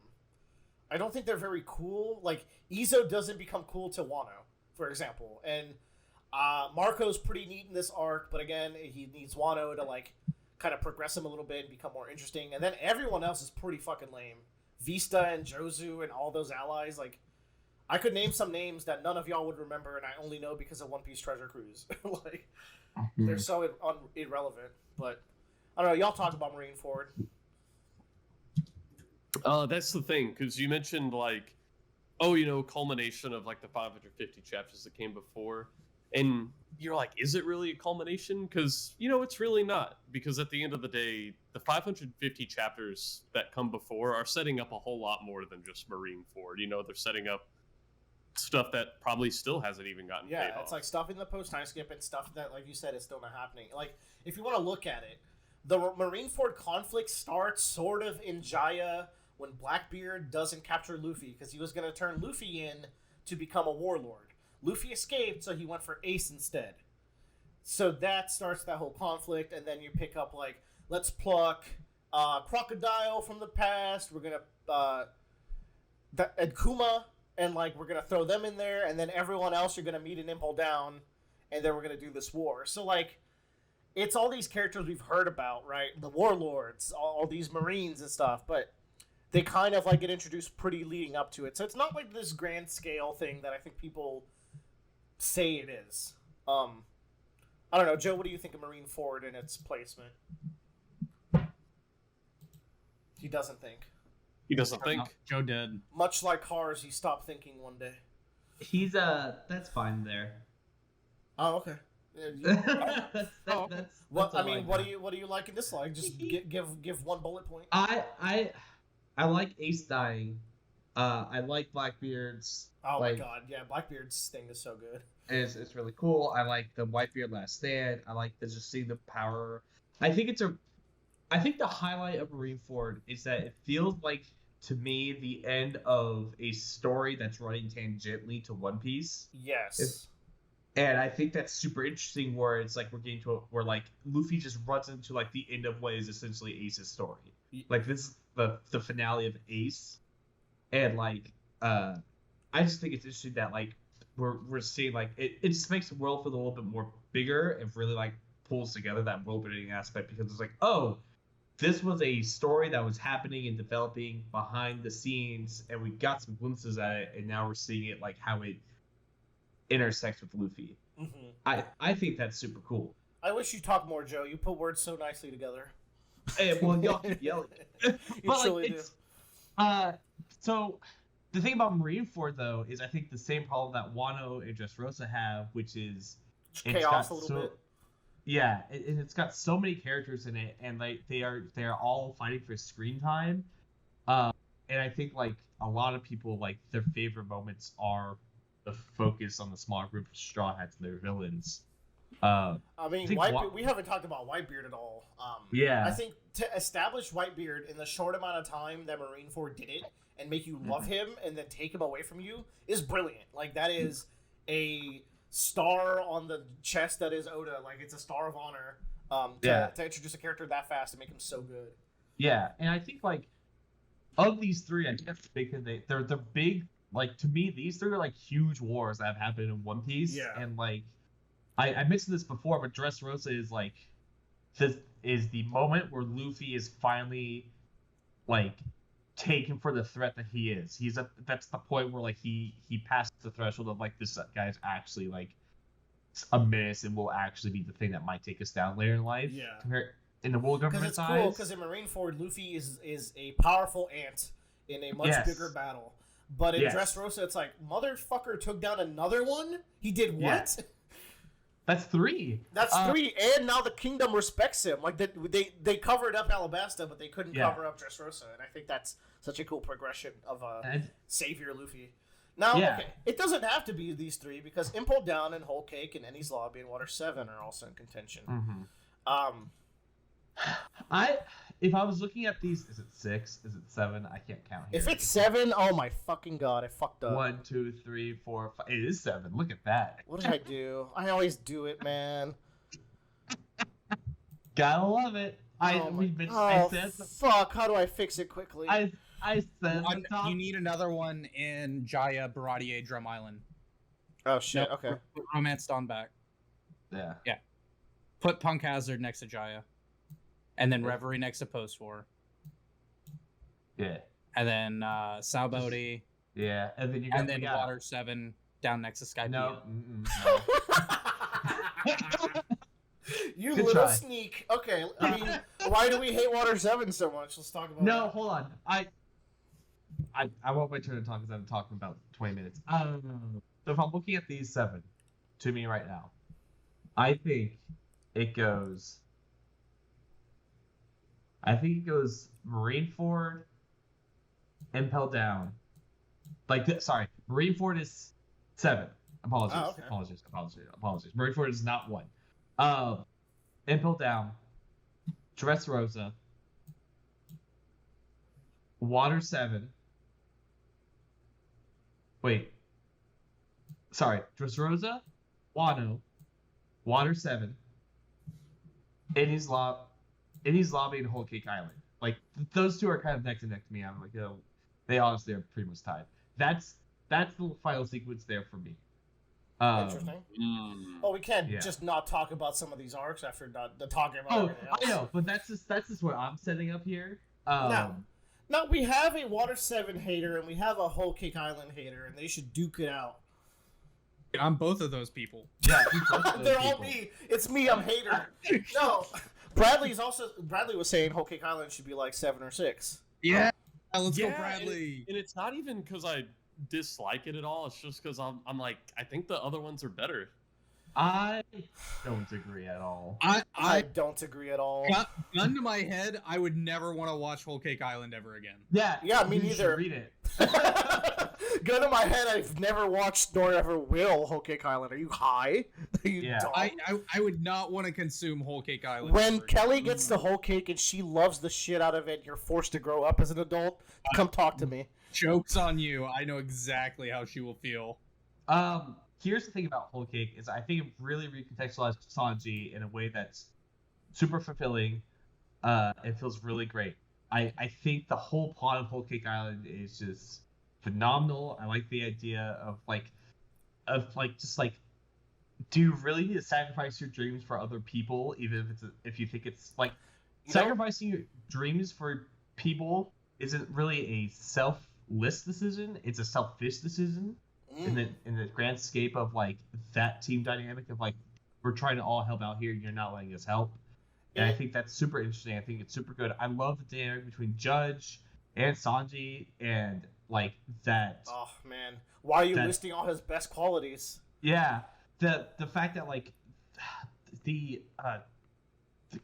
I don't think they're very cool. Like, Izo doesn't become cool to Wano, for example. And Marco's pretty neat in this arc, but again, he needs Wano to like kind of progress him a little bit and become more interesting. And then everyone else is pretty fucking lame. Vista and Jozu and all those allies, like, I could name some names that none of y'all would remember, and I only know because of One Piece Treasure Cruise. Like, they're so irrelevant. But I don't know. Y'all talk about Marineford. That's the thing, because you mentioned like, culmination of like the 550 chapters that came before, and you're like, is it really a culmination? Because it's really not. Because at the end of the day, the 550 chapters that come before are setting up a whole lot more than just Marineford. They're setting up stuff that probably still hasn't even gotten paid off. It's like stuff in the post-time skip and stuff that, like you said, is still not happening. Like, if you want to look at it, the Marineford conflict starts sort of in Jaya when Blackbeard doesn't capture Luffy because he was going to turn Luffy in to become a warlord. Luffy escaped, so he went for Ace instead. So that starts that whole conflict, and then you pick up, like, let's pluck Crocodile from the past. We're gonna and Kuma, and like we're gonna throw them in there, and then everyone else you're gonna meet in Impel Down, and then we're gonna do this war. So like, it's all these characters we've heard about, right? The warlords, all these Marines and stuff, but they kind of like get introduced pretty leading up to it. So it's not like this grand scale thing that I think people say it is. I don't know, Joe. What do you think of Marineford and its placement? He doesn't think. He doesn't think. Joe did. Much like Cars, he stopped thinking one day. He's that's fine there. Oh, okay. That's What all I mean, got. what do you like and dislike? Just give one bullet point. I like Ace dying. I like Blackbeard's. Oh like, my god, yeah, Blackbeard's thing is so good. It's really cool. I like the Whitebeard Last Stand. I like just seeing the power. I think the highlight of Marineford is that it feels like, to me, the end of a story that's running tangentially to One Piece. Yes. And I think that's super interesting, where it's like we're getting to where like Luffy just runs into like the end of what is essentially Ace's story. Like this is the finale of Ace, and like I just think it's interesting that like we're seeing like it just makes the world feel a little bit more bigger and really like pulls together that world building aspect, because it's like, oh, this was a story that was happening and developing behind the scenes, and we got some glimpses at it, and now we're seeing it like how it intersects with Luffy. Mm-hmm. I think that's super cool. I wish you talked more, Joe. You put words so nicely together. Hey, well, y'all keep yelling. You But truly do. So the thing about Marineford though is I think the same problem that Wano and Dressrosa have, which is it's Chaos got a little bit. Yeah, and it's got so many characters in it, and like they are all fighting for screen time. And I think like a lot of people, like their favorite moments are the focus on the small group of Straw Hats and their villains. I mean, think we haven't talked about Whitebeard at all. Yeah. I think to establish Whitebeard in the short amount of time that Marineford did it and make you love him and then take him away from you is brilliant. Like, that is a star on the chest that is Oda. Like, it's a star of honor to introduce a character that fast and make him so good. Yeah, and I think like of these three, I guess because they're big. Like, to me, these three are like huge wars that have happened in One Piece. Yeah. And like I mentioned this before, but Dressrosa is like this is the moment where Luffy is finally like taken for the threat that he is. That's the point where like he passed the threshold of like, this guy's actually like a menace and will actually be the thing that might take us down later in life. Yeah. In the world Because government's it's eyes. cool, because in Marineford, Luffy is a powerful ant in a much bigger battle. But in Dressrosa, it's like, motherfucker took down another one? He did what? Yeah. That's three. That's three, and now the kingdom respects him. Like, they covered up Alabasta, but they couldn't cover up Dressrosa, and I think that's such a cool progression of Savior Luffy. Now, okay, it doesn't have to be these three, because Impel Down and Whole Cake and Enies Lobby and Water 7 are also in contention. Mm-hmm. If I was looking at these, is it 6? Is it 7? I can't count here. If it's 7, oh my fucking god, I fucked up. 1, 2, 3, 4, 5. It is 7. Look at that. What did I do? I always do it, man. Gotta love it. Fuck! How do I fix it quickly? I said you need another one in Jaya, Baratie, Drum Island. Oh shit! Nope, Okay. put Romance Dawn back. Yeah. Put Punk Hazard next to Jaya, and then Reverie next to Post-War. Yeah. And then Sabaody. Yeah. And then Water 7 down next to Skypiea. No. You Good little try. sneak. Okay, I mean, why do we hate Water 7 so much? Let's talk about No, that. hold on. I won't wait turn to talk because I'm talking about 20 minutes. So if I'm looking at these 7 to me right now, I think it goes Marineford, Impel Down. Marineford is 7. Apologies. Oh, okay. Apologies. Marineford is not 1. Impel Down, Dressrosa, Water 7. Wait. Sorry, Dressrosa, Wano, Water 7, Enies Lobby, and Whole Cake Island. like those two are kind of neck to neck to me. I'm like, they honestly are pretty much tied. That's the final sequence there for me. Interesting. Oh, we can't just not talk about some of these arcs after not talking about everything else. I know, but that's just what I'm setting up here. Now we have a Water 7 hater and we have a Whole Cake Island hater, and they should duke it out. I'm both of those people. Yeah, they're all me. It's me. I'm hater. No, Bradley was saying Whole Cake Island should be like 7 or 6. Yeah, let's go, Bradley. And it's not even because I dislike it at all. It's just because I'm like, I think the other ones are better. I don't agree at all. I don't agree at all. Gun to my head, I would never want to watch Whole Cake Island ever again. Yeah, me neither. Read it. Gun to my head, I've never watched nor ever will Whole Cake Island. Are you high? Are you dumb? I would not want to consume Whole Cake Island. When Kelly gets the whole cake and she loves the shit out of it, you're forced to grow up as an adult. Come talk to me. Joke's on you. I know exactly how she will feel. Here's the thing about Whole Cake is I think it really recontextualized Sanji in a way that's super fulfilling. It feels really great. I think the whole plot of Whole Cake Island is just phenomenal. I like the idea of do you really need to sacrifice your dreams for other people, even if you think it's like sacrificing your dreams for people isn't really a selfless decision, it's a selfish decision. In the grand scape of like that team dynamic of like we're trying to all help out here, you're not letting us help, and I think that's super interesting. I think it's super good. I love the dynamic between Judge and Sanji, and like that. Oh man, why are you listing all his best qualities? Yeah, the fact that like the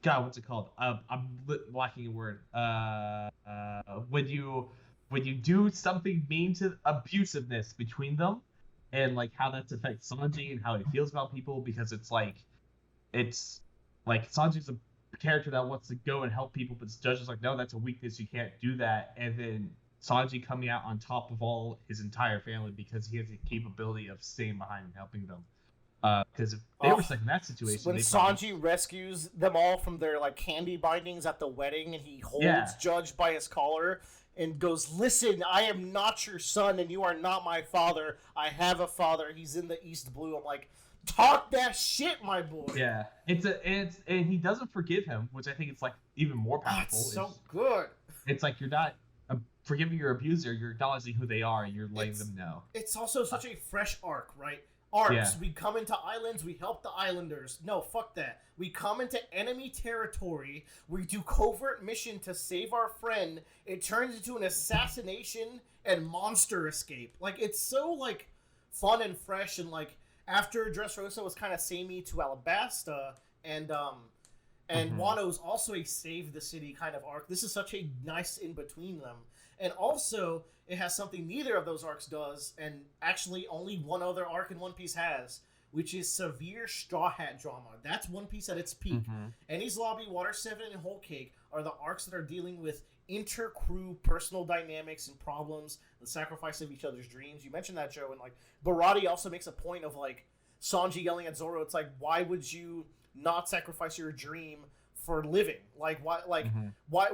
God, what's it called? I'm lacking a word. When you do something mean to abusiveness between them, and like how that affects Sanji and how he feels about people, because it's like Sanji's a character that wants to go and help people, but the Judge is like, no, that's a weakness, you can't do that. And then Sanji coming out on top of all his entire family because he has the capability of staying behind and helping them. Because if they were stuck in that situation, when Sanji rescues them all from their like candy bindings at the wedding, and he holds Judge by his collar and goes, "Listen, I am not your son, and you are not my father. I have a father. He's in the East Blue." I'm like, talk that shit, my boy. Yeah, and he doesn't forgive him, which I think it's like even more powerful. That's so good. It's like you're not forgiving your abuser, you're acknowledging who they are, and you're letting them know. It's also such a fresh arc, right? Arcs. We come into islands, we help the islanders. No, fuck that. We come into enemy territory, we do covert mission to save our friend. It turns into an assassination and monster escape. Like, it's so, like, fun and fresh, and, like, after Dressrosa was kind of samey to Alabasta, and Wano's also a save the city kind of arc. This is such a nice in-between them. And also, it has something neither of those arcs does, and actually only one other arc in One Piece has, which is severe Straw Hat drama. That's One Piece at its peak. Enies Lobby, Water 7, and Whole Cake are the arcs that are dealing with inter-crew personal dynamics and problems, the sacrifice of each other's dreams. You mentioned that, Joe, and like Baratie also makes a point of like Sanji yelling at Zoro. It's like, why would you not sacrifice your dream for living? Like, why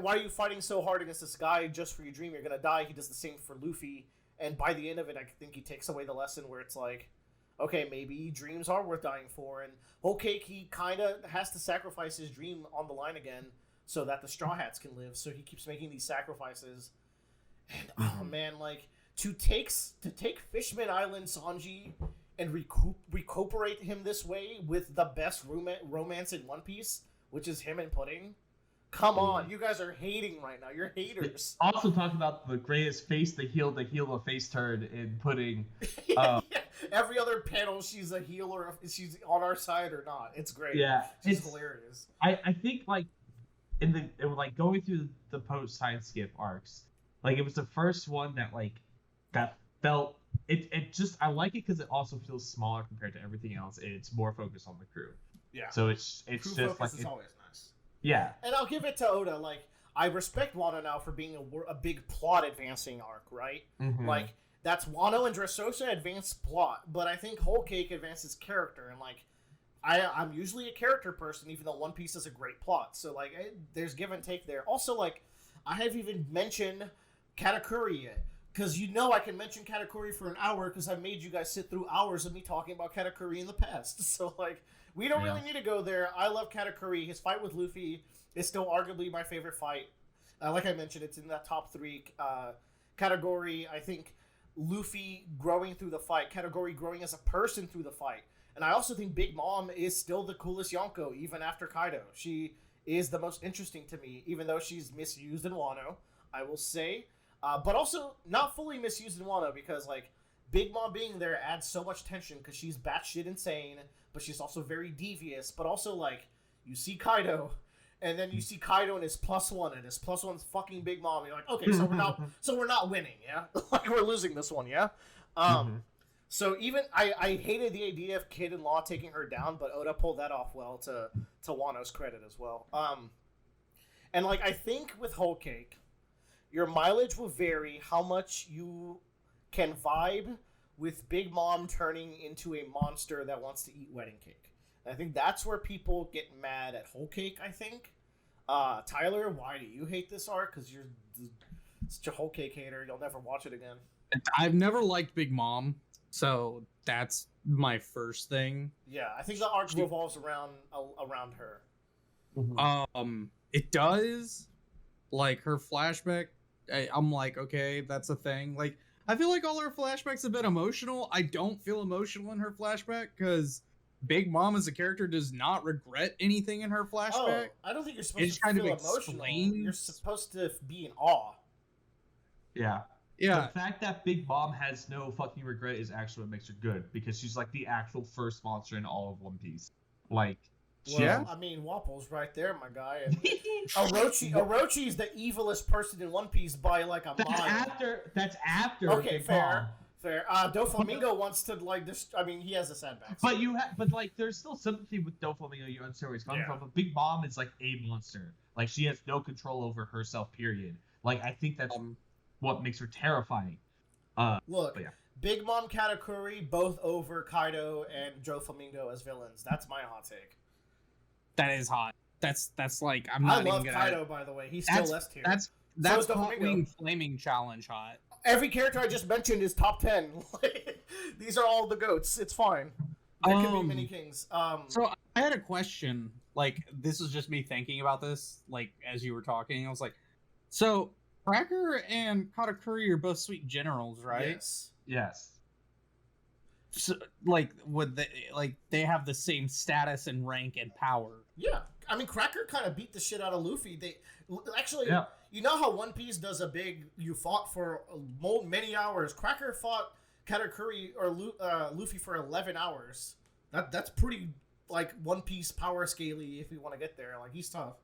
are you fighting so hard against this guy just for your dream? You're gonna die. He does the same for Luffy, and by the end of it, I think he takes away the lesson where it's like, okay, maybe dreams are worth dying for. And Whole Cake, he kind of has to sacrifice his dream on the line again so that the Straw Hats can live. So he keeps making these sacrifices. And oh man, like to take Fishman Island Sanji and recuperate him this way with the best romance in One Piece, which is him and Pudding. Come on, you guys are hating right now. You're haters. Also talk about the greatest face to heal a face turn in Pudding. Yeah. Every other panel, she's a healer. If she's on our side or not. It's great. Yeah, she's hilarious. I think like going through the post time skip arcs, like it was the first one that felt it just, I like it because it also feels smaller compared to everything else, and it's more focused on the crew. Yeah. So it's crew just like it's always nice. Yeah. And I'll give it to Oda. Like, I respect Wano now for being a big plot advancing arc, right? Like, that's Wano and Dressrosa advanced plot, but I think Whole Cake advances character, and like, I'm usually a character person, even though One Piece is a great plot. So like, there's give and take there. Also, like, I haven't even mentioned Katakuri yet. Because you know I can mention Katakuri for an hour because I made you guys sit through hours of me talking about Katakuri in the past. So, like, we don't really need to go there. I love Katakuri. His fight with Luffy is still arguably my favorite fight. Like I mentioned, it's in that top 3 category. I think Luffy growing through the fight, Katakuri growing as a person through the fight. And I also think Big Mom is still the coolest Yonko, even after Kaido. She is the most interesting to me, even though she's misused in Wano, I will say. But also not fully misused in Wano, because, like, Big Mom being there adds so much tension, because she's batshit insane, but she's also very devious. But also, like, you see Kaido, and then you see Kaido and his +1, and his +1's fucking Big Mom. And you're like, okay, so we're not winning, yeah? Like, we're losing this one, yeah? So even I hated the idea of Kid and Law taking her down, but Oda pulled that off well, to Wano's credit as well. And, like, I think with Whole Cake, your mileage will vary how much you can vibe with Big Mom turning into a monster that wants to eat wedding cake. And I think that's where people get mad at Whole Cake, I think. Tyler, why do you hate this arc? Because you're such a Whole Cake hater. You'll never watch it again. I've never liked Big Mom, so that's my first thing. Yeah, I think the arc revolves around her. It does. Like, her flashback, I'm like, okay, that's a thing. Like, I feel like all her flashbacks have been emotional. I don't feel emotional in her flashback, because Big Mom as a character does not regret anything in her flashback. Oh, I don't think you're supposed to kind feel of emotional. explains... You're supposed to be in awe. Yeah. Yeah. The fact that Big Mom has no fucking regret is actually what makes her good, because she's like the actual first monster in all of One Piece. Like, well, yeah. I mean, Wapple's right there, my guy. And Orochi's the evilest person in One Piece by like a mile. That's after. Okay, Big fair. Mom. Fair. Doflamingo wants to like this. I mean, he has a sandbag. But like, there's still sympathy with Doflamingo. You understand where he's coming from. But Big Mom is like a monster. Like, she has no control over herself. Period. Like, I think that's what makes her terrifying. Look, Big Mom, Katakuri, both over Kaido and Doflamingo as villains. That's my hot take. That is hot. That's like, I'm not I love even gonna... Kaido, by the way. He's still left here. That's hot wing flaming challenge hot. Every character I just mentioned is top 10. These are all the goats. It's fine. There could be many kings. So I had a question. Like, this is just me thinking about this. Like, as you were talking, I was like, so Cracker and Katakuri are both sweet generals, right? Yes. So, like, they have the same status and rank and power? Yeah. I mean, Cracker kind of beat the shit out of Luffy. You know how One Piece does a big, you fought for many hours. Cracker fought Katakuri or Luffy for 11 hours. That's pretty, like, One Piece power scaly if you want to get there. Like, he's tough.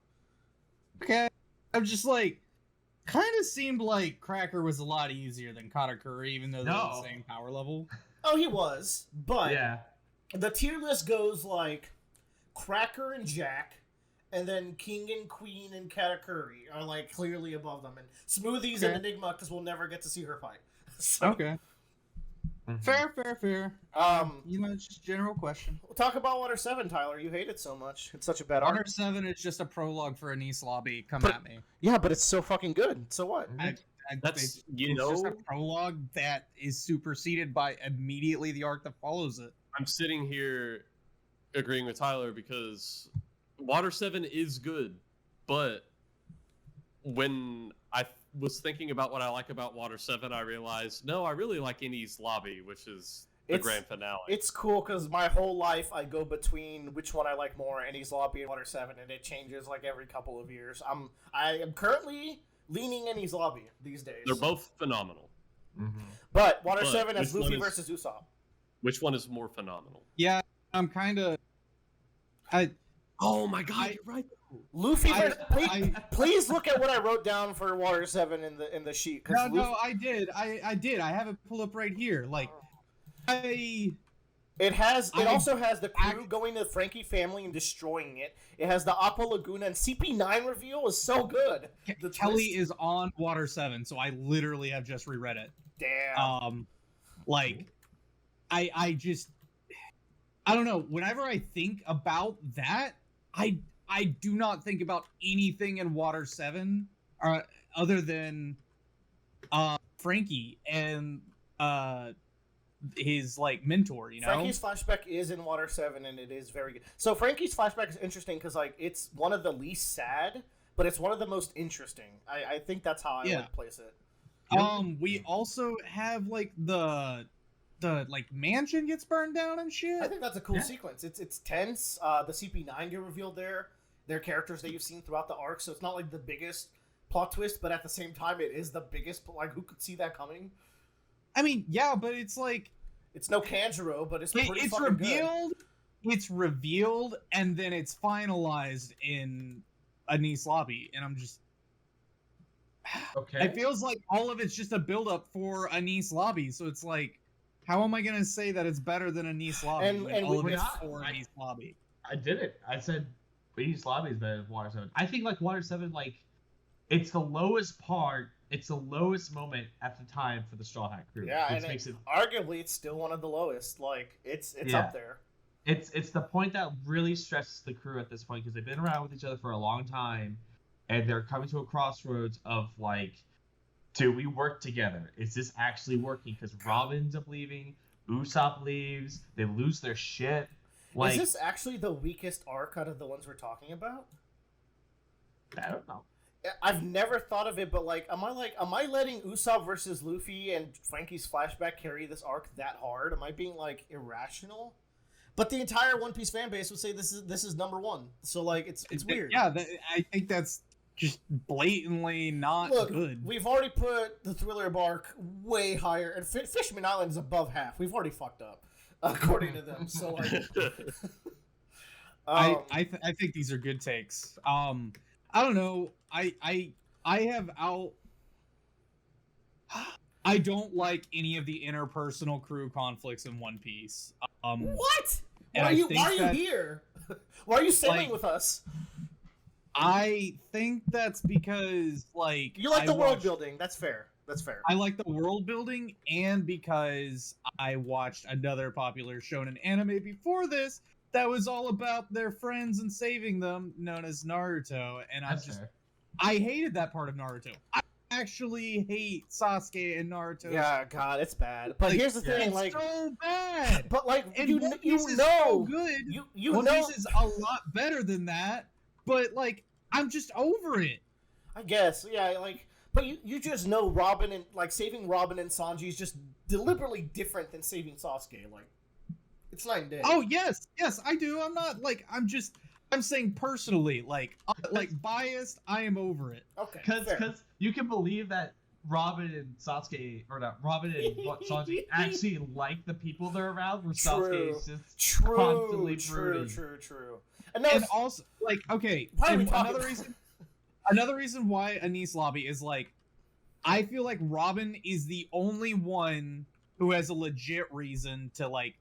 Okay. I'm just like, kind of seemed like Cracker was a lot easier than Katakuri, even though they're the same power level. Oh, he was, but the tier list goes like Cracker and Jack, and then King and Queen and Katakuri are like clearly above them, and Smoothies and Enigma, because we'll never get to see her fight. So, okay. Fair. You know, it's just a general question. We'll talk about Water 7, Tyler. You hate it so much. It's such a bad arc. Water 7 is just a prologue for Enies Lobby. Come at me. Yeah, but it's so fucking good. So what? It's just a prologue that is superseded by immediately the arc that follows it. I'm sitting here agreeing with Tyler because Water 7 is good, but when I was thinking about what I like about Water 7, I realized, no, I really like Enies Lobby, which is the grand finale. It's cool because my whole life I go between which one I like more, Enies Lobby and Water 7, and it changes like every couple of years. I am currently leaning Enies Lobby these days. They're both phenomenal. But Water 7 has Luffy versus Usopp. Which one is more phenomenal? Yeah, I'm kind of... Oh my god, you're right. Luffy please look at what I wrote down for Water 7 in the sheet. No, I did. I have it pulled up right here. Like, It also has the crew going to the Frankie family and destroying it. It has the Aqua Laguna, and CP9 reveal is so good. Kelly is on Water 7, so I literally have just reread it. Damn. I don't know. Whenever I think about that, I do not think about anything in Water 7 other than Frankie and his like mentor, you know. Frankie's flashback is in Water 7 and it is very good. So Frankie's flashback is interesting because like it's one of the least sad, but it's one of the most interesting. I think that's how I would place it. We also have like the like mansion gets burned down and shit. I think that's a cool sequence. It's tense. The CP9 get revealed there. They're characters that you've seen throughout the arc, so it's not like the biggest plot twist, but at the same time it is the biggest. Like, who could see that coming? I mean, yeah, but it's like it's no Kanjuro, but it's pretty fucking revealed. Good. It's revealed, and then it's finalized in Enies Lobby, and I'm just Okay. It feels like all of it's just a build-up for Enies Lobby, so it's like, how am I gonna say that it's better than Enies Lobby? And all of we're it's not. for Enies Lobby. I did it. I said Enies Lobby is better than Water 7. I think like Water 7, like it's the lowest part. It's the lowest moment at the time for the Straw Hat crew. Yeah, which and makes it arguably it's still one of the lowest. Like it's Yeah. up there. It's the point that really stresses the crew at this point because they've been around with each other for a long time, and they're coming to a crossroads of like, do we work together? Is this actually working? Because Robin ends up leaving, Usopp leaves, they lose their shit. Like, is this actually the weakest arc out of the ones we're talking about? I don't know. I've never thought of it, but like, am I letting Usopp versus Luffy and Frankie's flashback carry this arc that hard? Am I being like irrational? But the entire One Piece fan base would say this is number one. So like, it's weird. Yeah, I think that's just blatantly not good. We've already put the Thriller arc way higher, and Fishman Island is above half. We've already fucked up, according to them. So like, I think these are good takes. I don't know. I don't like any of the interpersonal crew conflicts in One Piece. What? Why and are I you think here? Why are you sailing like, with us? I think that's because like You like the world building. That's fair. That's fair. I like the world building, and because I watched another popular shonen anime before this that was all about their friends and saving them, known as Naruto, and I hated that part of Naruto. I actually hate Sasuke and Naruto. Yeah, God, it's bad. But like, here's the thing, it's like, so bad. But like, And you One Piece is know, so good. you One know, Piece is a lot better than that. But like, I'm just over it. I guess, yeah, like, but you just know Robin and like saving Robin and Sanji is just deliberately different than saving Sasuke. Like, it's night and day. Oh yes, I do. I'm not like I'm saying personally, like biased. I am over it. Okay, Because you can believe that Robin and Sasuke, or not, Robin and Sanji actually like the people they're around, where Sasuke is just constantly brooding. True. And also, like, okay, another reason why Enies Lobby is like, I feel like Robin is the only one who has a legit reason to like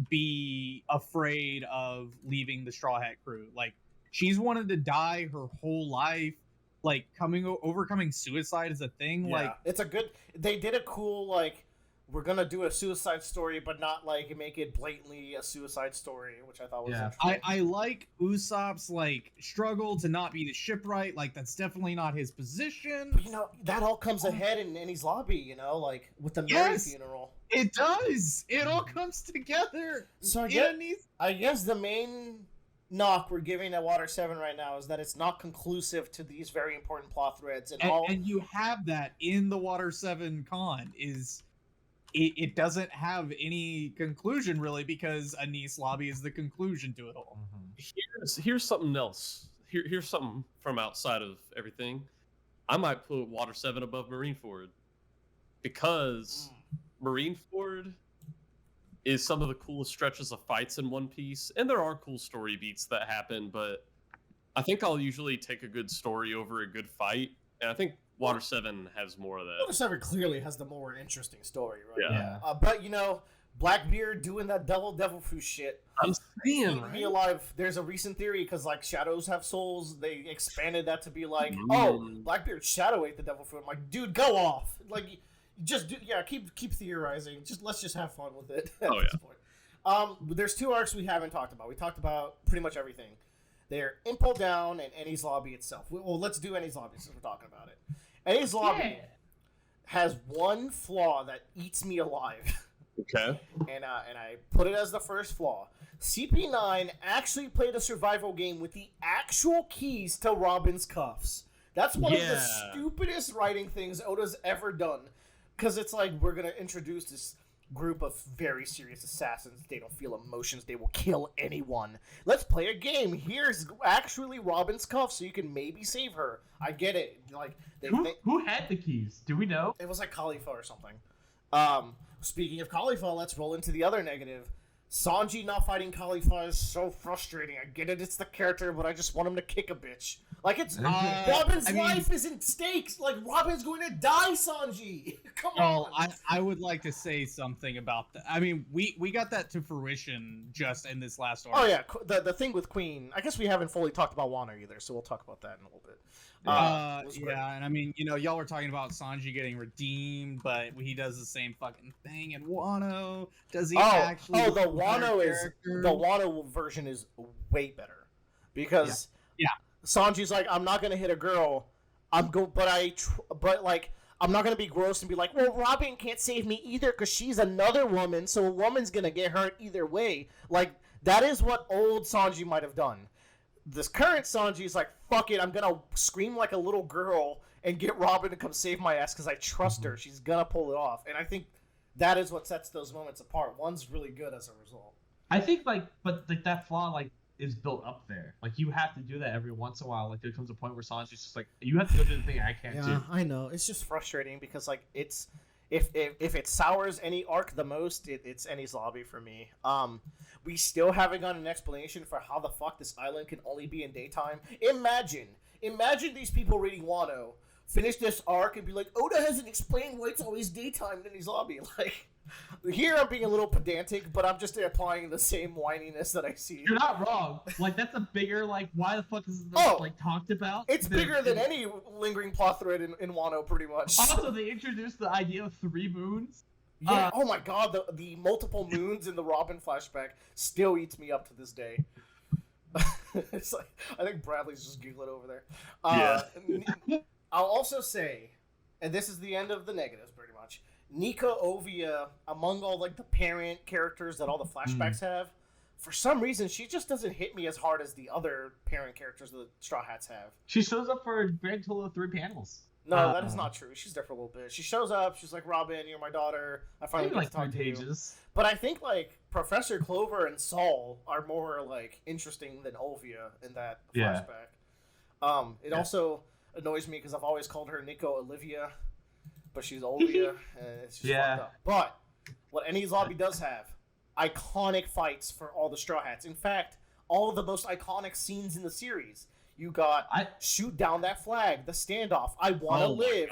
be afraid of leaving the Straw Hat crew. Like, she's wanted to die her whole life. Like, overcoming suicide is a thing. Yeah, like, it's a good. They did a cool like, we're gonna do a suicide story, but not like make it blatantly a suicide story, which I thought was interesting. I like Usopp's like struggle to not be the shipwright. Like, that's definitely not his position. But, you know, that all comes ahead in Enies Lobby. You know, like with the Mary funeral. It does. It all comes together. So I guess the main knock we're giving at Water 7 right now is that it's not conclusive to these very important plot threads, and you have that in the Water 7 con is it doesn't have any conclusion really, because Enies Lobby is the conclusion to it all. Here's something else. Here's something from outside of everything. I might put Water 7 above Marineford, because Marineford is some of the coolest stretches of fights in One Piece, and there are cool story beats that happen, but I think I'll usually take a good story over a good fight, and I think Water 7 has more of that. Water 7 clearly has the more interesting story, right? Yeah. But you know, Blackbeard doing that devil fruit shit. I'm saying, Be alive. There's a recent theory, because like shadows have souls. They expanded that to be like, oh, Blackbeard shadow ate the devil fruit. I'm like, dude, go off. Like, just do, keep theorizing. Let's just have fun with it. At this point. There's two arcs we haven't talked about. We talked about pretty much everything. They're Impel Down and Enies Lobby itself. Well, let's do Enies Lobby since we're talking about it. Enies Lobby has one flaw that eats me alive. Okay. And I put it as the first flaw. CP9 actually played a survival game with the actual keys to Robin's cuffs. That's one of the stupidest writing things Oda's ever done. Because it's like, we're going to introduce this group of very serious assassins. They don't feel emotions. They will kill anyone. Let's play a game. Here's actually Robin's cuffs, so you can maybe save her. I get it. Like who had the keys? Do we know? It was like Khalifa or something. Speaking of Khalifa, let's roll into the other negative. Sanji not fighting Khalifa is so frustrating. I get it, it's the character, but I just want him to kick a bitch. Like, it's Robin's life is in stakes. Like, Robin's going to die, Sanji. Come on. I would like to say something about that. I mean, we got that to fruition just in this last arc. Oh, yeah. The thing with Queen, I guess we haven't fully talked about Wano either, so we'll talk about that in a little bit. And I mean, y'all were talking about Sanji getting redeemed, but he does the same fucking thing in Wano. Does he actually? Oh, the Wano version is way better because Sanji's like, I'm not gonna hit a girl. I'm not gonna be gross and be like, well, Robin can't save me either because she's another woman, so a woman's gonna get hurt either way. Like, that is what old Sanji might have done. This current Sanji is like, fuck it, I'm gonna scream like a little girl and get Robin to come save my ass because I trust her. She's gonna pull it off. And I think that is what sets those moments apart. One's really good as a result. I think, that flaw, is built up there. Like, you have to do that every once in a while. Like, there comes a point where Sanji's just like, you have to go do the thing I can't do. Yeah, I know. It's just frustrating because, like, it's... If it sours any arc the most, it's Enies Lobby for me. We still haven't gotten an explanation for how the fuck this island can only be in daytime. Imagine these people reading Wano finish this arc and be like, Oda hasn't explained why it's always daytime in Enies Lobby. Like, here I'm being a little pedantic, but I'm just applying the same whininess that I see. You're not wrong. Like, that's a bigger, why the fuck is this, talked about? It's bigger than any lingering plot thread in Wano, pretty much. Also, they introduced the idea of 3 moons. Yeah. Oh my god, the multiple moons in the Robin flashback still eats me up to this day. It's like, I think Bradley's just giggling over there. I'll also say, and this is the end of the negatives, pretty much. Nika Ovia, among all the parent characters that all the flashbacks have, for some reason she just doesn't hit me as hard as the other parent characters the Straw Hats have. She shows up for a grand total of 3 panels. No, that is not true. She's there for a little bit. She shows up. She's like, Robin, you're my daughter. I finally get to talk to you. But I think Professor Clover and Saul are more interesting than Ovia in that flashback. It also annoys me because I've always called her Nico Olivia, but she's Olivia, and it's just fucked up. But what Enies Lobby does have, iconic fights for all the Straw Hats. In fact, all of the most iconic scenes in the series. You got Shoot Down That Flag, The Standoff, I Wanna Live,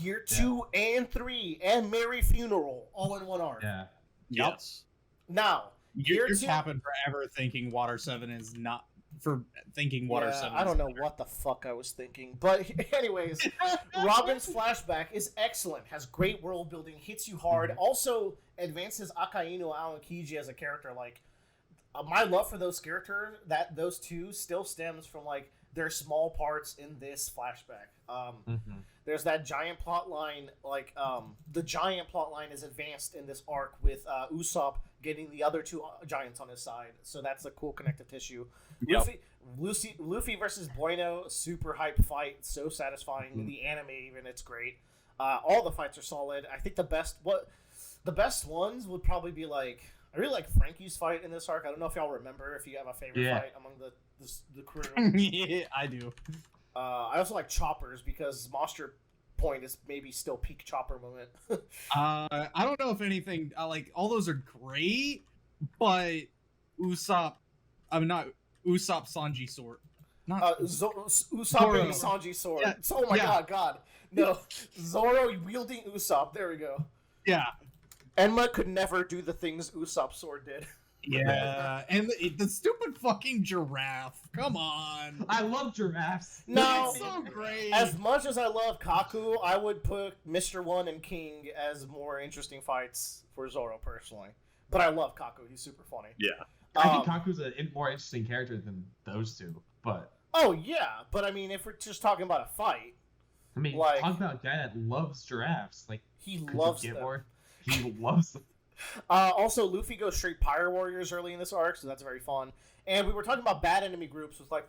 Gear 2 and 3, and Merry Funeral, all in one arc. Yeah. Yes. Now, Gear 2... happened forever thinking Water 7 is not... For thinking Water 7 I don't know what the fuck I was thinking. But anyways, Robin's flashback is excellent, has great world building, hits you hard, also advances Akainu Aokiji as a character. My love for those characters, those two, still stems from their small parts in this flashback. There's that giant plot line, the giant plot line is advanced in this arc with Usopp getting the other 2 giants on his side, so that's a cool connective tissue. Yep. Luffy versus Bueno, super hype fight, so satisfying. The anime even, it's great. All the fights are solid. I think the best ones would probably be I really like Frankie's fight in this arc. I don't know if y'all remember, if you have a favorite fight among the crew. Yeah, I do. I also like Chopper's because Monster Point is maybe still peak Chopper moment. I don't know if anything, all those are great, but Usopp Sanji sword. Usopp being Sanji sword. Yeah. Oh my god. No. Zoro wielding Usopp. There we go. Yeah. Enma could never do the things Usopp's sword did. Yeah, and the stupid fucking giraffe. Come on. I love giraffes. No, it's so great. As much as I love Kaku, I would put Mr. One and King as more interesting fights for Zoro personally. But I love Kaku. He's super funny. Yeah. I think Kaku's a more interesting character than those two. but Oh yeah, but I mean, if we're just talking about a fight, I mean, like, talk about a guy that loves giraffes. Like, he could loves you get them. more? He loves them. Also, Luffy goes straight Pyre Warriors early in this arc, so that's very fun. And we were talking about bad enemy groups with like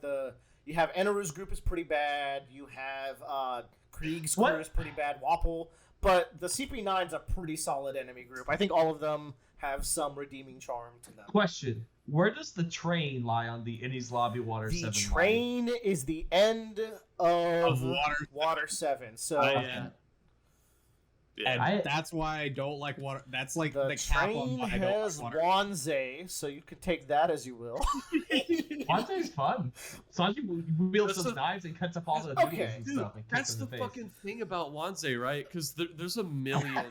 you have Enaru's group is pretty bad. You have Krieg's crew is pretty bad. Wapple, but the CP9's a pretty solid enemy group. I think all of them have some redeeming charm to them. Question: where does the train lie on the Enies Lobby Water The 7 train is the end of Water 7. So and that's why I don't like water. That's like the cap on train why I don't has like water. Wanzei, so you can take that as you will. Wanzei's fun. Sanji wields some knives and cuts up all the Okay. dudes and Dude, stuff. And that's kicks the them in fucking thing about Wanzei, right? Because there's a million.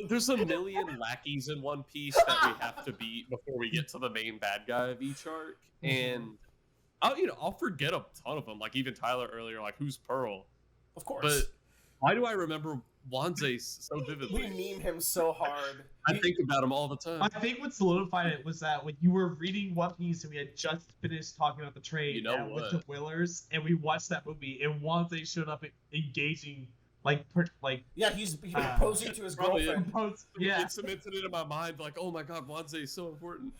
There's a million lackeys in One Piece that we have to beat before we get to the main bad guy of each arc, and I'll forget a ton of them. Like even Tyler earlier, like who's Pearl? Of course. But why do I remember Wanzei so vividly? We meme him so hard. I think about him all the time. I think what solidified it was that when you were reading One Piece and we had just finished talking about the train, You know and went what? to Willers, and we watched that movie, and Wanzei showed up engaging, Yeah, he's proposing to his Probably girlfriend. yeah. It cemented it in my mind, like, oh my god, Wanzei is so important.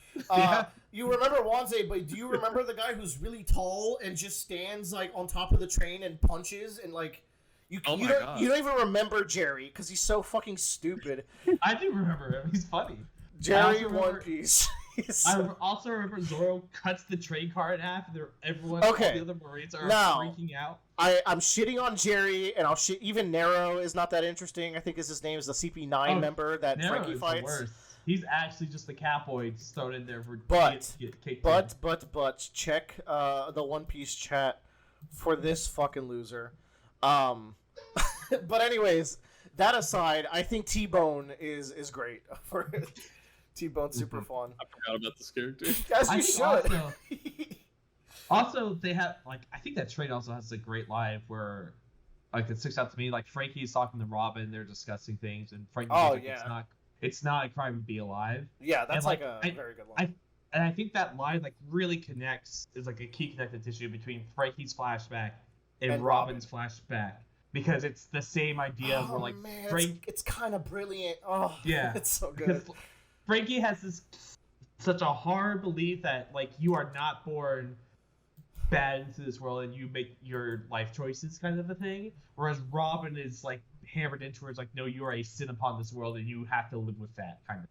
You remember Wanzei, but do you remember the guy who's really tall and just stands like on top of the train and punches and like you Oh my don't God. you don't even remember Jerry because he's so fucking stupid. I do remember him. He's funny. Jerry also One remember- Piece. He's I so- also remember Zoro cuts the train car in half, and everyone, Okay. all the other Marines are Now- freaking out. I'm shitting on Jerry, and I'll shit. Even Nero is not that interesting. I think is his name is the CP9 member that Nero Frankie is fights. the worst. He's actually just the capoid thrown in there for But- to get kicked But check the One Piece chat for this fucking loser. But anyways, that aside, I think T-Bone is great. For T-Bone's super fun. I forgot about this character. As I you think should. Also, they have I think that train also has a great line where it sticks out to me. Like Frankie's talking to Robin, they're discussing things, and Frankie's like, yeah. it's not a crime to be alive. Yeah, that's And, like like, a I- very good line. And I think that line really connects, is like a key connective tissue between Frankie's flashback and Robin's flashback, because it's the same idea of where like man, Frank, it's kind of brilliant. Oh, yeah, it's so because good. Frankie has such a hard belief that like you are not born bad into this world and you make your life choices kind of a thing, whereas Robin is like hammered into it's like, no, you are a sin upon this world and you have to live with that kind of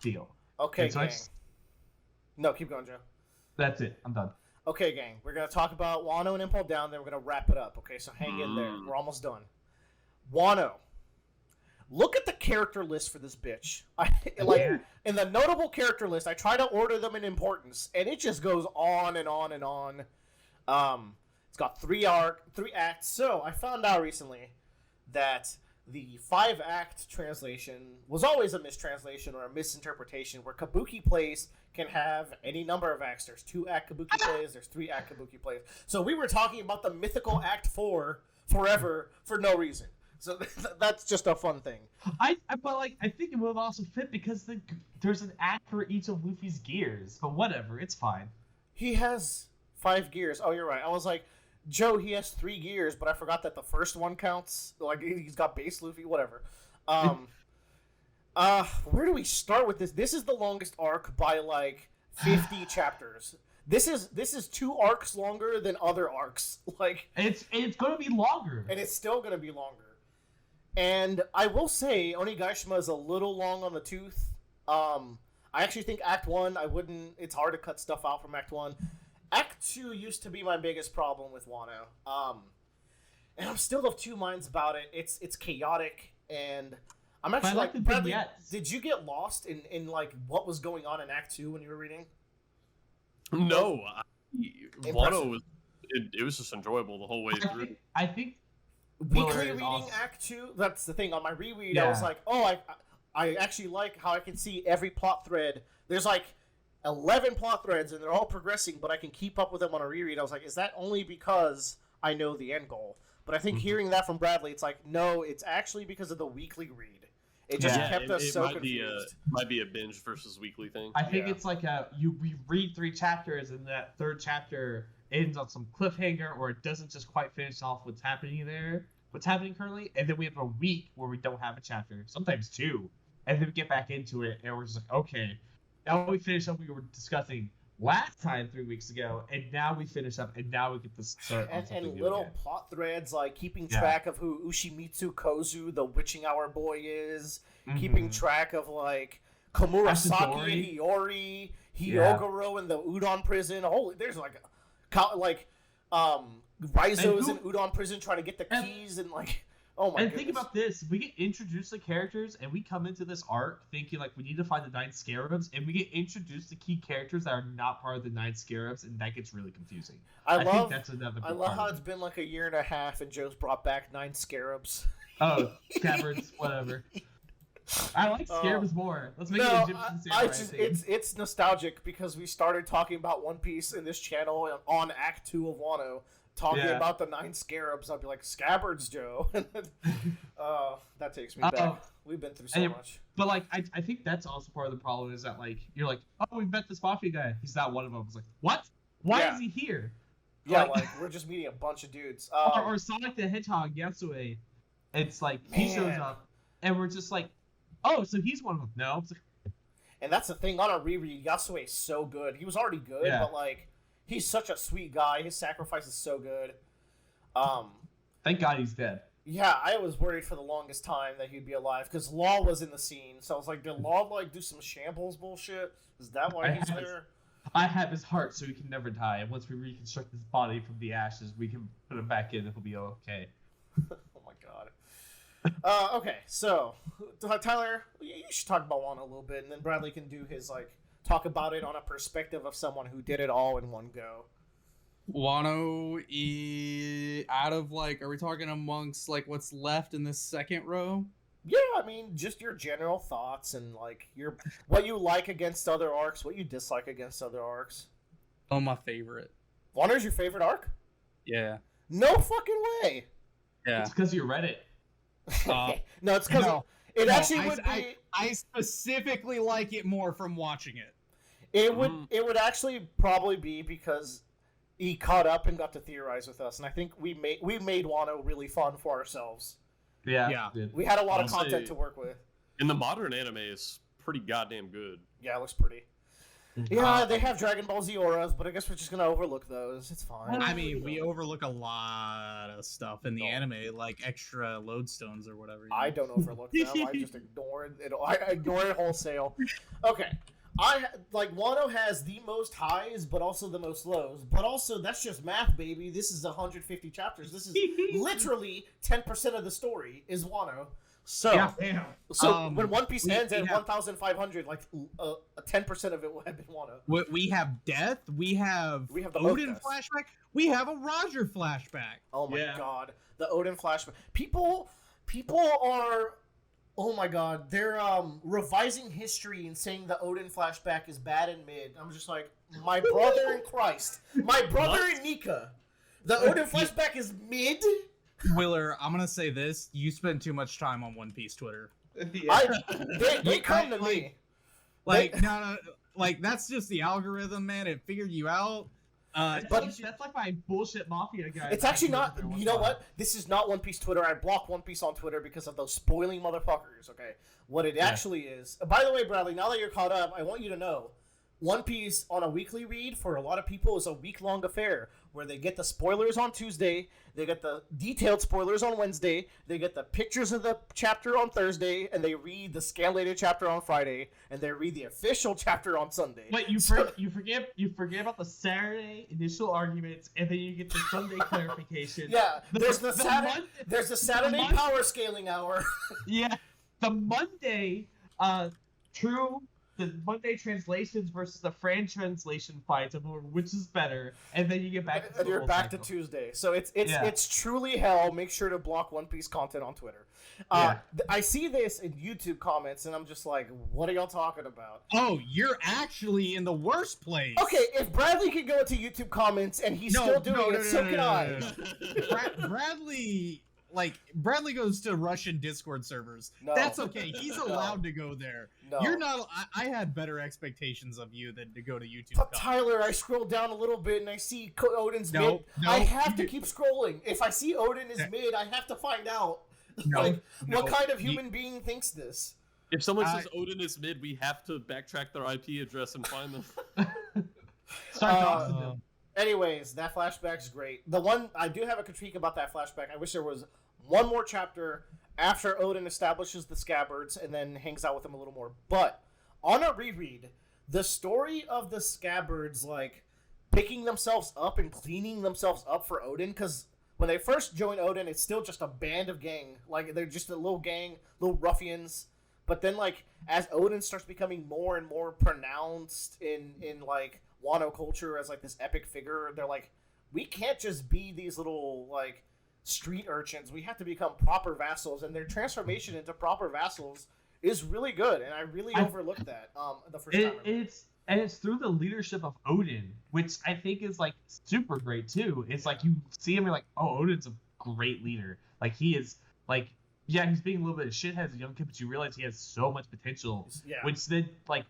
deal. Okay, And so gang. No, keep going, Joe. That's it. I'm done. Okay, gang. We're gonna talk about Wano and Impel Down, then we're gonna wrap it up. Okay, so hang in there. We're almost done. Wano. Look at the character list for this bitch. In the notable character list, I try to order them in importance, and it just goes on and on and on. It's got three acts. So I found out recently that the 5-act translation was always a mistranslation or a misinterpretation, where Kabuki plays can have any number of acts. There's 2-act Kabuki plays, there's 3-act Kabuki plays. So we were talking about the mythical Act 4 forever for no reason. So that's just a fun thing. I think it would have also fit because there's an act for each of Luffy's gears, but whatever, it's fine. He has 5 gears. Oh, you're right. I was like, Joe, he has 3 gears, but I forgot that the first one counts. Like, he's got base Luffy, whatever. Where do we start with this? This is the longest arc by, 50 chapters. This is 2 arcs longer than other arcs. And it's gonna be longer. And it's still gonna be longer. And I will say, Onigashima is a little long on the tooth. I actually think Act 1, it's hard to cut stuff out from Act 1. Act 2 used to be my biggest problem with Wano. And I'm still of two minds about it. It's chaotic, and I'm actually like the Bradley, vignettes. did you get lost in what was going on in Act 2 when you were reading? No, Impressive. Wano was it was just enjoyable the whole way through. I think Weekly Willard is reading awesome. Act 2, that's the thing. On my reread, Yeah. I was like, oh, I actually like how I can see every plot thread. There's 11 plot threads, and they're all progressing, but I can keep up with them on a reread. I was like, is that only because I know the end goal? But I think hearing that from Bradley, it's like, no, it's actually because of the weekly read. It just kept us so confused. Might be a binge versus weekly thing. I think Yeah. it's we read 3 chapters, and that 3rd chapter ends on some cliffhanger, or it doesn't just quite finish off what's happening currently, and then we have a week where we don't have a chapter, sometimes 2, and then we get back into it, and we're just like, okay, now we finish up what we were discussing last time 3 weeks ago, and now we finish up, and now we get to start on something new little again. plot threads like keeping track of who Ushimitsu Kozu, the witching hour boy, is, keeping track of like Komurasaki and Hiyori, Hyogoro in the udon prison. Holy, there's like Raizo's in udon prison trying to get the keys and like. Oh my goodness. Think about this. We get introduced to characters, and we come into this arc thinking, like, we need to find the 9 scarabs, and we get introduced to key characters that are not part of the 9 scarabs, and that gets really confusing. I think that's another I love how it's been like a year and a half, and Joe's brought back 9 scarabs. Oh, scabbards, whatever. I like scarabs more. Let's make it Egyptian samurai. It's nostalgic, because we started talking about One Piece in this channel on Act 2 of Wano. Talking about the 9 scarabs, I'll be like, scabbards, Joe. That takes me back. We've been through so much. But, like, I think that's also part of the problem is that, like, you're like, oh, we've met this mafia guy. He's not one of them. It's like, what? Why is he here? Yeah, like, we're just meeting a bunch of dudes. Or Sonic the Hedgehog, Yasue. It's like, he shows up, and we're just like, oh, so he's one of them. No. And that's the thing. On a reread, Yasue is so good. He was already good, but, like, he's such a sweet guy. His sacrifice is so good. Thank God he's dead. Yeah, I was worried for the longest time that he'd be alive, because Law was in the scene. So I was like, did Law, like, do some shambles bullshit? Is that why he's there? I have his heart, so he can never die. And once we reconstruct his body from the ashes, we can put him back in and he'll be okay. Oh my god. Okay, so, Tyler, you should talk about Wano a little bit, and then Bradley can do his, like, talk about it on a perspective of someone who did it all in one go. Wano, out of, like, are we talking amongst, like, what's left in this second row? Yeah, I mean, just your general thoughts and, like, what you like against other arcs, what you dislike against other arcs. Oh, my favorite. Wano's your favorite arc? Yeah. No fucking way! Yeah. It's because you read it. No, it's because it actually would be... I specifically like it more from watching it. It would actually probably be because he caught up and got to theorize with us, and I think we made Wano really fun for ourselves. Yeah. We had a lot of content to work with. And the modern anime is pretty goddamn good. Yeah, it looks pretty. Yeah, they have Dragon Ball Z auras, but I guess we're just gonna overlook those. It's fine. I mean, we overlook a lot of stuff in the anime, like extra lodestones or whatever. I don't overlook them. I just ignore it. I ignore it wholesale. Okay. Wano has the most highs, but also the most lows. But also, that's just math, baby. This is 150 chapters. This is literally 10% of the story is Wano. So, when One Piece ends at 1,500, like 10% of it will have been Wano. We have death. We have the Odin flashback. We have a Roger flashback. Oh my god, the Odin flashback. People are. Oh my god, they're revising history and saying the Odin flashback is bad and mid. I'm just like, my brother in Christ. My brother in Nika. The Odin flashback is mid? Willer, I'm going to say this. You spend too much time on One Piece Twitter. They come to me. Like, that's just the algorithm, man. It figured you out. But that's like my bullshit mafia guy. It's actually not. You know what? This is not One Piece Twitter. I block One Piece on Twitter because of those spoiling motherfuckers. Okay, what it actually is. By the way, Bradley, now that you're caught up, I want you to know, One Piece on a weekly read for a lot of people is a week-long affair where they get the spoilers on Tuesday, they get the detailed spoilers on Wednesday, they get the pictures of the chapter on Thursday, and they read the scanlated chapter on Friday, and they read the official chapter on Sunday. Wait, you forget about the Saturday initial arguments, and then you get the Sunday clarification. Yeah, there's the Saturday power scaling hour. Yeah, the Monday the Monday translations versus the Fran translation fights of which is better, and then you get back to you're back to Tuesday. So it's truly hell. Make sure to block One Piece content on Twitter. I see this in YouTube comments, and I'm just like, what are y'all talking about? Oh, you're actually in the worst place. Okay, if Bradley can go into YouTube comments and he's still doing it, so can I. Bradley, like Bradley goes to Russian Discord servers. No. That's okay. He's allowed to go there. No. You're not. I had better expectations of you than to go to YouTube. But Tyler, I scroll down a little bit and I see Odin's mid. No, I have to keep scrolling. If I see Odin is mid, I have to find out. What kind of human being thinks this? If someone says Odin is mid, we have to backtrack their IP address and find them. Start doxing them. Anyways, that flashback's great. The one I do have a critique about that flashback. I wish there was one more chapter after Odin establishes the scabbards and then hangs out with them a little more. But on a reread, the story of the scabbards like picking themselves up and cleaning themselves up for Odin, because when they first join Odin, it's still just a band of gang. Like they're just a little gang, little ruffians. But then like as Odin starts becoming more and more pronounced in like Wano culture as like this epic figure, they're like, we can't just be these little like street urchins. We have to become proper vassals, and their transformation into proper vassals is really good, and I really overlooked that the first time. It's through the leadership of Odin, which I think is like super great too. It's like you see him, you're like, oh, Odin's a great leader. Like he is like, yeah, he's being a little bit of shithead as a young kid, but you realize he has so much potential, which then like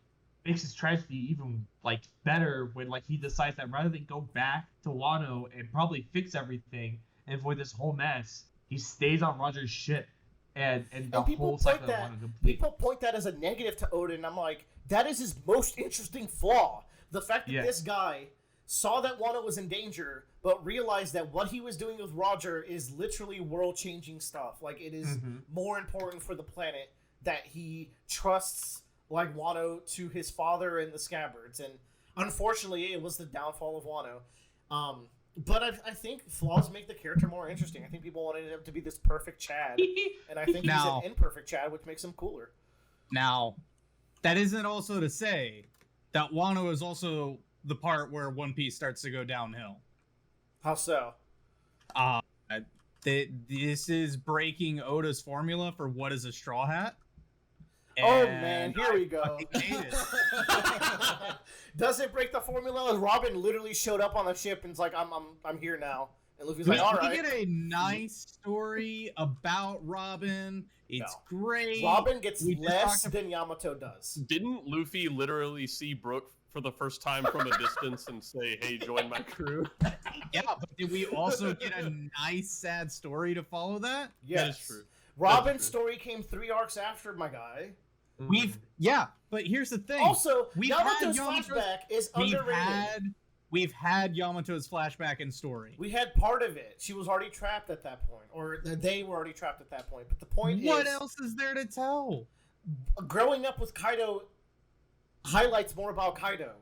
makes his tragedy even like better when like he decides that rather than go back to Wano and probably fix everything and avoid this whole mess, he stays on Roger's ship and the whole cycle of Wano complete. People point that as a negative to Odin. I'm like, that is his most interesting flaw. The fact that this guy saw that Wano was in danger, but realized that what he was doing with Roger is literally world-changing stuff. Like, it is more important for the planet that he trusts like Wano to his father and the scabbards, and unfortunately it was the downfall of Wano. But I think flaws make the character more interesting. I think people wanted him to be this perfect Chad, and I think he's an imperfect Chad, which makes him cooler. Now, that isn't also to say that Wano is also the part where One Piece starts to go downhill. How so? This is breaking Oda's formula for what is a straw hat. Oh man, here we go. Does it break the formula? Robin literally showed up on the ship and's like, I'm here now. And Luffy's like, all right. We get a nice story about Robin. It's great. Robin gets less than Yamato does. Didn't Luffy literally see Brook for the first time from a distance and say, hey, join my crew? Yeah, but did we also get a nice, sad story to follow that? Yes. That is true. Robin's story came 3 arcs after, my guy. But here's the thing. Also, Yamato's flashback is underrated. We've had Yamato's flashback and story. We had part of it. She was already trapped at that point, or they were already trapped at that point. But the point is, what else is there to tell? Growing up with Kaido highlights more about Kaido.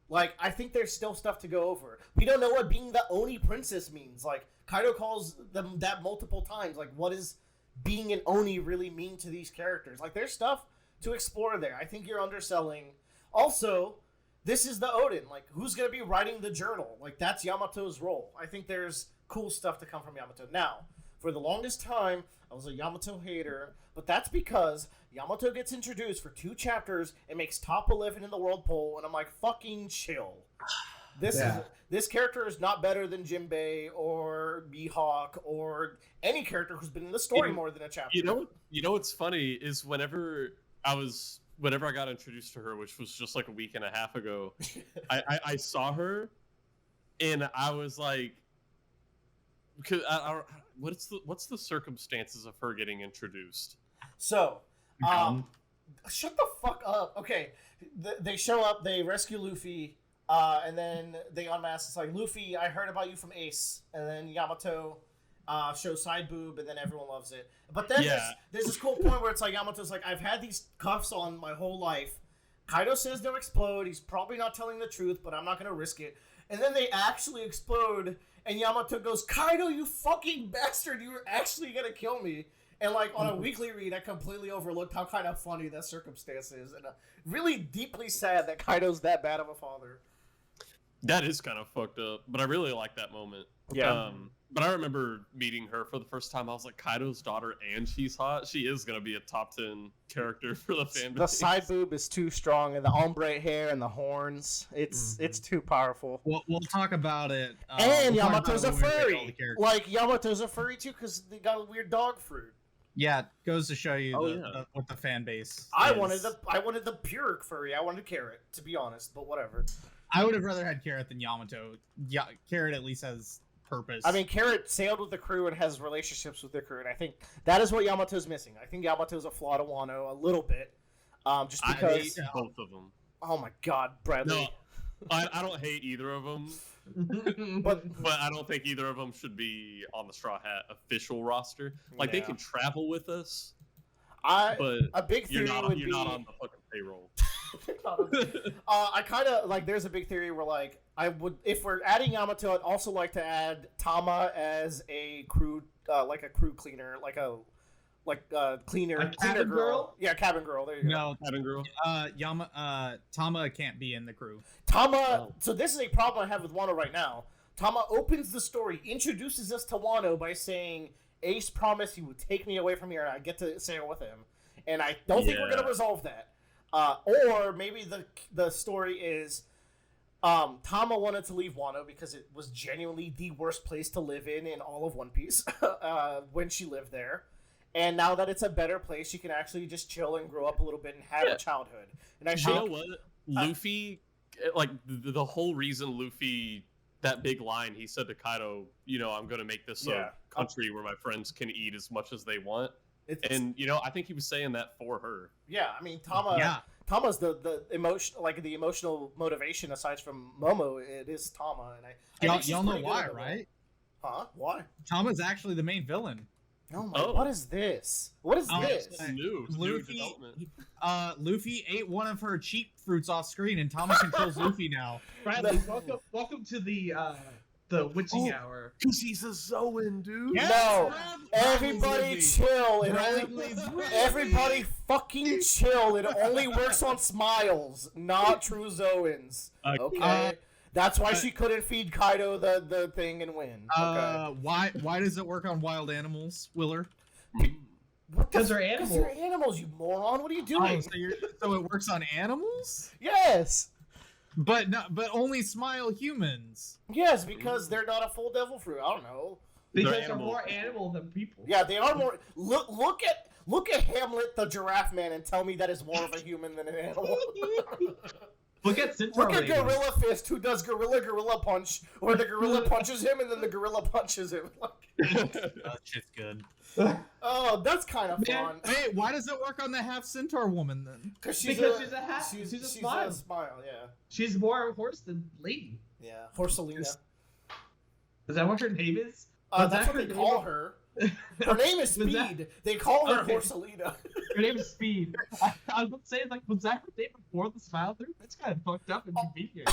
Like, I think there's still stuff to go over. We don't know what being the Oni princess means. Like, Kaido calls them that multiple times. Like, what does being an Oni really mean to these characters? Like, there's stuff to explore there. I think you're underselling. Also, this is the Odin. Like, who's going to be writing the journal? Like, that's Yamato's role. I think there's cool stuff to come from Yamato. Now, for the longest time, I was a Yamato hater, but that's because Yamato gets introduced for 2 chapters and makes top 11 in the world poll, and I'm like, fucking chill. This character is not better than Jinbei or Mihawk or any character who's been in the story more than a chapter. You know what's funny is whenever I got introduced to her, which was just like a week and a half ago, I saw her, and I was like, because what's the circumstances of her getting introduced? So, shut the fuck up. Okay, they show up, they rescue Luffy, and then they unmask. It's like, Luffy, I heard about you from Ace, and then Yamato shows side boob, and then everyone loves it. But then there's this cool point where it's like, Yamato's like, I've had these cuffs on my whole life. Kaido says they'll explode. He's probably not telling the truth, but I'm not going to risk it. And then they actually explode, and Yamato goes, Kaido, you fucking bastard, you were actually going to kill me. And like on a weekly read, I completely overlooked how kind of funny that circumstance is. And really deeply sad that Kaido's that bad of a father. That is kind of fucked up, but I really like that moment. Yeah. But I remember meeting her for the first time. I was like, Kaido's daughter, and she's hot. She is gonna be a top 10 character for the fan base. The side boob is too strong, and the ombre hair and the horns. It's too powerful. We'll talk about it. And we'll talk Yamato's a about it when we rate all furry. the characters. Like Yamato's a furry too, because they got a weird dog fruit. Yeah, goes to show you Oh, what the fan base. I is. wanted the pure furry. I wanted Carrot, to be honest, but whatever. I would have rather had Carrot than Yamato. Yeah, Carrot at least has purpose. I mean, Carrot sailed with the crew and has relationships with the crew, and I think that is what Yamato's missing. I think Yamato's a flaw to Wano a little bit, just I because. hate both of them. Oh my God, Bradley! No, I don't hate either of them, But but I don't think either of them should be on the Straw Hat official roster. Like they Yeah. can travel with us, a but big theory would you're be. not on the fucking payroll. I kind of like. There's a big theory where like I would, if we're adding Yamato, I'd also like to add Tama as a crew, like a crew cleaner, cleaner, A cabin cleaner girl? Yeah, cabin girl. There you go. no, Cabin girl. Tama can't be in the crew. Tama. Oh. So this is a problem I have with Wano right now. Tama opens the story, introduces us to Wano by saying, "Ace promised he would take me away from here, and I get to sail with him." And I don't think we're Yeah. gonna resolve that. Or maybe the story is Tama wanted to leave Wano because it was genuinely the worst place to live in all of One Piece when she lived there. And now that it's a better place, she can actually just chill and grow up a little bit and have a childhood. And I You know think what? Luffy, like the whole reason Luffy, that big line he said to Kaido, I'm gonna make this a country where my friends can eat as much as they want. And I think he was saying that for her. Yeah, I mean Tama's the emotional motivation aside from Momo. It is Tama, and I think Y'all know why, right? Huh? Why? Tama's actually the main villain. Oh my! Oh. What is this? What is this? It's new development. Luffy ate one of her cheap fruits off screen, and Tama controls Luffy now. Bradley, welcome to the witching hour. Because he's a Zoan, dude. No, everybody chill. Bradley's Everybody fucking chill. It only works on Smiles, not True Zoans. Okay. That's why she couldn't feed Kaido the thing and win. Okay. Why does it work on wild animals, Willer? Because they're Because animals. they're animals, you moron. What are you doing? So it works on animals, Yes. but only Smile humans. Yes, because they're not a full devil fruit. I don't know. Because They're they're animals. more animal than people. Yeah, they are more. Look at Hamlet the Giraffe Man and tell me that is more of a human than an animal. Look at Centaur Look at ladies. Gorilla Fist, who does gorilla punch, where the gorilla punches him and then the gorilla punches him. That shit's good. Oh, that's kind of Man, fun. Wait, why does it work on the half centaur woman then? Because she's a smile. Yeah. She's more horse than lady. Yeah. Horselina. Is that what her name is? That's what they call her. Her name is Was that- Speed. They call her Okay. Horselina. Her name is Speed. I would say, was that her name before the smile through? That's kind of fucked up and convenient.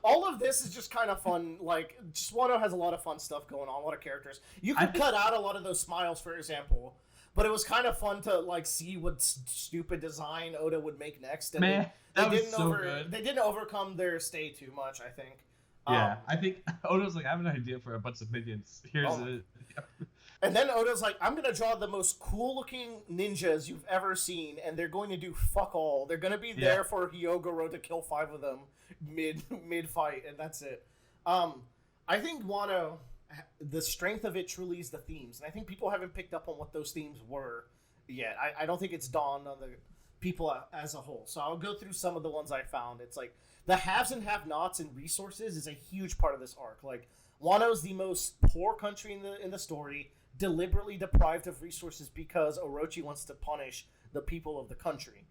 All of this is just kind of fun. Like, just Wano has a lot of fun stuff going on, a lot of characters. You could cut out a lot of those smiles, for example, but it was kind of fun to like see what stupid design Oda would make next. And Man, they that was didn't so good. They didn't overcome their stay too much, I think. Yeah, I think Oda's like, I have an idea for a bunch of minions. Here's it. And then Oda's like, I'm going to draw the most cool-looking ninjas you've ever seen, and they're going to do fuck all. They're going to be there for Hyogoro to kill 5 of them mid-fight, and that's it. I think Wano, the strength of it truly is the themes, and I think people haven't picked up on what those themes were yet. I don't think it's dawned on the people as a whole. So I'll go through some of the ones I found. It's like, the haves and have-nots and resources is a huge part of this arc. Like, Wano's the most poor country in the story, deliberately deprived of resources because Orochi wants to punish the people of the country.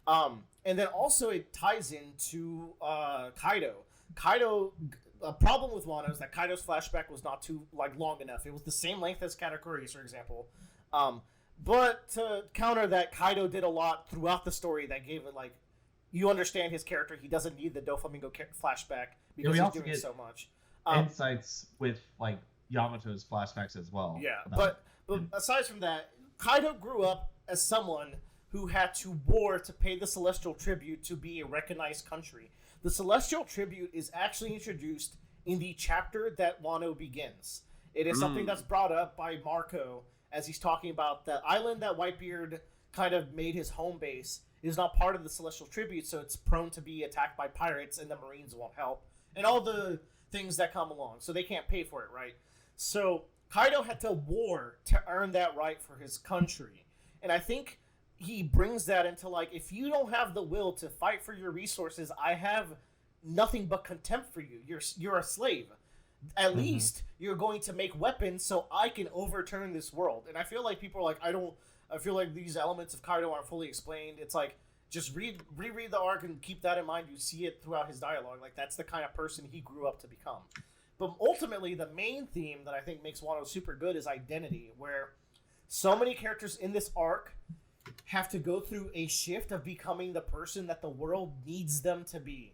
And then also it ties into Kaido. A problem with Wano is that Kaido's flashback was not too long enough. It was the same length as Katakuri's, for example. But to counter that, Kaido did a lot throughout the story that gave it you understand his character. He doesn't need the Doflamingo flashback because he's doing so much. Insights with Yamato's flashbacks as well. Yeah, but aside from that, Kaido grew up as someone who had to war to pay the celestial tribute to be a recognized country. the Celestial Tribute is actually introduced in the chapter that Wano begins. It is something that's brought up by Marco as he's talking about the island that Whitebeard kind of made his home base is not part of the Celestial Tribute, so it's prone to be attacked by pirates, and the Marines won't help, and all the things that come along, so they can't pay for it, right? So Kaido had to war to earn that right for his country, and I think he brings that into, like, if you don't have the will to fight for your resources, I have nothing but contempt for you. You're a slave. At least you're going to make weapons so I can overturn this world. And I feel like people are like, I feel like these elements of Kaido aren't fully explained. It's like, just reread the arc and keep that in mind. You see it throughout his dialogue. Like, that's the kind of person he grew up to become. But ultimately, the main theme that I think makes Wano super good is identity, where so many characters in this arc have to go through a shift of becoming the person that the world needs them to be.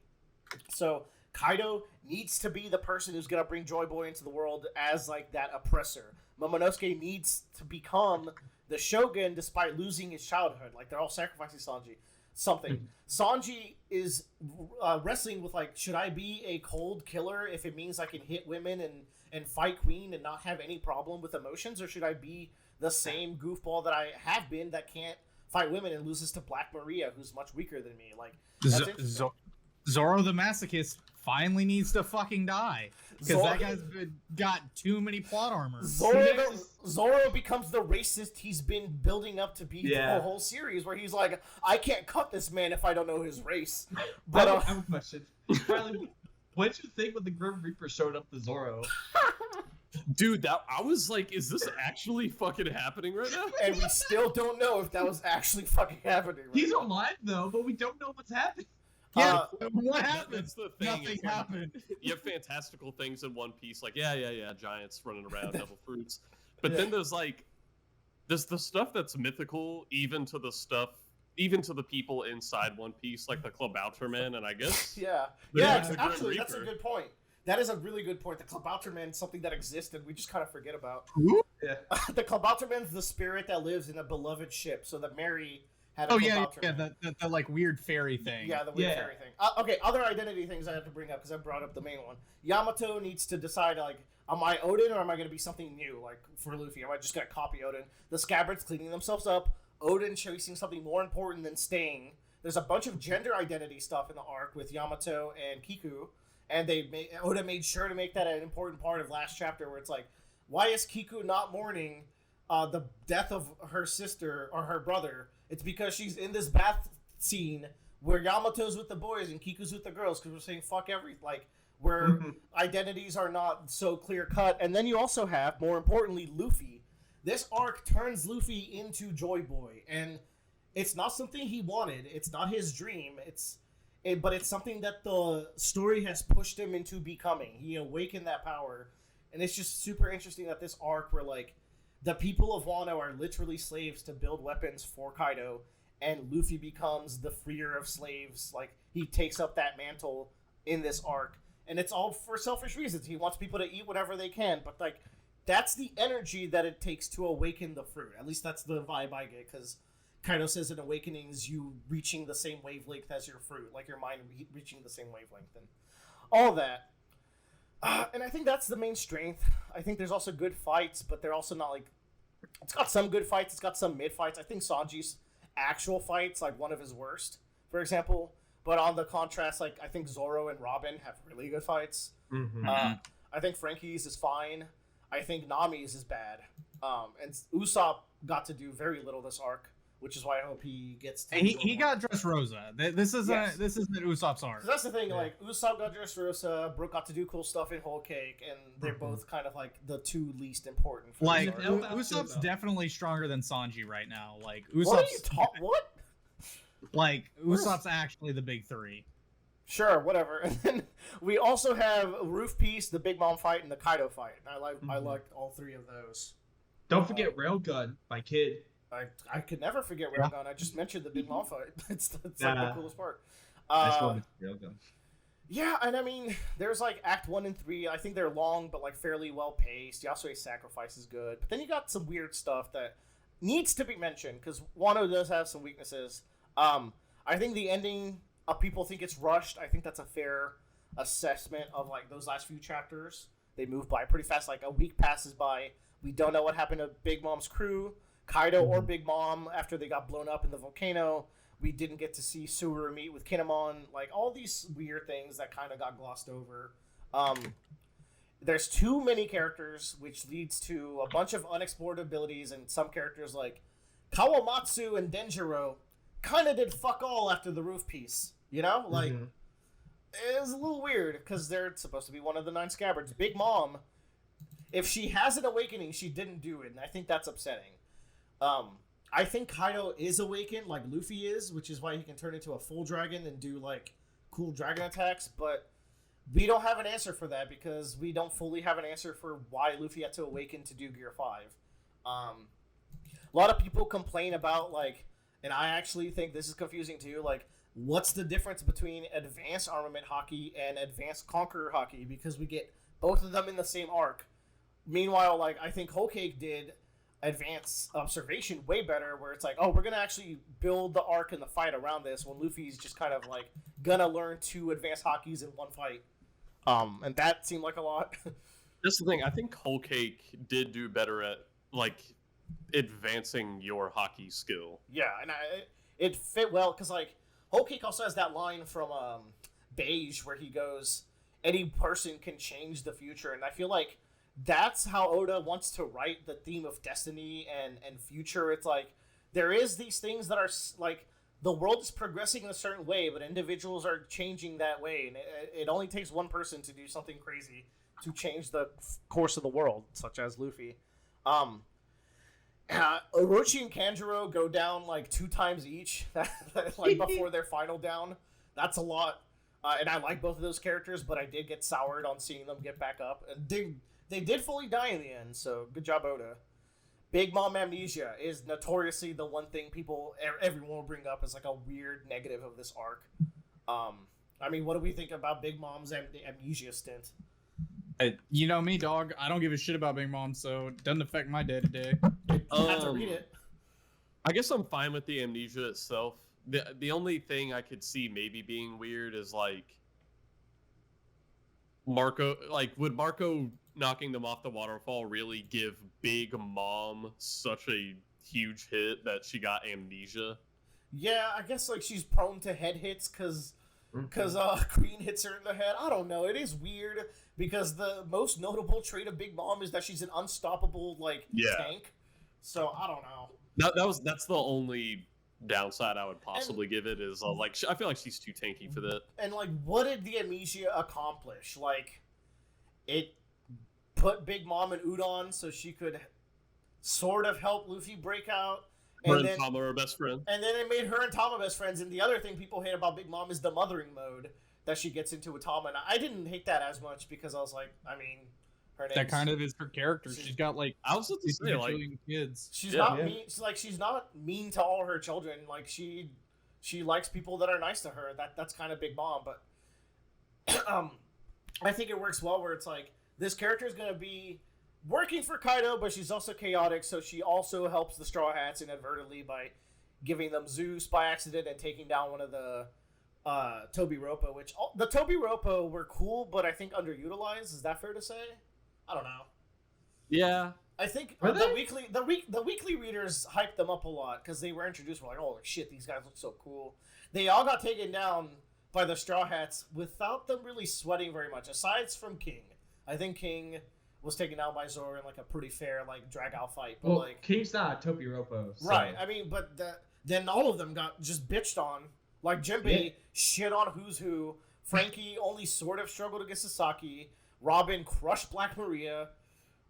So Kaido needs to be the person who's going to bring Joy Boy into the world as, like, that oppressor. Momonosuke needs to become the shogun despite losing his childhood. Like, they're all sacrificing Sanji. Sanji is wrestling with, like, should I be a cold killer if it means I can hit women and fight Queen and not have any problem with emotions? Or should I be the same goofball that I have been that can't fight women and loses to Black Maria, who's much weaker than me? Like, Zoro the masochist finally needs to fucking die because that guy's got too many plot armor. Zoro becomes the racist he's been building up to be the whole series, where he's like, I can't cut this man if I don't know his race. But I have a question. Riley, what did you think when the Grim Reaper showed up to Zoro? Dude, I was like, is this actually fucking happening right now? And we still don't know if that was actually fucking happening right He's now. alive, though, but we don't know what's happening. Yeah, what happened? That's the thing. Nothing happened. You have fantastical things in One Piece, like giants running around, devil fruits. But then there's the stuff that's mythical, even to the people inside One Piece, like the Klabauterman, and I guess actually, that's a good point. That is a really good point. The Klabauterman is something that existed, we just kind of forget about. Yeah. The Klabauterman's the spirit that lives in a beloved ship, so that Mary had a the like weird fairy thing. Yeah, the weird fairy thing. Okay, other identity things I have to bring up because I brought up the main one. Yamato needs to decide, like, am I Odin or am I going to be something new? Like, for Luffy, am I just going to copy Odin? The scabbards cleaning themselves up. Odin chasing something more important than staying. There's a bunch of gender identity stuff in the arc with Yamato and Kiku, and Oda made sure to make that an important part of last chapter, where it's like, why is Kiku not mourning the death of her sister or her brother? It's because she's in this bath scene where Yamato's with the boys and Kiku's with the girls, because we're saying fuck everything, like, where identities are not so clear cut. And then you also have, more importantly, Luffy. This arc turns Luffy into Joy Boy, and it's not something he wanted. It's not his dream. But it's something that the story has pushed him into becoming. He awakened that power, and it's just super interesting that this arc, where, like, the people of Wano are literally slaves to build weapons for Kaido, and Luffy becomes the freer of slaves. Like, he takes up that mantle in this arc, and it's all for selfish reasons. He wants people to eat whatever they can, but, like, that's the energy that it takes to awaken the fruit. At least that's the vibe I get, because Kaido says an awakening is you reaching the same wavelength as your fruit, like your mind reaching the same wavelength, and all that. And I think that's the main strength. I think there's also good fights, but they're also not, like... It's got some good fights, it's got some mid-fights. I think Sanji's actual fight's, like, one of his worst, for example. But on the contrast, like, I think Zoro and Robin have really good fights. I think Frankie's is fine. I think Nami's is bad. And Usopp got to do very little this arc, which is why I hope he gets to... He got Dressrosa. This isn't Usopp's arc. That's the thing, like, Usopp got Dressrosa, Brook got to do cool stuff in Whole Cake, and they're both kind of, like, the two least important. For like, Usopp's definitely stronger than Sanji right now. Like, Usopp's... What are you what? Like, Usopp's actually the big three. Sure, whatever. And then we also have Roof Piece, the Big Mom fight, and the Kaido fight. And I liked all three of those. Don't forget Railgun, my kid. I could never forget Railgun. I just mentioned the Big Mom fight. It's like the coolest part. Railgun. Yeah, and I mean, there's like Act 1 and 3. I think they're long, but like fairly well paced. Yasuo's sacrifice is good. But then you got some weird stuff that needs to be mentioned, because Wano does have some weaknesses. I think the ending people think it's rushed. I think that's a fair assessment of like those last few chapters. They move by pretty fast. Like a week passes by. We don't know what happened to Big Mom's crew, Kaido or Big Mom after they got blown up in the volcano. We didn't get to see Suru meet with Kinemon. Like all these weird things that kind of got glossed over. There's too many characters, which leads to a bunch of unexplored abilities, and some characters like Kawamatsu and Denjiro kind of did fuck all after the roof piece. You know, like it was a little weird because they're supposed to be one of the 9 scabbards. Big Mom, if she has an awakening, she didn't do it, and I think that's upsetting. I think Kaido is awakened like Luffy is, which is why he can turn into a full dragon and do like cool dragon attacks, but we don't have an answer for that because we don't fully have an answer for why Luffy had to awaken to do Gear 5. A lot of people complain about like, and I actually think this is confusing too, like what's the difference between advanced armament hockey and advanced conqueror hockey, because we get both of them in the same arc. Meanwhile, like I think Whole Cake did advanced observation way better, where it's like, oh, we're gonna actually build the arc and the fight around this, when Luffy's just kind of like gonna learn 2 advanced hockeys in one fight. And that seemed like a lot. That's the thing. I think Whole Cake did do better at like advancing your hockey skill. Yeah, and it fit well because like Whole Cake also has that line from Beige where he goes, "Any person can change the future," and I feel like that's how Oda wants to write the theme of destiny and future. It's like there is these things that are like the world is progressing in a certain way, but individuals are changing that way, and it only takes one person to do something crazy to change the course of the world, such as Luffy. Orochi and Kanjuro go down like 2 times each, like before their final down. That's a lot, and I like both of those characters, but I did get soured on seeing them get back up. And they did fully die in the end, so good job, Oda. Big Mom amnesia is notoriously the one thing everyone will bring up as like a weird negative of this arc. I mean, what do we think about Big Mom's amnesia stint? You know me, dog. I don't give a shit about Big Mom, so it doesn't affect my day-to-day. You have to read it. I guess I'm fine with the amnesia itself. The only thing I could see maybe being weird is like Marco, like would Marco knocking them off the waterfall really give Big Mom such a huge hit that she got amnesia? Yeah, I guess like she's prone to head hits because Queen hits her in the head. I don't know. It is weird because the most notable trait of Big Mom is that she's an unstoppable tank. So I don't know. That's the only downside I would possibly give it is I feel like she's too tanky for that. And like, what did the amnesia accomplish? Like, it put Big Mom in Udon so she could sort of help Luffy break out. Her and Tama are best friends. And then it made her and Tama best friends. And the other thing people hate about Big Mom is the mothering mode that she gets into with Tama. And I didn't hate that as much because I was like, I mean, that kind of is her character. She's got like I was about to say like kids. She's not mean. She's not mean to all her children. Like she likes people that are nice to her. That's kind of Big Mom. But I think it works well where it's like this character is gonna be working for Kaido, but she's also chaotic. So she also helps the Straw Hats inadvertently by giving them Zeus by accident and taking down one of the Toby Roppo. Which the Toby Roppo were cool, but I think underutilized. Is that fair to say? I don't know. Yeah, I think the weekly readers hyped them up a lot because they were introduced. We're like, oh shit, these guys look so cool. They all got taken down by the Straw Hats without them really sweating very much. Aside from King, I think King was taken down by Zoro in like a pretty fair like drag out fight. But like King's not Toby Roppo, so. Right? I mean, but then all of them got just bitched on. Like Jinbei shit on Who's Who. Frankie only sort of struggled against Sasaki. Robin crushed Black Maria.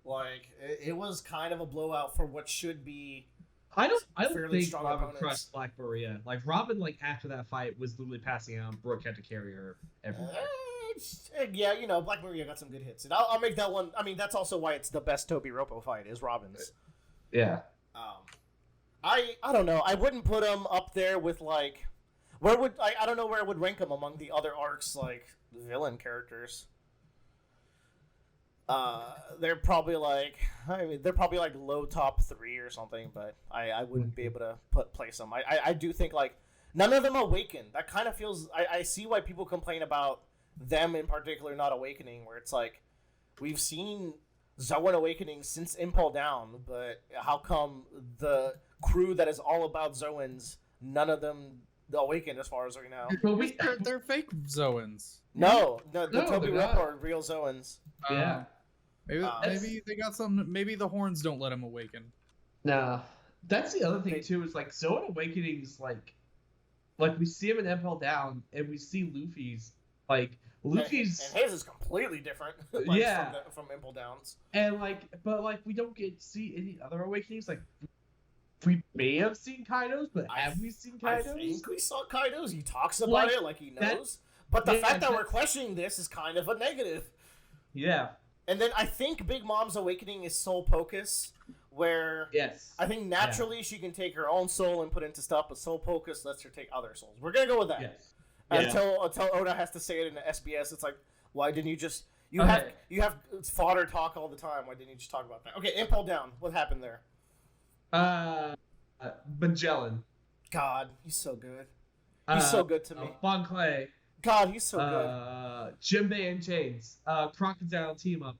Like it was kind of a blowout for what should be. I don't think Robin crushed Black Maria. Like Robin, like after that fight, was literally passing out. Brooke had to carry her everywhere. Yeah, you know, Black Maria got some good hits, and I'll make that one. I mean, that's also why it's the best Toby Roppo fight is Robin's. Yeah. I don't know. I wouldn't put him up there with like. Where would I don't know where I would rank him among the other arcs like villain characters. They're probably like low top 3 or something, but I wouldn't be able to place them. I do think like None of them awaken. That kind of feels. I see why people complain about them in particular not awakening, where it's like, we've seen Zoan awakening since Impel Down, but how come the crew that is all about Zoans, none of them awakened as far as we know? Well, They're fake Zoans. No, the No, Toby they're Rip not. are real Zoans. Yeah. Maybe they got some. Maybe the horns don't let them awaken. Nah. That's the other thing too. Is like Zoan Awakening's like we see him in Impel Down, and we see Luffy's Luffy's and his is completely different. Yeah. from Impel Downs. and but we don't get to see any other awakenings. Like we may have seen Kaido's, but have we seen I Kaido's? think we saw Kaido's. He talks about Like, it like he that- knows. But the yeah, fact that we're that's- questioning this is kind of a negative. Yeah. And then I think Big Mom's awakening is Soul Pocus, where Yes. I think naturally she can take her own soul and put into stuff, but Soul Pocus lets her take other souls. We're gonna go with that Yes. until Oda has to say it in the SBS. It's like, why didn't you just you Okay. have fodder talk all the time? Why didn't you just talk about that? Okay, Impel Down. What happened there? Magellan. God, he's so good. He's so good to me. Bon Clay. God, he's so good. Jimbei and Chains. Crocodile team up.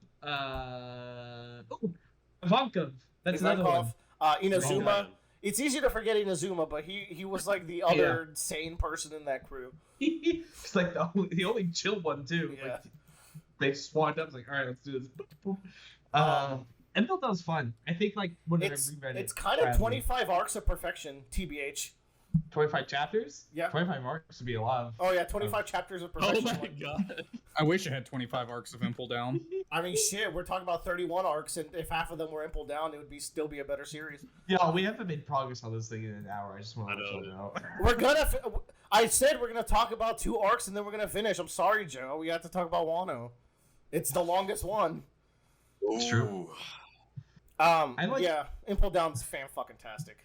Ivankov. That's another one. Inazuma. Man. It's easy to forget Inazuma, but he was like the other sane person in that crew. It's like the only chill one too. Yeah. Like, they just walked up, it's like, all right, let's do this. Impel Down was fun. I think when I reread it, It's kind of 25 arcs of perfection, TBH. 25 chapters. Yeah. 25 marks would be a lot of. Oh yeah, 25 chapters of perfection. god. I wish I had 25 arcs of Impel Down. I mean, shit, we're talking about 31 arcs, and if half of them were Impel Down, it would still be a better series. Yeah, we haven't made progress on this thing in an hour. I just want to let you know. We're gonna. I said we're gonna talk about 2 arcs, and then we're gonna finish. I'm sorry, Joe. We have to talk about Wano. It's the longest one. It's true. Yeah, Impel Down's fan-fucking-tastic.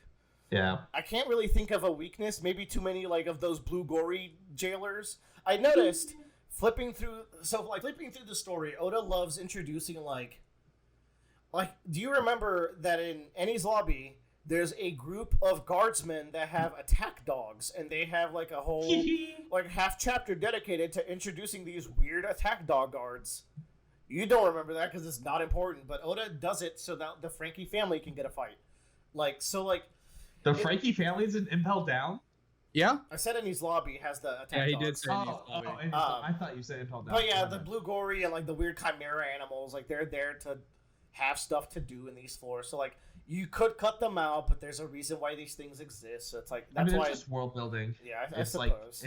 Yeah. I can't really think of a weakness. Maybe too many of those blue gory jailers. I noticed flipping through the story. Oda loves introducing do you remember that in Enies Lobby there's a group of guardsmen that have attack dogs, and they have a whole half chapter dedicated to introducing these weird attack dog guards. You don't remember that because it's not important, but Oda does it so that the Frankie family can get a fight. The Frankie family's in Impel Down? Yeah? I said Enies Lobby has the attack Yeah, he dogs. did say Enies Lobby. I thought you said Impel Down. But yeah, the blue gory and the weird chimera animals, they're there to have stuff to do in these floors. So you could cut them out, but there's a reason why these things exist. So it's that's why it's just world building. Yeah, I It's suppose.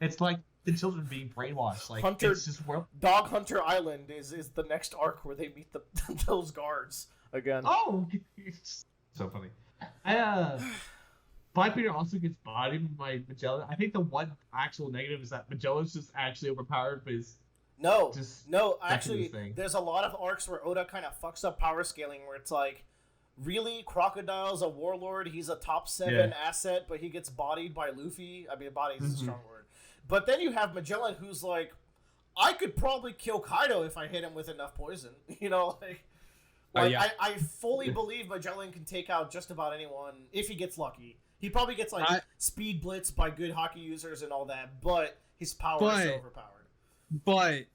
it's like the children being brainwashed. Hunter- it's just world. Dog Hunter Island is the next arc where they meet those guards again. Oh, so funny. Blackbeard also gets bodied by Magellan. I think the one actual negative is that Magellan's just actually overpowered, but is No, just actually, his thing. there's a lot of arcs where Oda kind of fucks up power scaling, where it's really, Crocodile's a warlord, he's a top 7 asset, but he gets bodied by Luffy. I mean, bodied is a strong word. But then you have Magellan, who's I could probably kill Kaido if I hit him with enough poison. Yeah. I fully believe Magellan can take out just about anyone if he gets lucky. He probably gets speed blitz by good hockey users and all that, but his power is so overpowered. But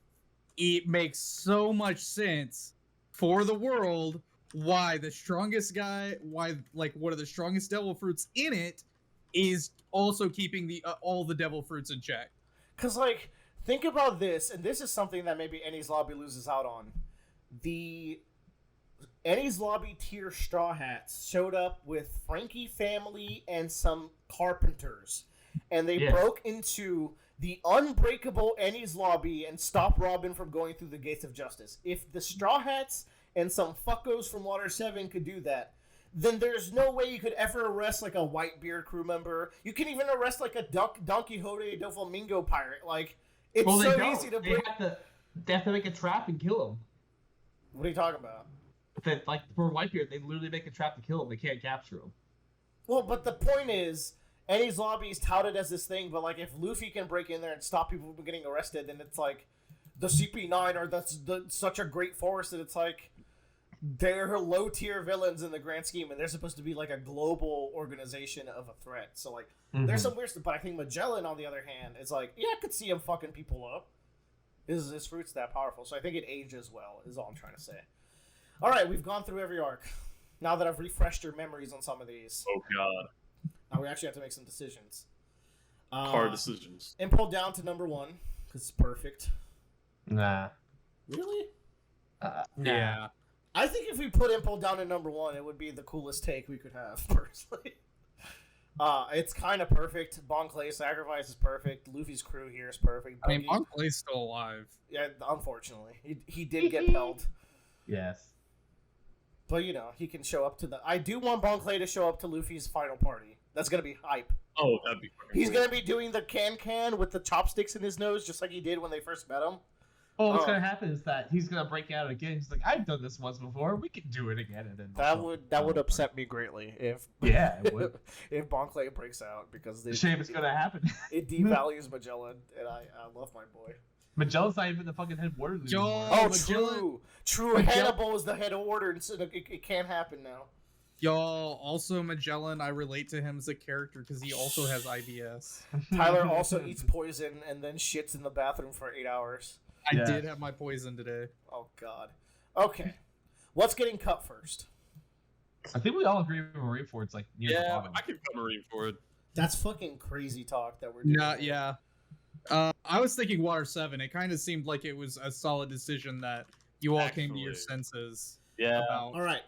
it makes so much sense for the world why the strongest guy, one of the strongest devil fruits in it, is also keeping all the devil fruits in check. Because, think about this, and this is something that maybe Enies Lobby loses out on. The Enies Lobby tier Straw Hats showed up with Frankie family and some carpenters, and they broke into the unbreakable Enies Lobby and stopped Robin from going through the gates of justice. If the Straw Hats and some fuckos from Water 7 could do that, then there's no way you could ever arrest a Whitebeard crew member. You can even arrest a Don Quixote do Flamingo pirate. It's easy to break. They have to make a trap and kill him. What are you talking about? That for Whitebeard, they literally make a trap to kill him. They can't capture him. Well, but the point is, Enies Lobby is touted as this thing, but if Luffy can break in there and stop people from getting arrested, then it's the CP9 or that's such a great force that it's they're low tier villains in the grand scheme, and they're supposed to be like a global organization of a threat. So like, there's some weird stuff. But I think Magellan, on the other hand, is like, yeah, I could see him fucking people up. His fruit's that powerful, so I think it ages well. Is all I'm trying to say. All right, we've gone through every arc. Now that I've refreshed your memories on some of these, Oh god, now we actually have to make some decisions. hard decisions. Impel down to number 1 because it's perfect. Nah. Really? Nah. Yeah. I think if we put Impel down to number 1, it would be the coolest take we could have, personally. It's kind of perfect. Bon Clay's sacrifice is perfect. Luffy's crew here is perfect. I mean, Buggy- Bon Clay's still alive. yeah, unfortunately. He did get pelled. Yes. But, you know, he can show up to the... I do want Bon Clay to show up to Luffy's final party. That's going to be hype. Oh, that'd be fucking He's cool. going to be doing the can with the chopsticks in his nose, just like he did when they first met him. Well, what's gonna happen is that he's gonna break out again. He's like, I've done this once before. We can do it again, and then That would upset me greatly if it would. if Bon Clay breaks out, because It's a shame it's gonna happen. it devalues Magellan, and I love my boy. Magellan's not even the fucking head warder anymore. Yo. Oh, Magellan- true. Hannibal is the head order, and so it can't happen now. Y'all, also Magellan, I relate to him as a character because he also has IBS. Tyler also eats poison and then shits in the bathroom for 8 hours. I Yeah. did have my poison today. Oh God. Okay, what's getting cut first? I think we all agree Marineford's like near the Yeah, bottom. I can come Marineford. That's fucking crazy talk that we're doing. Yeah. I was thinking Water 7. It kind of seemed like it was a solid decision that you all came to your Actually. senses Yeah. about. All right,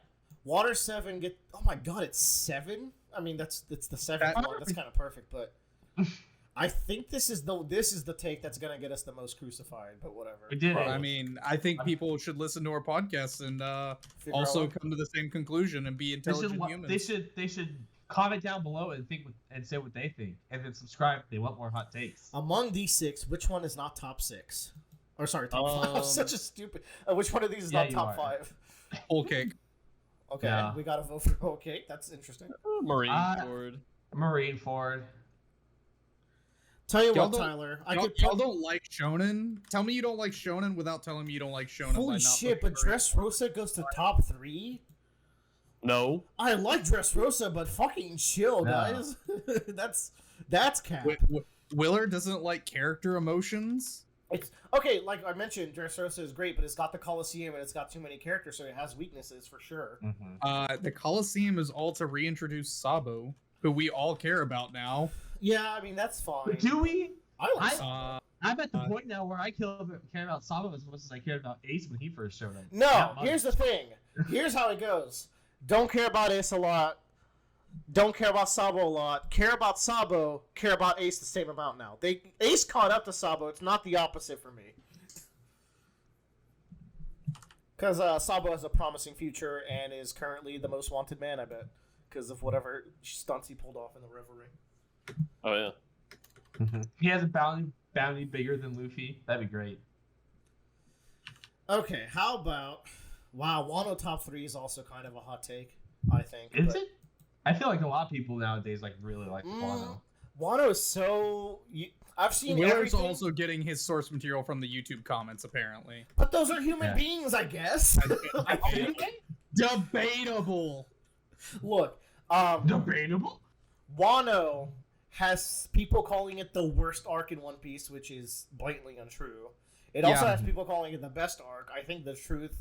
Water 7 get. Oh my God, it's 7. I mean, that's the 7th one. That's kind of perfect, but I think this is the take that's gonna get us the most crucified. But whatever. We did it. I mean, I think people should listen to our podcast and Figure also out what- come to the same conclusion and be They intelligent should, humans. they should comment down below and and say what they think, and then subscribe if they want more hot takes. Among these 6, which one is not top 6? Or sorry, top 5. Such a stupid. Which one of these is Yeah, not you top are. 5? Whole cake. Okay, Yeah. we gotta vote for whole cake. That's interesting. Marineford. Marineford. Tell you Y'all what, don't- Tyler, I Y'all, could y'all put. don't like shonen? Tell me you don't like shonen without telling me you don't like shonen. by Holy not shit! putting But Dressrosa goes to top 3. No. I like Dressrosa, but fucking chill, No. guys. that's cap. Willer doesn't like character emotions. It's okay. Like I mentioned, Dressrosa is great, but it's got the Colosseum and it's got too many characters, so it has weaknesses for sure. The Colosseum is all to reintroduce Sabo, who we all care about now. Yeah, I mean that's fine. Do we? I like. I- Sabo. I'm at the point now where I care about Sabo as much as I cared about Ace when he first showed up. No, That much. here's the thing. Here's how it goes. Don't care about Ace a lot. Don't care about Sabo a lot. Care about Sabo. Care about Ace the same amount now. Ace caught up to Sabo. It's not the opposite for me. Because Sabo has a promising future and is currently the most wanted man, I bet. Because of whatever stunts he pulled off in the Reverie. Oh yeah. He has a bounty bigger than Luffy. That'd be great. Okay, how about... Wow, Wano top 3 is also kind of a hot take, I think. Is but- it? I feel like a lot of people nowadays like really like Mm, Wano. Wano is so... I've seen Willer's everything, also getting his source material from the YouTube comments, apparently. but those are human Yeah. beings, I guess. I think. Debatable. Look, Debatable. Wano has people calling it the worst arc in One Piece, which is blatantly untrue. It also Yeah. has people calling it the best arc. I think the truth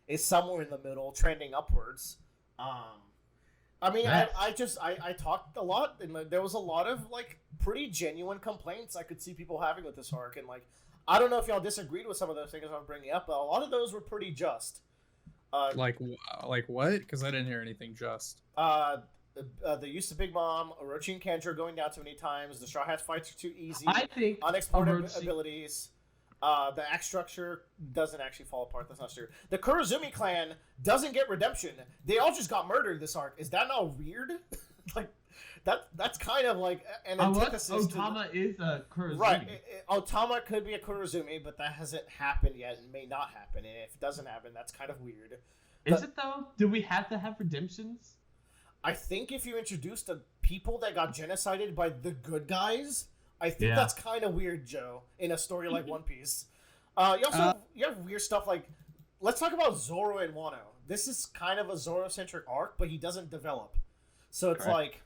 is somewhere in the middle, trending upwards. I mean, Yes. I talked a lot, and there was a lot of like pretty genuine complaints I could see people having with this arc, and like I don't know if y'all disagreed with some of those things I'm bringing up, but a lot of those were pretty just. Like what? Because I didn't hear anything just. The use of Big Mom, Orochi and Kendra going down too many times, the Straw Hats fights are too easy, I think unexplored Orochi- abilities, the act structure doesn't actually fall apart, that's not true. The Kurozumi clan doesn't get redemption. They all just got murdered this arc. Is that not weird? Like, that's kind of like an unless antithesis to... Otama is a Kurozumi. Right, Otama could be a Kurozumi, but that hasn't happened yet and may not happen, and if it doesn't happen, that's kind of weird. Is it though? Do we have to have redemptions? I think if you introduce the people that got genocided by the good guys, I think Yeah. that's kind of weird, Joe, in a story like One Piece. You have weird stuff like, let's talk about Zoro and Wano. this is kind of a Zoro-centric arc, but he doesn't develop. So it's Correct. like...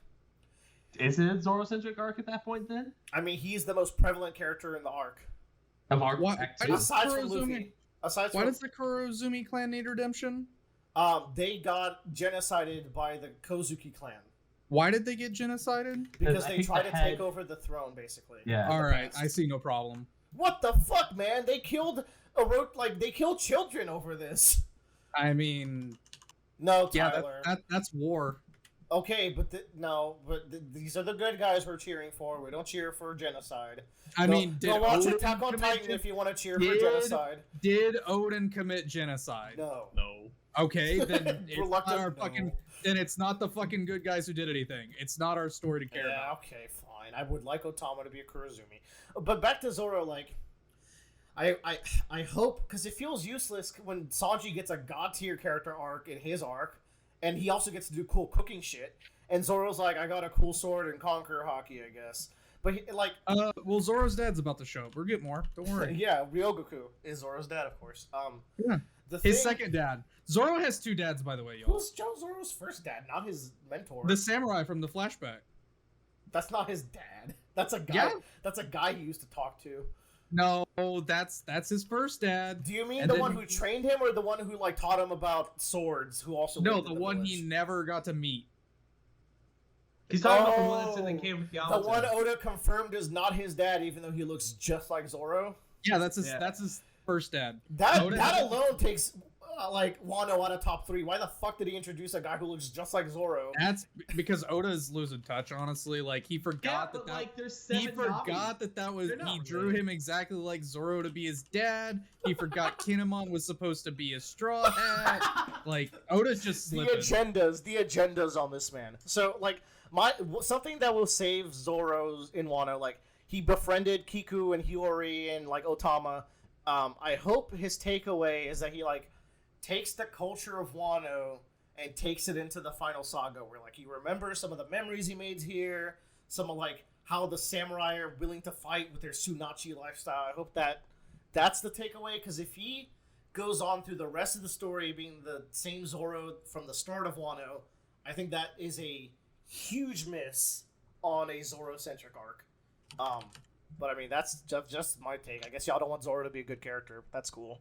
Is it a Zoro-centric arc at that point then? I mean, he's the most prevalent character in the arc. Of arc What- Act I two? just- Aside from Kurozumi- Luffy. Aside Why from... does the Kurozumi clan need redemption? They got genocided by the Kozuki clan. Why did they get genocided? Because I they think tried the to head- take over the throne, basically. Yeah. All right, past. I see no problem. What the fuck, man? They killed they killed children over this. I mean, No, yeah, Tyler. that's war. Okay, but these are the good guys we're cheering for. We don't cheer for genocide. I mean, did go watch Odin Attack on commit Titan if you want to cheer for Did- genocide. Did Odin commit genocide? No. No. Okay, then it's not Reluctant, our no. fucking. Then it's not the fucking good guys who did anything. It's not our story to care Yeah, about. okay, fine. I would like Otama to be a Kurozumi. But back to Zoro, like, I hope, because it feels useless when Sanji gets a god tier character arc in his arc, and he also gets to do cool cooking shit, and Zoro's like, I got a cool sword and conquer hockey, I guess. But, Well, Zoro's dad's about to show up. We'll get more. Don't worry. yeah, Ryogoku is Zoro's dad, of course. Yeah. The His thing- second dad. Zoro has two dads, by the way, y'all. Who's Zoro's first dad, not his mentor? The samurai from the flashback. That's not his dad. That's a guy. Yeah. That's a guy he used to talk to. No, that's his first dad. Do you mean And the then one who trained him, or the one who like taught him about swords? Who also No, lived in the one village? he never got to meet. He's talking about the Oh, one that's in the cave with The Yamato. one Oda confirmed is not his dad, even though he looks just like Zoro. Yeah, that's his. Yeah. That's his first dad. That Oda- that alone takes like Wano out of top 3. Why the fuck did he introduce a guy who looks just like Zoro? That's because Oda is losing touch. Honestly, like he Yeah, forgot but that. like there's 7 He forgot that was. They're not He drew related. him exactly like Zoro to be his dad. He forgot Kinemon was supposed to be a straw hat. Like Oda's just The slipping. agendas on this man. So like something that will save Zoro's in Wano, like he befriended Kiku and Hiyori and like Otama. I hope his takeaway is that he like takes the culture of Wano and takes it into the final saga, where like he remembers some of the memories he made here, some of like how the samurai are willing to fight with their Tsunachi lifestyle. I hope that's the takeaway, because if he goes on through the rest of the story being the same Zoro from the start of Wano, I think that is a huge miss on a Zoro-centric arc. But I mean, that's just my take. I guess y'all don't want Zoro to be a good character. That's cool.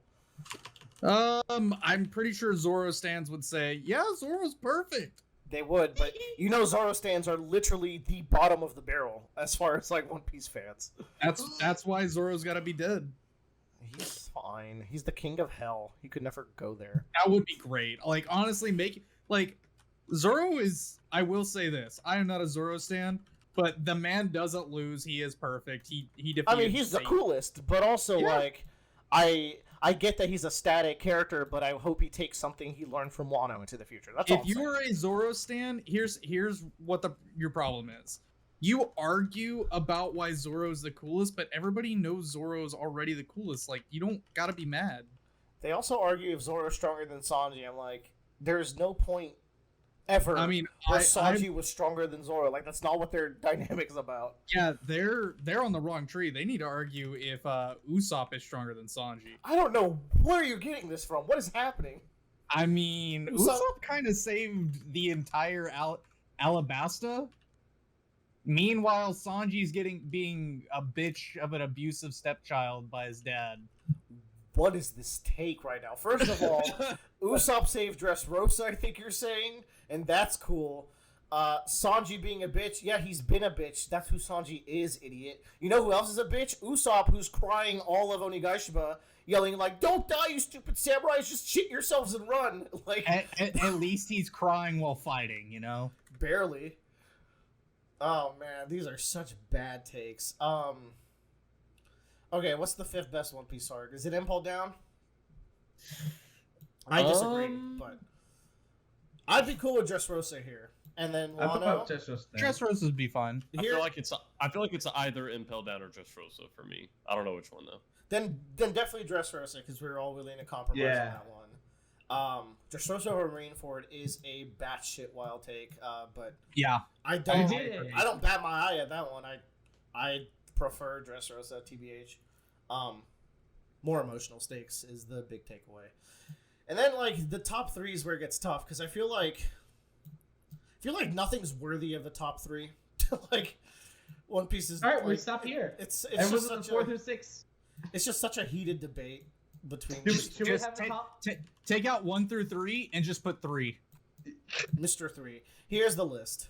I'm pretty sure Zoro stands would say, "Yeah, Zoro's perfect." They would, but you know Zoro stands are literally the bottom of the barrel as far as like One Piece fans. That's why Zoro's got to be dead. He's fine. He's the king of hell. He could never go there. That would be great. Like honestly, Zoro is. I will say this: I am not a Zoro stan, but the man doesn't lose. He is perfect. He defeated. I mean, he's the Satan. coolest, but also Yeah. like I get that he's a static character, but I hope he takes something he learned from Wano into the future. That's all. If you are a Zoro stan, here's what your problem is. You argue about why Zoro's the coolest, but everybody knows Zoro's already the coolest. Like, you don't gotta be mad. They also argue if Zoro's stronger than Sanji. I'm like, there's no point ever. I mean, where Sanji was stronger than Zoro. Like, that's not what their dynamic's about. yeah, they're on the wrong tree. They need to argue if Usopp is stronger than Sanji. I don't know where you're getting this from. What is happening? I mean, Usopp kind of saved the entire Alabasta. Meanwhile, Sanji's being a bitch of an abusive stepchild by his dad. What is this take right now? First of all, Usopp saved Dressrosa, I think you're saying, and that's cool. Sanji being a bitch, yeah, he's been a bitch. That's who Sanji is, idiot. You know who else is a bitch? Usopp, who's crying all of Onigashima, yelling like, "Don't die, you stupid samurais! Just shit yourselves and run!" Like, At least he's crying while fighting, you know? barely. Oh man, these are such bad takes. Okay, what's the 5th best One Piece arc? Is it Impel Down? I disagree, but I'd be cool with Dressrosa here, and then I Wano. thought Dressrosa. Dressrosa would be fine. I Here, feel like it's either Impel Down or Dressrosa for me. I don't know which one though. then definitely Dressrosa, because we were all willing to compromise on Yeah. that one. Dressrosa over Marineford is a batshit wild take, but Yeah. I don't. did it. I don't bat my eye at that one. I prefer Dressrosa, TBH. More emotional stakes is the big takeaway. And then like the top 3 is where it gets tough because I feel like nothing's worthy of the top 3. Like One Piece is. All right, like, we stop here. It's Everyone's just in the such 4 a, through 6. it's just such a heated debate between Should we have the top? Take out 1 through 3 and just put 3. Mr. 3. Here's the list.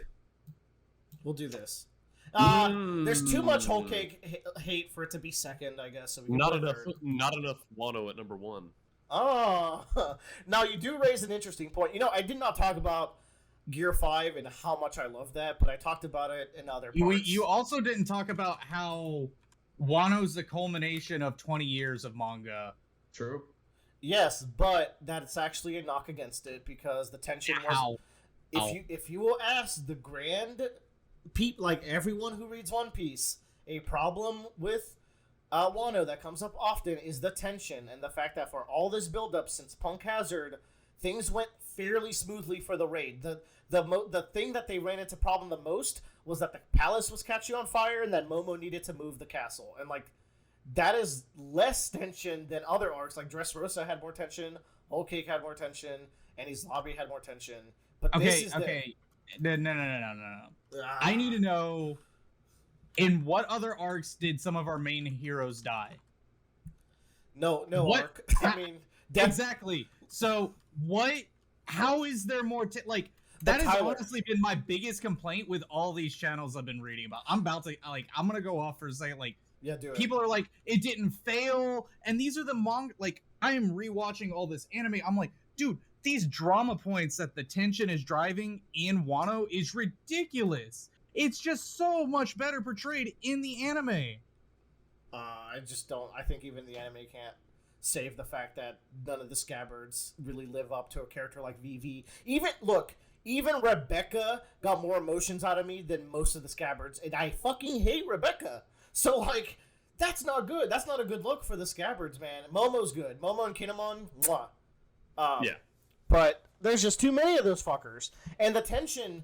We'll do this. There's too much whole cake hate for it to be second, I guess. So we can Not put enough. third. Not enough Wano at number 1. Oh, now you do raise an interesting point. You know, I did not talk about Gear 5 and how much I love that, but I talked about it in other parts. You also didn't talk about how Wano's the culmination of 20 years of manga. True. Yes, but that's actually a knock against it because the tension was. If you will ask the grand like everyone who reads One Piece, a problem with Wano that comes up often is the tension and the fact that for all this build-up since Punk Hazard, things went fairly smoothly for the raid. The thing that they ran into problem the most was that the palace was catching on fire and that Momo needed to move the castle. And like that is less tension than other arcs. Like Dressrosa had more tension, Whole Cake had more tension, Enies Lobby had more tension. But this is No. I need to know, in what other arcs did some of our main heroes die? No What? arc. I mean, Exactly. So how is there more that has honestly been my biggest complaint with all these channels I've been reading about. I'm gonna go off for a second. Yeah, do it. People are like, it didn't fail, and these are the manga. Like, I am rewatching all this anime. I'm like, dude, these drama points that the tension is driving in Wano is ridiculous. It's just so much better portrayed in the anime. I just don't. I think even the anime can't save the fact that none of the scabbards really live up to a character like VV. Even Rebecca got more emotions out of me than most of the scabbards, and I fucking hate Rebecca. So, like, that's not good. That's not a good look for the scabbards, man. Momo's good. Momo and Kinemon, mwah. Yeah. But there's just too many of those fuckers. And the tension,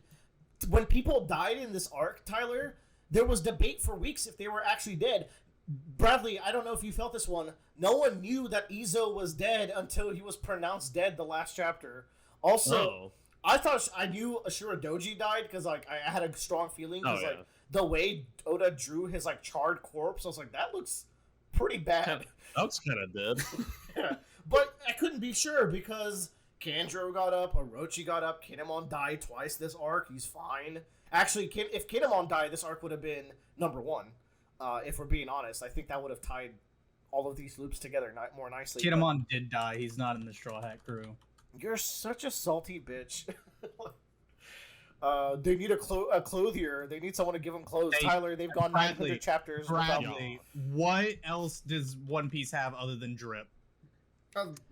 when people died in this arc, Tyler, there was debate for weeks if they were actually dead. Bradley, I don't know if you felt this one. No one knew that Izo was dead until he was pronounced dead the last chapter. Also, I thought I knew Ashura Doji died because like I had a strong feeling because like the way Oda drew his like charred corpse, I was like, that looks pretty bad. That was kind of dead. Yeah. But I couldn't be sure because Kanjuro got up, Orochi got up, Kinemon died twice this arc. He's fine. Actually, if Kinemon died, this arc would have been number 1. If we're being honest, I think that would have tied all of these loops together more nicely. Kinemon did die. He's not in the Straw Hat crew. You're such a salty bitch. They need a clothier. They need someone to give them clothes. Tyler, they've gone 900 chapters. Bradley, what else does One Piece have other than drip?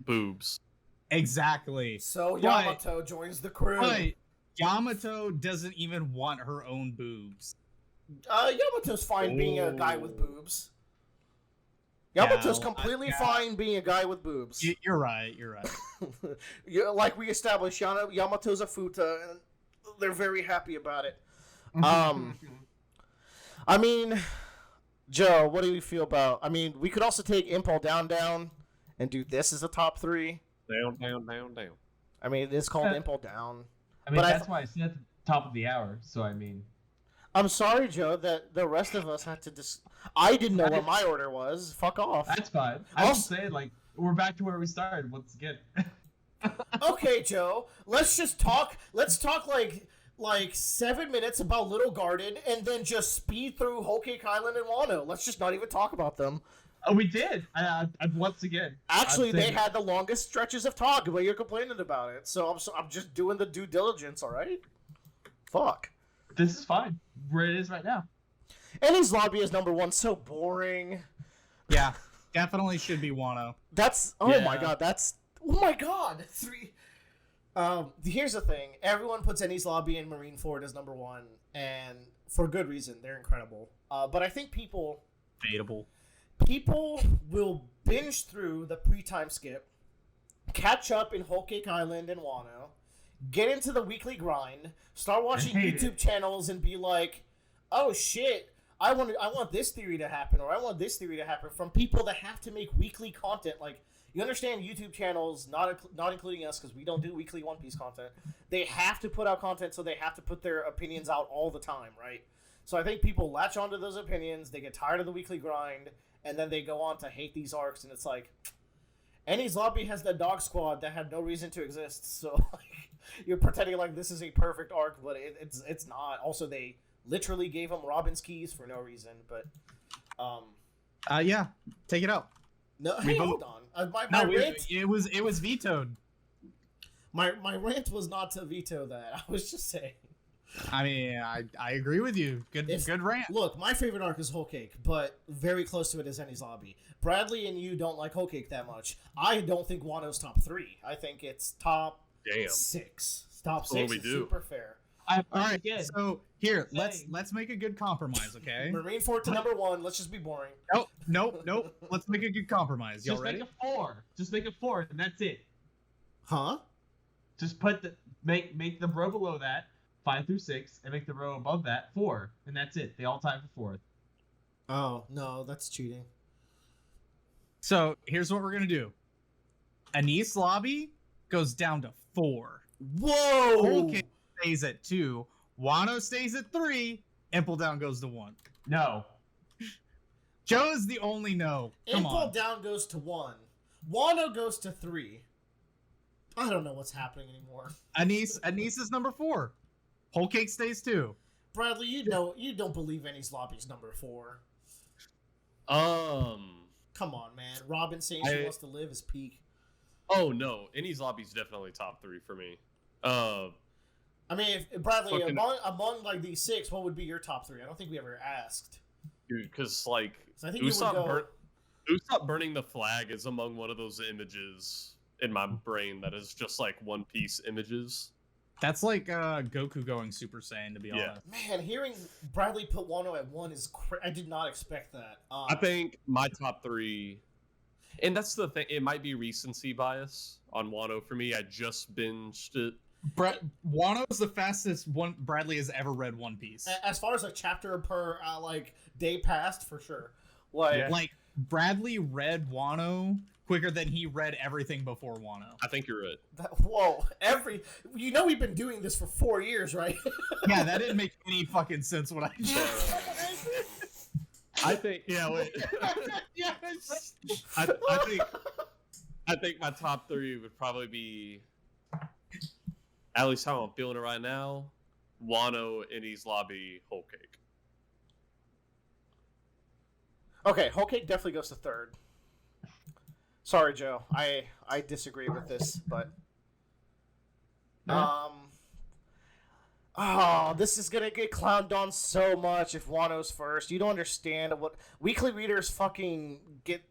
Boobs. Exactly. So Yamato joins the crew. But Yamato doesn't even want her own boobs. Yamato's fine being a guy with boobs. Yamato's completely fine being a guy with boobs. You're right. Like we established, Yamato's a futa, and they're very happy about it. I mean, Joe, what do you feel about? I mean, we could also take Impel Down and do this as a top 3. Down. I mean, it's called Impel Down. I mean, that's why I said at the top of the hour. So I mean, I'm sorry, Joe, that the rest of us had to I didn't know what my order was. Fuck off. That's fine. I was saying, like, we're back to where we started once again. Okay, Joe. Let's just talk. Let's talk like 7 minutes about Little Garden, and then just speed through Whole Cake Island and Wano. Let's just not even talk about them. Oh, we did. Once again. Actually, they had the longest stretches of talk, but you're complaining about it. So I'm just doing the due diligence. All right. Fuck. This is fine. Where it is right now. Enies Lobby is number 1. So boring. Yeah, definitely should be Wano. That's my god. That's 3. Here's the thing. Everyone puts Enies Lobby and Marineford as number 1, and for good reason. They're incredible. But I think people will binge through the pre-time skip, catch up in Whole Cake Island and Wano, get into the weekly grind, start watching YouTube channels, and be like, "Oh shit, I want this theory to happen, or I want this theory to happen," from people that have to make weekly content. Like, You understand YouTube channels, not including us, because we don't do weekly One Piece content. They have to put out content, so they have to put their opinions out all the time, right? So I think people latch onto those opinions, they get tired of the weekly grind, and then they go on to hate these arcs, and it's like, Enies Lobby has the dog squad that had no reason to exist, so like, you're pretending like this is a perfect arc, but it's not. Also, they literally gave him Robin's keys for no reason, but yeah, take it out. no, hey, hold on. My rant, it was vetoed. my rant was not to veto that. I was just saying. I mean, I agree with you. Good rant. Look, my favorite arc is Whole Cake, but very close to it is Enies Lobby. Bradley and you don't like Whole Cake that much. I don't think Wano's top 3. I think it's top 6. Top 6 is super fair. All right, so here, let's make a good compromise, okay? Marineford to number 1. Let's just be boring. Nope. Let's make a good compromise. Y'all ready? Make a 4. Just make a 4, and that's it. Huh? Just make the row below that 5 through 6, and make the row above that 4, and that's it. They all tie for 4th. Oh no, that's cheating. So here's what we're gonna do. Enies Lobby goes down to 4. Whoa! Whole Cake stays at 2. Wano stays at 3. Impel Down goes to 1. No. Joe is the only no. Come Impel on. Down goes to 1. Wano goes to 3. I don't know what's happening anymore. Enies is number 4. Whole Cake stays 2. Bradley, you don't believe Enies Lobby's number 4. Come on, man. Robin saying she wants to live is peak. Oh no, Enies Lobby's definitely top 3 for me. I mean, if Bradley, among like these 6, what would be your top 3? I don't think we ever asked. Dude, because like, so I think Usopp burning the flag is among one of those images in my brain that is just like One Piece images. That's like Goku going Super Saiyan, to be honest. Man, hearing Bradley put Wano at 1 is I did not expect that. I think my top 3, and that's the thing, it might be recency bias on Wano for me. I just binged it. Wano is the fastest one Bradley has ever read One Piece. As far as a chapter per like day passed, for sure. Like Bradley read Wano quicker than he read everything before Wano. I think you're right. Whoa, we've been doing this for 4 years, right? Yeah, that didn't make any fucking sense what I just I think wait. Yes. I think my top 3 would probably be, at least how I'm feeling it right now, Wano, Enies Lobby, Whole Cake. Okay, Whole Cake definitely goes to 3rd. Sorry, Joe. I disagree with this, but this is gonna get clowned on so much if Wano's first. You don't understand what weekly readers fucking get.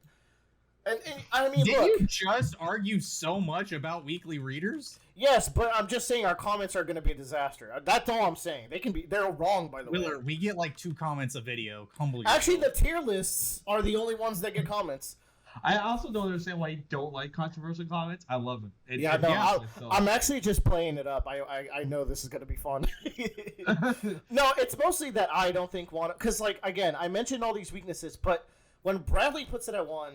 And I mean, Did look, you just argue so much about weekly readers? Yes, but I'm just saying our comments are gonna be a disaster. That's all I'm saying. They're wrong, by the way. Willard, we get like 2 comments a video. Humble Actually, yourself. the tier lists are the only ones that get comments. I also don't understand why you don't like controversial comments. I love it. I'm actually just playing it up. I know this is going to be fun. No, it's mostly that I don't think Wano... Because, like, again, I mentioned all these weaknesses, but when Bradley puts it at 1,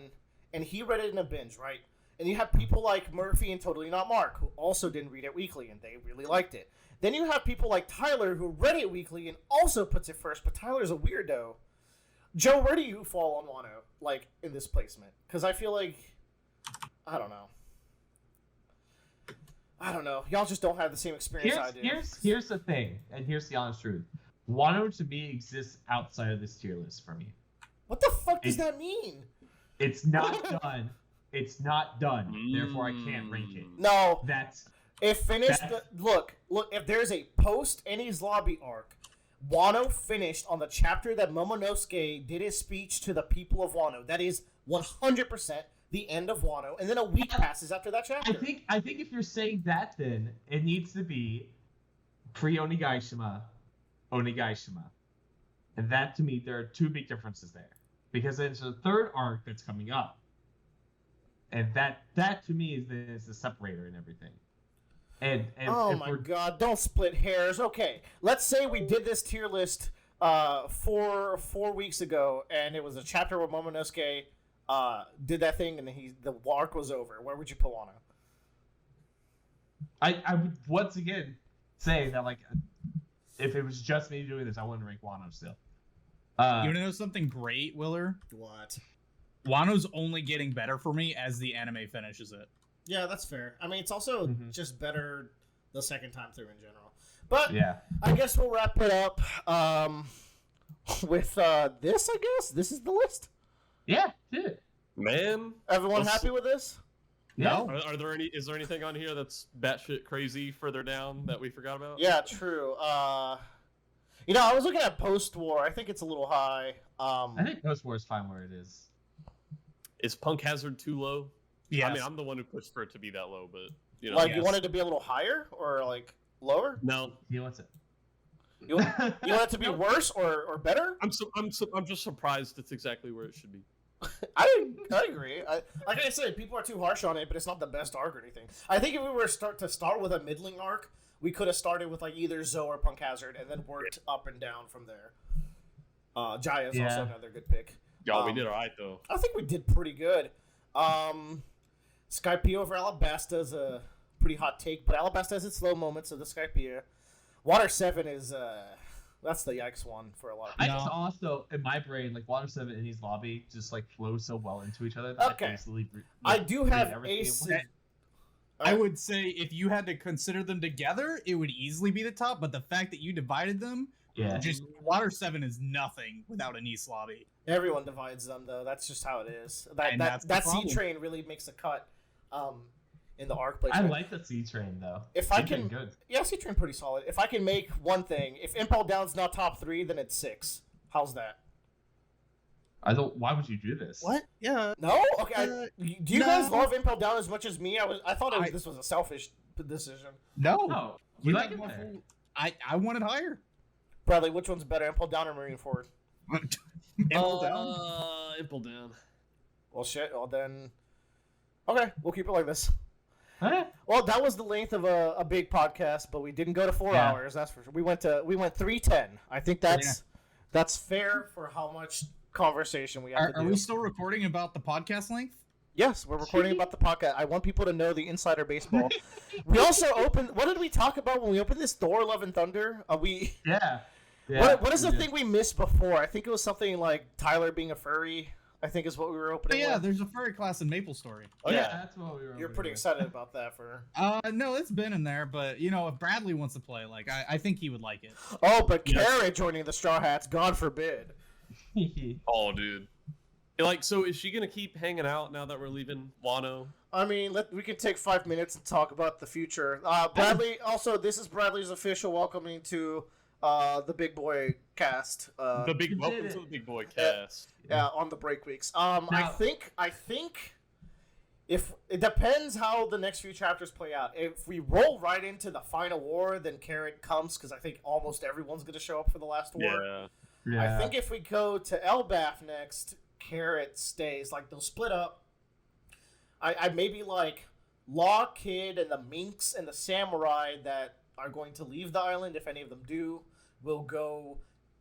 and he read it in a binge, right? And you have people like Murphy and Totally Not Mark, who also didn't read it weekly, and they really liked it. Then you have people like Tyler, who read it weekly and also puts it first, but Tyler's a weirdo. Joe, where do you fall on Wano, like, in this placement? Because I feel like... I don't know. Y'all just don't have the same experience I do. Here's the thing, and here's the honest truth. Wano, to me, exists outside of this tier list for me. What the fuck does that mean? It's not done. It's not done. Therefore, I can't rank it. No. Look, if there's a post-Enies Lobby arc, Wano finished on the chapter that Momonosuke did his speech to the people of Wano. That is 100% the end of Wano, and then a week passes after that chapter. I think if you're saying that, then it needs to be pre-Onigashima, Onigashima. And that, to me, there are 2 big differences there. Because there's a 3rd arc that's coming up. And that to me, is the separator and everything. And oh my god, don't split hairs. Okay, let's say we did this tier list 4 weeks ago, and it was a chapter where Momonosuke did that thing and the arc was over, where would you put Wano? I would once again say that like if it was just me doing this, I wouldn't rank Wano still. You want to know something great, Willer? What? Wano's only getting better for me as the anime finishes it. Yeah, that's fair. I mean, it's also just better the second time through in general. But yeah, I guess we'll wrap it up with this. I guess this is the list. Yeah, dude. Man, Everyone happy with this? No. Are there any? Is there anything on here that's batshit crazy further down that we forgot about? Yeah, true. I was looking at Post-War. I think it's a little high. I think Post-War is fine where it is. Is Punk Hazard too low? Yeah. I mean, I'm the one who pushed for it to be that low, but you know. Like, Yes. you want it to be a little higher or like lower? No, He wants it. You want it to be worse or better? I'm just surprised it's exactly where it should be. I agree. Like I said, people are too harsh on it, but it's not the best arc or anything. I think if we were to start with a middling arc, we could have started with like either Zoe or Punk Hazard and then worked up and down from there. Jaya is also another good pick. Yeah, we did all right though. I think we did pretty good. Skypiea over Alabasta is a pretty hot take, but Alabasta has its slow moments of the Skypiea. Water 7 is that's the yikes one for a lot of I people. just also in my brain like Water 7 and Enies Lobby just like flow so well into each other. Okay. I do have Ace. I would say if you had to consider them together, it would easily be the top. But the fact that you divided them, just Water 7 is nothing without Enies Lobby. Everyone divides them though. That's just how it is. That problem. C train really makes a cut in the arc place. I like the C train though. If I can, yeah, C train pretty solid. If I can make one thing, if Impel Down's not top 3, then it's 6. How's that? I don't. Why would you do this? What? Yeah. No. Okay. Do you guys no. love Impel Down as much as me? I thought this was a selfish decision. No. No. You like it there. I want it higher. Bradley, which one's better, Impel Down or Marineford? Impel Down. Impel Down. Well, shit. Well, then. Okay, we'll keep it like this. Huh? Well, that was the length of a big podcast, but we didn't go to 4 hours. That's for sure. We went 3:10. I think that's fair for how much conversation we have to do. Are we still recording about the podcast length? Yes, we're recording about the podcast. I want people to know the insider baseball. We also opened. What did we talk about when we opened this Thor: Love and Thunder? Yeah. What is the thing we missed before? I think it was something like Tyler being a furry. I think is what we were opening. Yeah, with. there's a furry class in Maple Story. Oh yeah, that's what we were. You're pretty excited about that for. No, it's been in there, but if Bradley wants to play, like I think he would like it. Oh, but Carrot joining the Straw Hats, God forbid. Oh, dude. Like, so is she gonna keep hanging out now that we're leaving Wano? I mean, we can take 5 minutes and talk about the future. Bradley, also, this is Bradley's official welcoming to the Big Boy cast. Welcome to the Big Boy cast. Yeah, on the break weeks. I think if it depends how the next few chapters play out. If we roll right into the final war, then Carrot comes because I think almost everyone's going to show up for the last war. Yeah. I think if we go to Elbaf next, Carrot stays. Like they'll split up. I maybe like Law Kid and the Minks and the Samurai that are going to leave the island, if any of them do, will go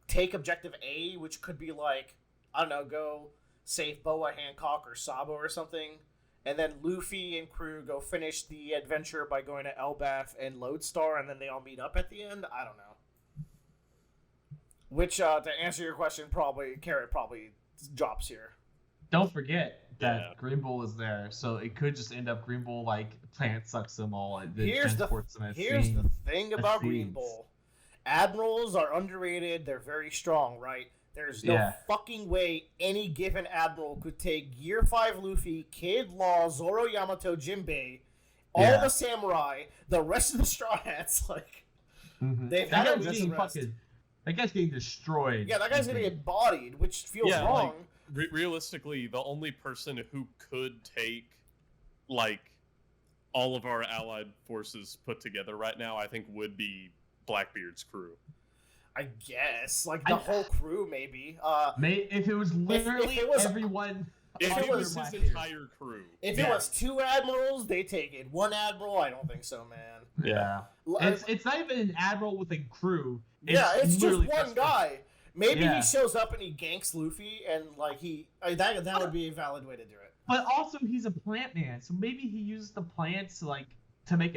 take Objective A, which could be like, I don't know, go save Boa, Hancock, or Sabo or something. And then Luffy and crew go finish the adventure by going to Elbaf and Lodestar, and then they all meet up at the end. I don't know. Which, to answer your question, Carrot probably drops here. Don't forget that Green Bull is there, so it could just end up Green Bull like plant sucks them all. Here's the thing about Green Bull. Admirals are underrated. They're very strong, right? There's no fucking way any given admiral could take Gear 5 Luffy, Kid Law, Zoro Yamato, Jinbei, all the samurai, the rest of the Straw Hats. Like, they've had to rest. That guy's getting destroyed. Yeah, that guy's gonna get bodied, which feels wrong. Like, realistically, the only person who could take, like, all of our allied forces put together right now, I think, would be Blackbeard's crew. I guess, like the whole crew, maybe. If it was literally everyone. If it was his entire crew. If it was 2 admirals, they take it. 1 admiral, I don't think so, man. Yeah. It's not even an admiral with a crew. It's just one guy. Maybe Yeah. he shows up and he ganks Luffy, and like that would be a valid way to do it. But also, he's a plant man, so maybe he uses the plants to make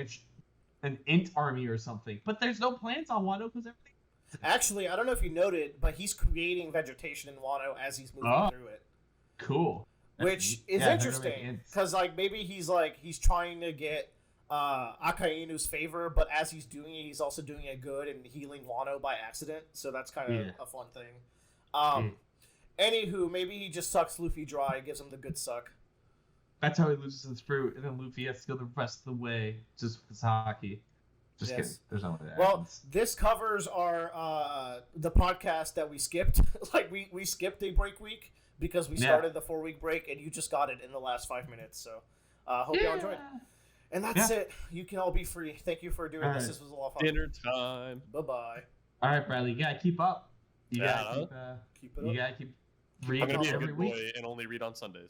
an int army or something. But there's no plants on Wano because everything. Actually, I don't know if you noted, but he's creating vegetation in Wano as he's moving through it. Cool. Which is interesting, because like maybe he's trying to get Akainu's favor, but as he's doing it, he's also doing it good and healing Wano by accident. So that's kind of a fun thing. Anywho, maybe he just sucks Luffy dry, and gives him the good suck. That's how he loses his fruit, and then Luffy has to go the rest of the way just with his hockey. Just kidding. There's no way that happens. This covers our the podcast that we skipped. Like we skipped a break week because we started the 4-week break, and you just got it in the last 5 minutes. So hope y'all enjoyed. And that's it. You can all be free. Thank you for doing this. This was a lot of fun. Dinner time. Bye-bye. All right, Bradley, you gotta keep up. You keep it up. gotta keep reading I'm gonna be a every good week. boy and only read on Sundays.